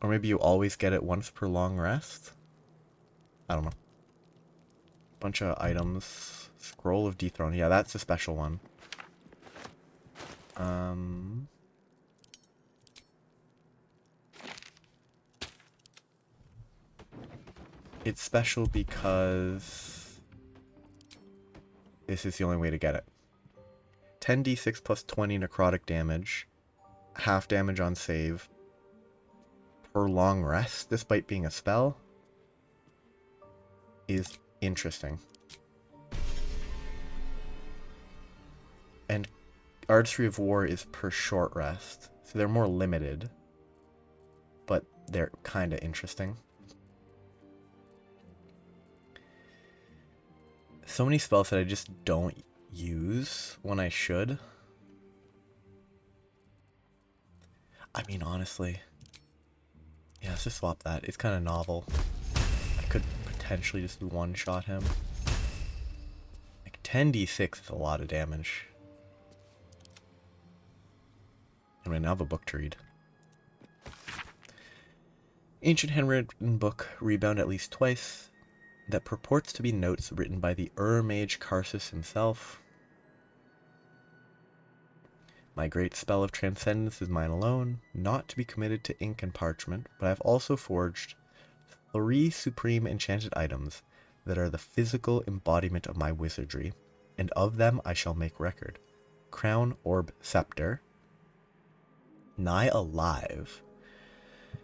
Or maybe you always get it once per long rest. I don't know. Bunch of items. Scroll of Dethrone. Yeah, that's a special one. It's special because this is the only way to get it. 10d6 plus 20 necrotic damage. Half damage on save. Per long rest, despite being a spell, is interesting. And Artistry of War is per short rest, so they're more limited, but they're kind of interesting. So many spells that I just don't use when I should. I mean, honestly, yeah, let's just swap that. It's kind of novel. I could potentially just one-shot him. Like 10d6 is a lot of damage. I mean, I have a book to read. Ancient handwritten book, rebound at least twice, that purports to be notes written by the Mage Karsus himself. My great spell of transcendence is mine alone, not to be committed to ink and parchment, but I have also forged 3 supreme enchanted items that are the physical embodiment of my wizardry, and of them I shall make record. Crown, Orb, Scepter. Nigh Alive.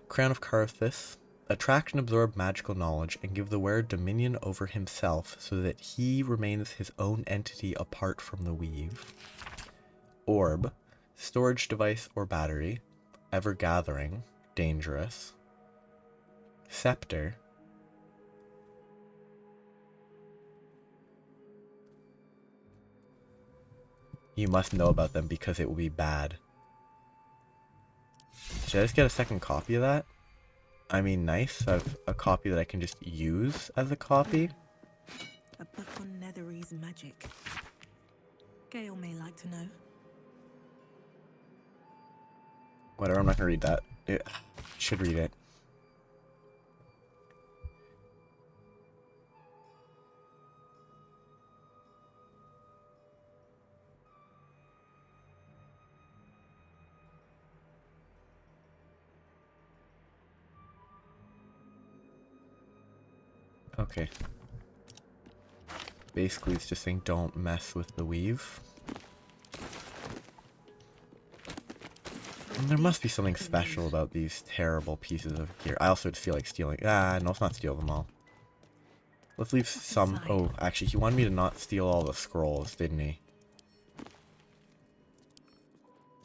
Crown of Karthus. Attract and absorb magical knowledge and give the wearer dominion over himself so that he remains his own entity apart from the weave. Orb. Storage device or battery. Ever gathering. Dangerous. Scepter. You must know about them because it will be bad. Should I just get a second copy of that? I mean, nice. I have a copy that I can just use as a copy. A book on Nethery's magic. Gale may like to know. Whatever, I'm not gonna read that. It should read it. Okay. Basically, it's just saying don't mess with the weave. And there must be something special about these terrible pieces of gear. I also feel like stealing. Ah, no, let's not steal them all. Let's leave some. Oh, actually, he wanted me to not steal all the scrolls, didn't he?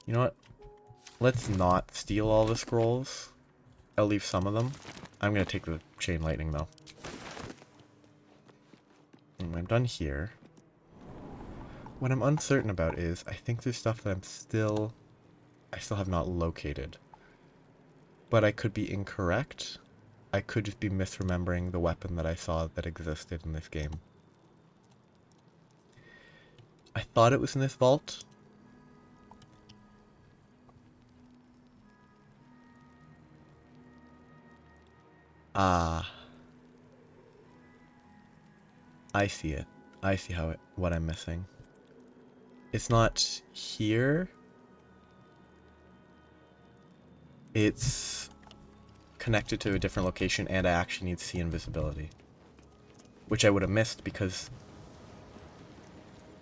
You know what? Let's not steal all the scrolls. I'll leave some of them. I'm gonna take the chain lightning though. And I'm done here. What I'm uncertain about is, I think there's stuff that I still have not located. But I could be incorrect. I could just be misremembering the weapon that I saw that existed in this game. I thought it was in this vault. Ah. I see it. I see what I'm missing. It's not here. It's connected to a different location, and I actually need to see invisibility. Which I would have missed because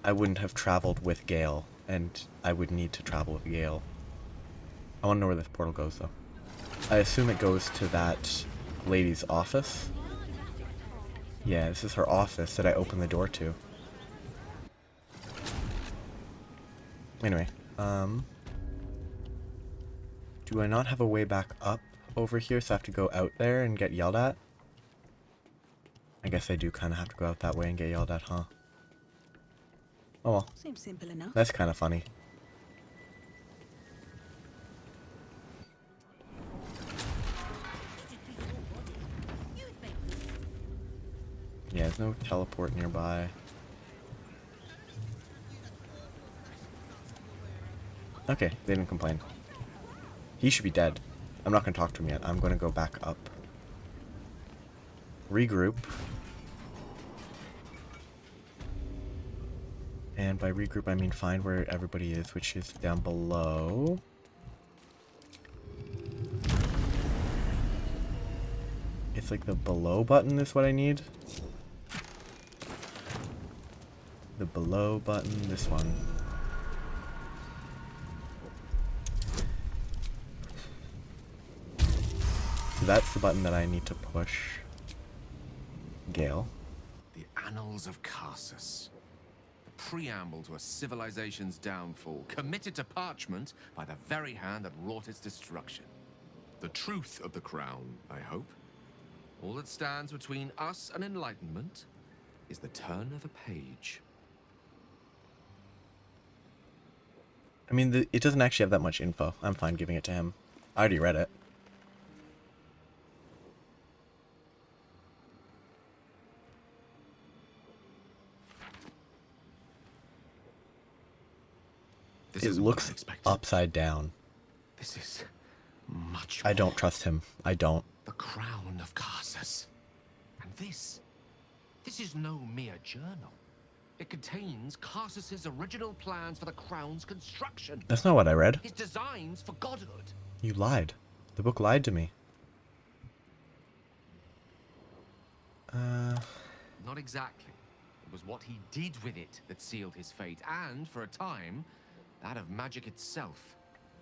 I wouldn't have traveled with Gale, and I would need to travel with Gale. I want to know where this portal goes, though. I assume it goes to that lady's office. Yeah, this is her office that I opened the door to. Anyway, do I not have a way back up over here, so I have to go out there and get yelled at? I guess I do kind of have to go out that way and get yelled at, huh? Oh well. Seems simple enough. That's kind of funny. Yeah, there's no teleport nearby. Okay, they didn't complain. He should be dead. I'm not going to talk to him yet. I'm going to go back up. Regroup. And by regroup, I mean find where everybody is, which is down below. It's like the below button is what I need. The below button, this one. So that's the button that I need to push. Gale. The Annals of Karsus. The preamble to a civilization's downfall, committed to parchment by the very hand that wrought its destruction. The truth of the crown, I hope. All that stands between us and enlightenment is the turn of a page. I mean, it doesn't actually have that much info. I'm fine giving it to him. I already read it. It looks upside down. This is much I don't trust him. I don't. The crown of Karsus. And this is no mere journal. It contains Karsus's original plans for the crown's construction. That's not what I read. His designs for godhood. You lied. The book lied to me. Not exactly. It was what he did with it that sealed his fate, and, for a time, that of magic itself.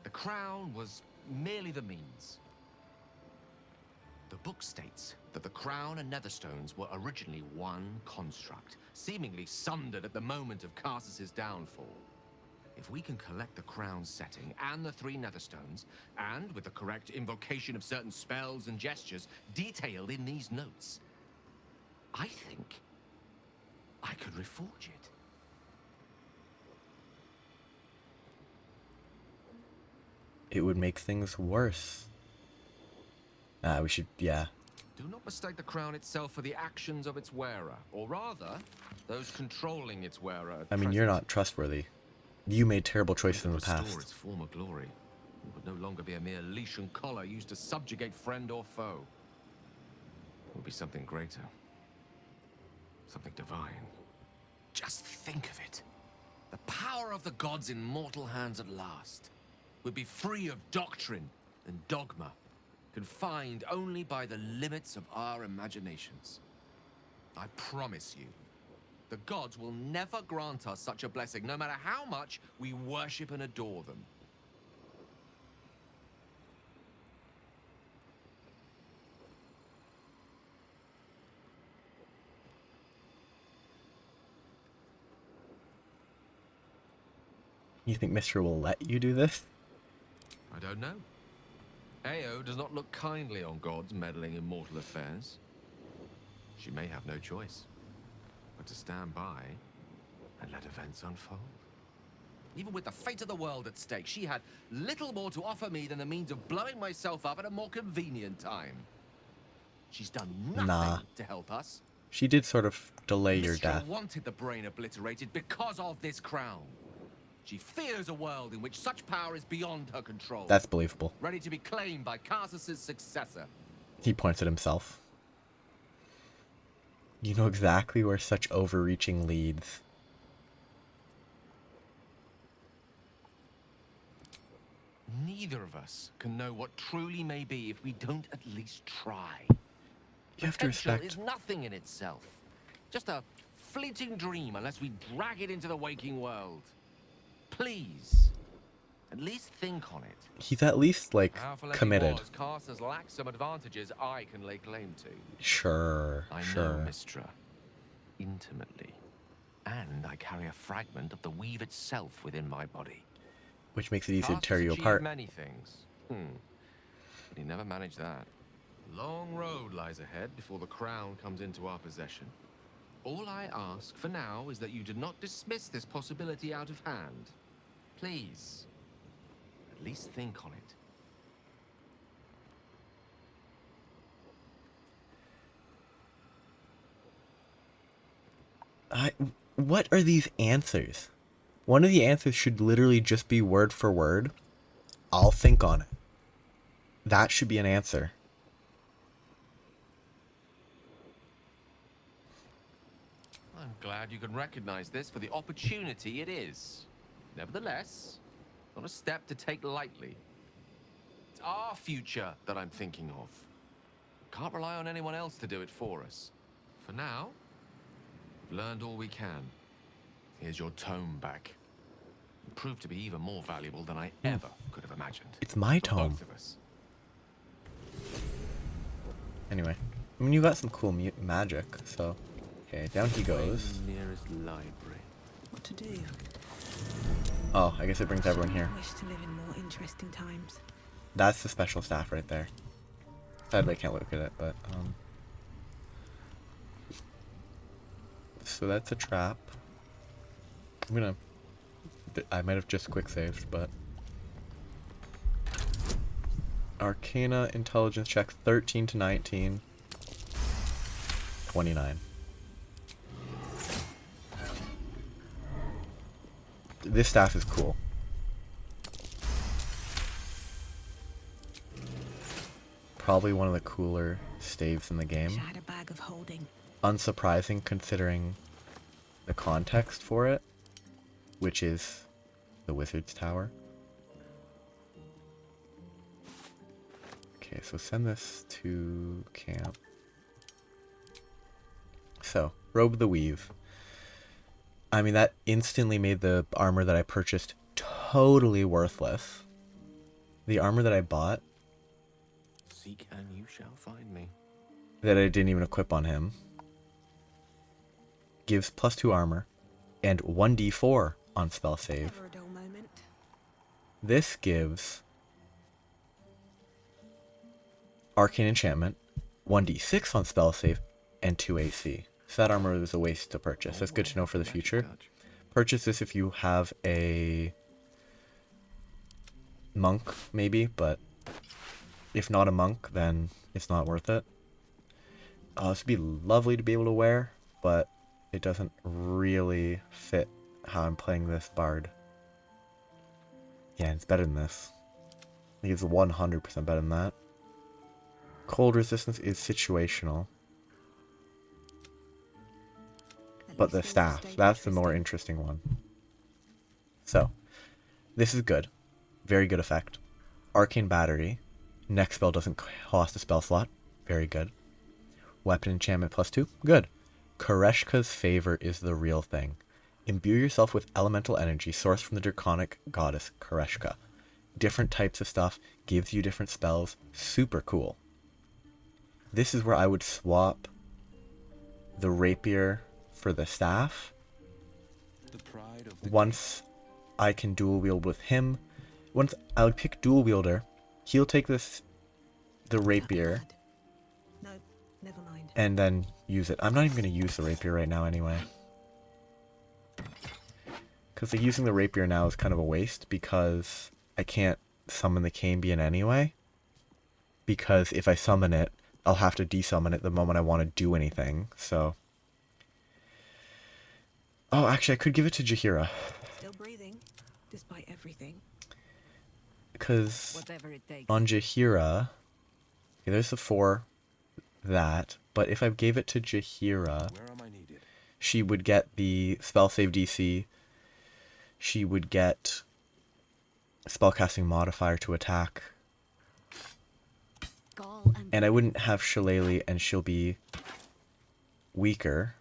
The crown was merely the means. The book states that the crown and netherstones were originally one construct, seemingly sundered at the moment of Karsus's downfall. If we can collect the crown's setting and the 3 netherstones, and with the correct invocation of certain spells and gestures detailed in these notes, I think I could reforge it. It would make things worse. We should, yeah. Do not mistake the crown itself for the actions of its wearer, or rather, those controlling its wearer. I mean, you're not trustworthy. You made terrible choices in the Restore past. its former glory. It would no longer be a mere leash and collar used to subjugate friend or foe. It would be something greater. Something divine. Just think of it. The power of the gods in mortal hands at last would be free of doctrine and dogma, confined only by the limits of our imaginations. I promise you, the gods will never grant us such a blessing, no matter how much we worship and adore them. You think Mr. will let you do this? I don't know. Ao does not look kindly on gods meddling in mortal affairs. She may have no choice but to stand by and let events unfold. Even with the fate of the world at stake, she had little more to offer me than the means of blowing myself up at a more convenient time. She's done nothing to help us. She did sort of delay your Mistral death. wanted the brain obliterated because of this crown. She fears a world in which such power is beyond her control. That's believable. Ready to be claimed by Karsus's successor. He points at himself. You know exactly where such overreaching leads. Neither of us can know what truly may be if we don't at least try. You have to Potential respect. is nothing in itself. Just a fleeting dream unless we drag it into the waking world. Please, at least think on it. He's at least, like, Powerful as committed. he was, Carsters lacks some advantages I can lay claim to. Sure, I know sure. Mistra intimately, and I carry a fragment of the weave itself within my body. Which makes it easy to Carsters tear you achieved apart. many things, but he never managed that. Long road lies ahead before the crown comes into our possession. All I ask for now is that you do not dismiss this possibility out of hand. Please, at least think on it. What are these answers? One of the answers should literally just be word for word. I'll think on it. That should be an answer. I'm glad you can recognize this for the opportunity it is. Nevertheless, not a step to take lightly. It's our future that I'm thinking of. Can't rely on anyone else to do it for us. For now, we've learned all we can. Here's your tome back. It proved to be even more valuable than I ever could have imagined. It's my For tome. both of us. Anyway, I mean, you got some cool magic, so... Okay, down he goes. Nearest library. What to do? Oh, I guess it brings everyone here. I wish to live in more interesting times. That's the special staff right there. Sadly, I can't look at it, but, So that's a trap. I'm gonna... I might have just quick saved, but... Arcana intelligence check 13 to 19. 29. This staff is cool. Probably one of the cooler staves in the game. Wish I had a bag of holding. Unsurprising considering the context for it, which is the Wizard's Tower. Okay, so send this to camp. So, Robe of the Weave. I mean, that instantly made the armor that I purchased totally worthless. The armor that I bought, Seek and you shall find me. that I didn't even equip on him, gives +2 armor and 1d4 on spell save. Never a dull moment. This gives arcane enchantment, 1d6 on spell save, and 2 AC. So that armor was a waste to purchase. That's good to know for the future. Purchase this if you have a monk, maybe, but if not a monk, then it's not worth it. This would be lovely to be able to wear, but it doesn't really fit how I'm playing this bard. Yeah, it's better than this. I think it's 100% better than that. Cold resistance is situational. But the staff, that's the more interesting one. So, this is good. Very good effect. Arcane Battery. Next spell doesn't cost a spell slot. Very good. Weapon enchantment +2. Good. Koreshka's Favor is the real thing. Imbue yourself with elemental energy sourced from the draconic goddess Koreshka. Different types of stuff, gives you different spells. Super cool. This is where I would swap the rapier for the staff. Once I can dual wield with him, once I would pick dual wielder, he'll take the rapier, No, never mind. and then use it. I'm not even going to use the rapier right now anyway. Because using the rapier now is kind of a waste, because I can't summon the Cambion anyway. Because if I summon it, I'll have to desummon it the moment I want to do anything, so... Oh, actually, I could give it to Jaheira. Still breathing, despite everything. Because on Jaheira... Okay, there's the 4 that, but if I gave it to Jaheira, she would get the spell save DC, she would get spellcasting modifier to attack, and I wouldn't have Shillelagh, and she'll be weaker,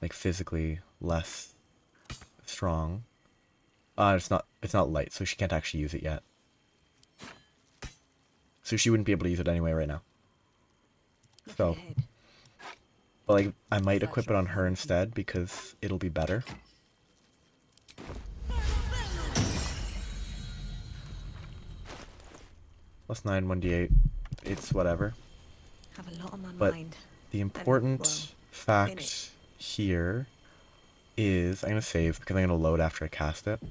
like physically less strong. It's not light, so she can't actually use it yet. So she wouldn't be able to use it anyway right now. So, but like, I might equip it on her instead because it'll be better. +9, 1d8. It's whatever. Have a lot on my But mind. the important fact here is, I'm going to save because I'm going to load after I cast it.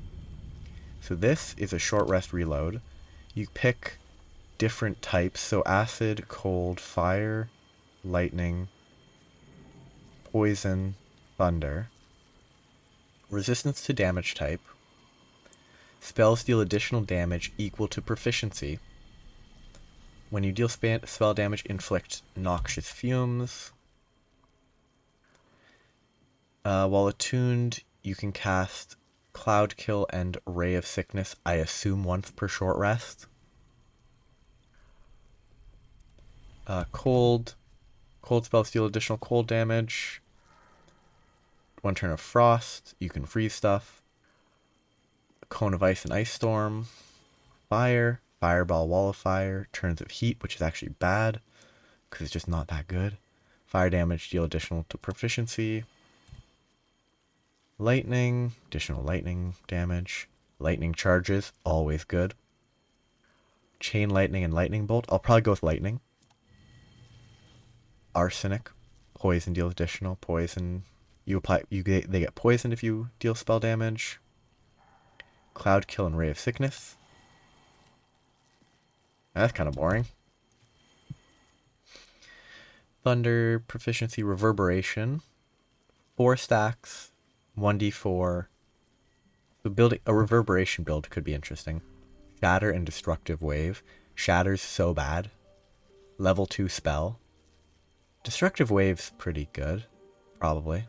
So this is a short rest reload. You pick different types, so acid, cold, fire, lightning, poison, thunder. Resistance to damage type. Spells deal additional damage equal to proficiency. When you deal spell damage, inflict noxious fumes. While attuned, you can cast Cloud Kill and Ray of Sickness, I assume once per short rest. Cold spells deal additional cold damage. 1 turn of frost, you can freeze stuff. Cone of Ice and Ice Storm. Fire, Fireball, Wall of Fire, turns of heat, which is actually bad because it's just not that good. Fire damage deal additional to proficiency. Lightning, additional lightning damage. Lightning charges, always good. Chain lightning and lightning bolt. I'll probably go with lightning. Arsenic, poison deals additional poison. They get poisoned if you deal spell damage. Cloud Kill and Ray of Sickness. That's kind of boring. Thunder, proficiency, reverberation. 4 stacks, 1d4. So building a reverberation build could be interesting. Shatter and Destructive Wave. Shatter's so bad. Level 2 spell. Destructive Wave's pretty good, probably.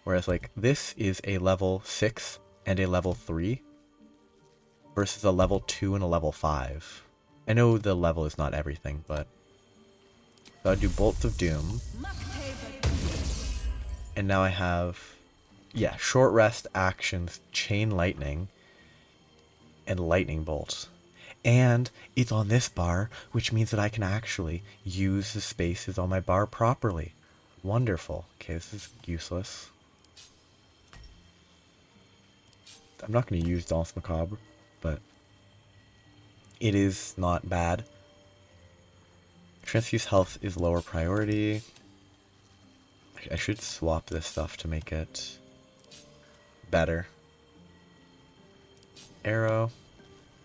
Whereas like this is a level 6 and a level 3 versus a level 2 and a level 5. I know the level is not everything, but so I'd do Bolts of Doom. And now I have, yeah, short rest actions, Chain Lightning, and Lightning Bolt. And it's on this bar, which means that I can actually use the spaces on my bar properly. Wonderful. Okay, this is useless. I'm not going to use Danse Macabre, but it is not bad. Transfuse health is lower priority. I should swap this stuff to make it better. Arrow.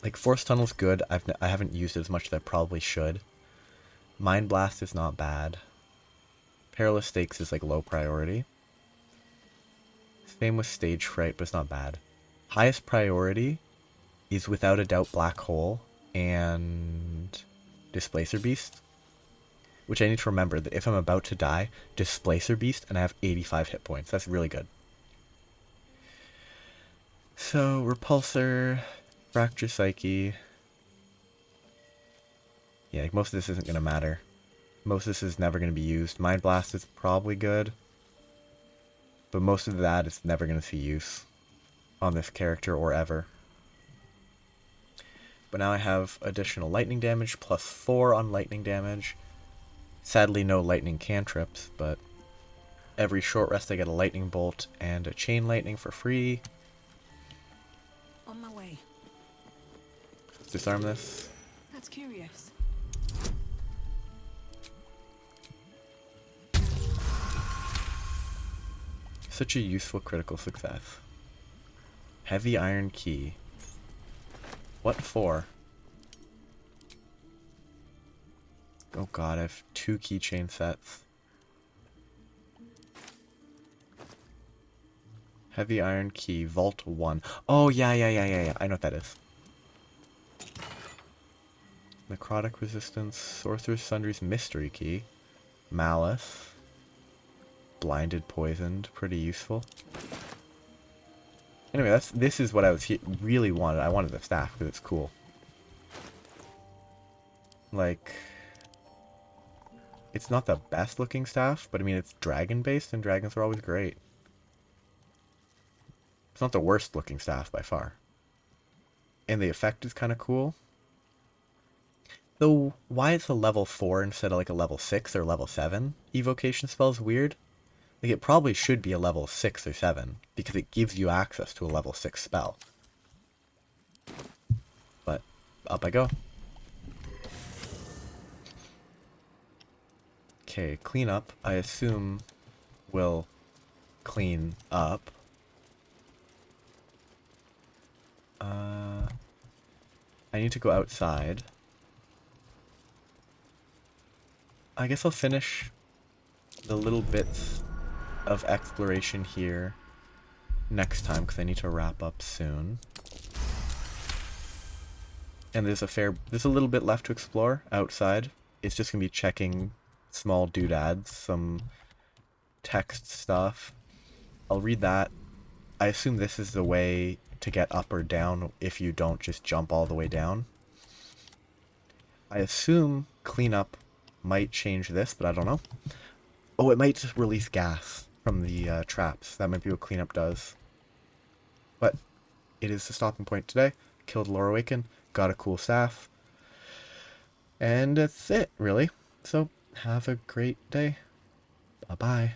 Like, Force Tunnel's good. I haven't used it as much as I probably should. Mind Blast is not bad. Perilous Stakes is like low priority. Same with Stage Fright, but it's not bad. Highest priority is without a doubt Black Hole and Displacer Beast. Which I need to remember that if I'm about to die, Displacer Beast and I have 85 hit points. That's really good. So, Repulsor, Fracture Psyche. Yeah, like most of this isn't going to matter. Most of this is never going to be used. Mind Blast is probably good. But most of that is never going to see use on this character or ever. But now I have additional lightning damage, plus 4 on lightning damage. Sadly, no lightning cantrips, but every short rest I get a lightning bolt and a chain lightning for free. On my way. Let's disarm this. That's curious. Such a useful critical success. Heavy iron key. What for? Oh god, I have 2 keychain sets. Heavy iron key, vault 1. Oh, yeah. I know what that is. Necrotic resistance, Sorcerer's Sundry's mystery key, Malice, blinded, poisoned, pretty useful. Anyway, this is what I really wanted. I wanted the staff because it's cool. Like, it's not the best looking staff, but I mean it's dragon based and dragons are always great. It's not the worst looking staff by far. And the effect is kind of cool. Though, why it's a level 4 instead of like a level 6 or level 7 evocation spell is weird. Like, it probably should be a level 6 or 7, because it gives you access to a level 6 spell. But, up I go. Okay, clean up, I assume, will clean up. I need to go outside. I guess I'll finish the little bits of exploration here next time, because I need to wrap up soon. And there's a little bit left to explore outside. It's just gonna be checking small doodads, some text stuff. I'll read that. I assume this is the way to get up or down if you don't just jump all the way down. I assume cleanup might change this, but I don't know. Oh, it might just release gas from the traps. That might be what cleanup does. But it is the stopping point today. Killed LorroAching, got a cool staff. And that's it, really. So, have a great day. Bye-bye.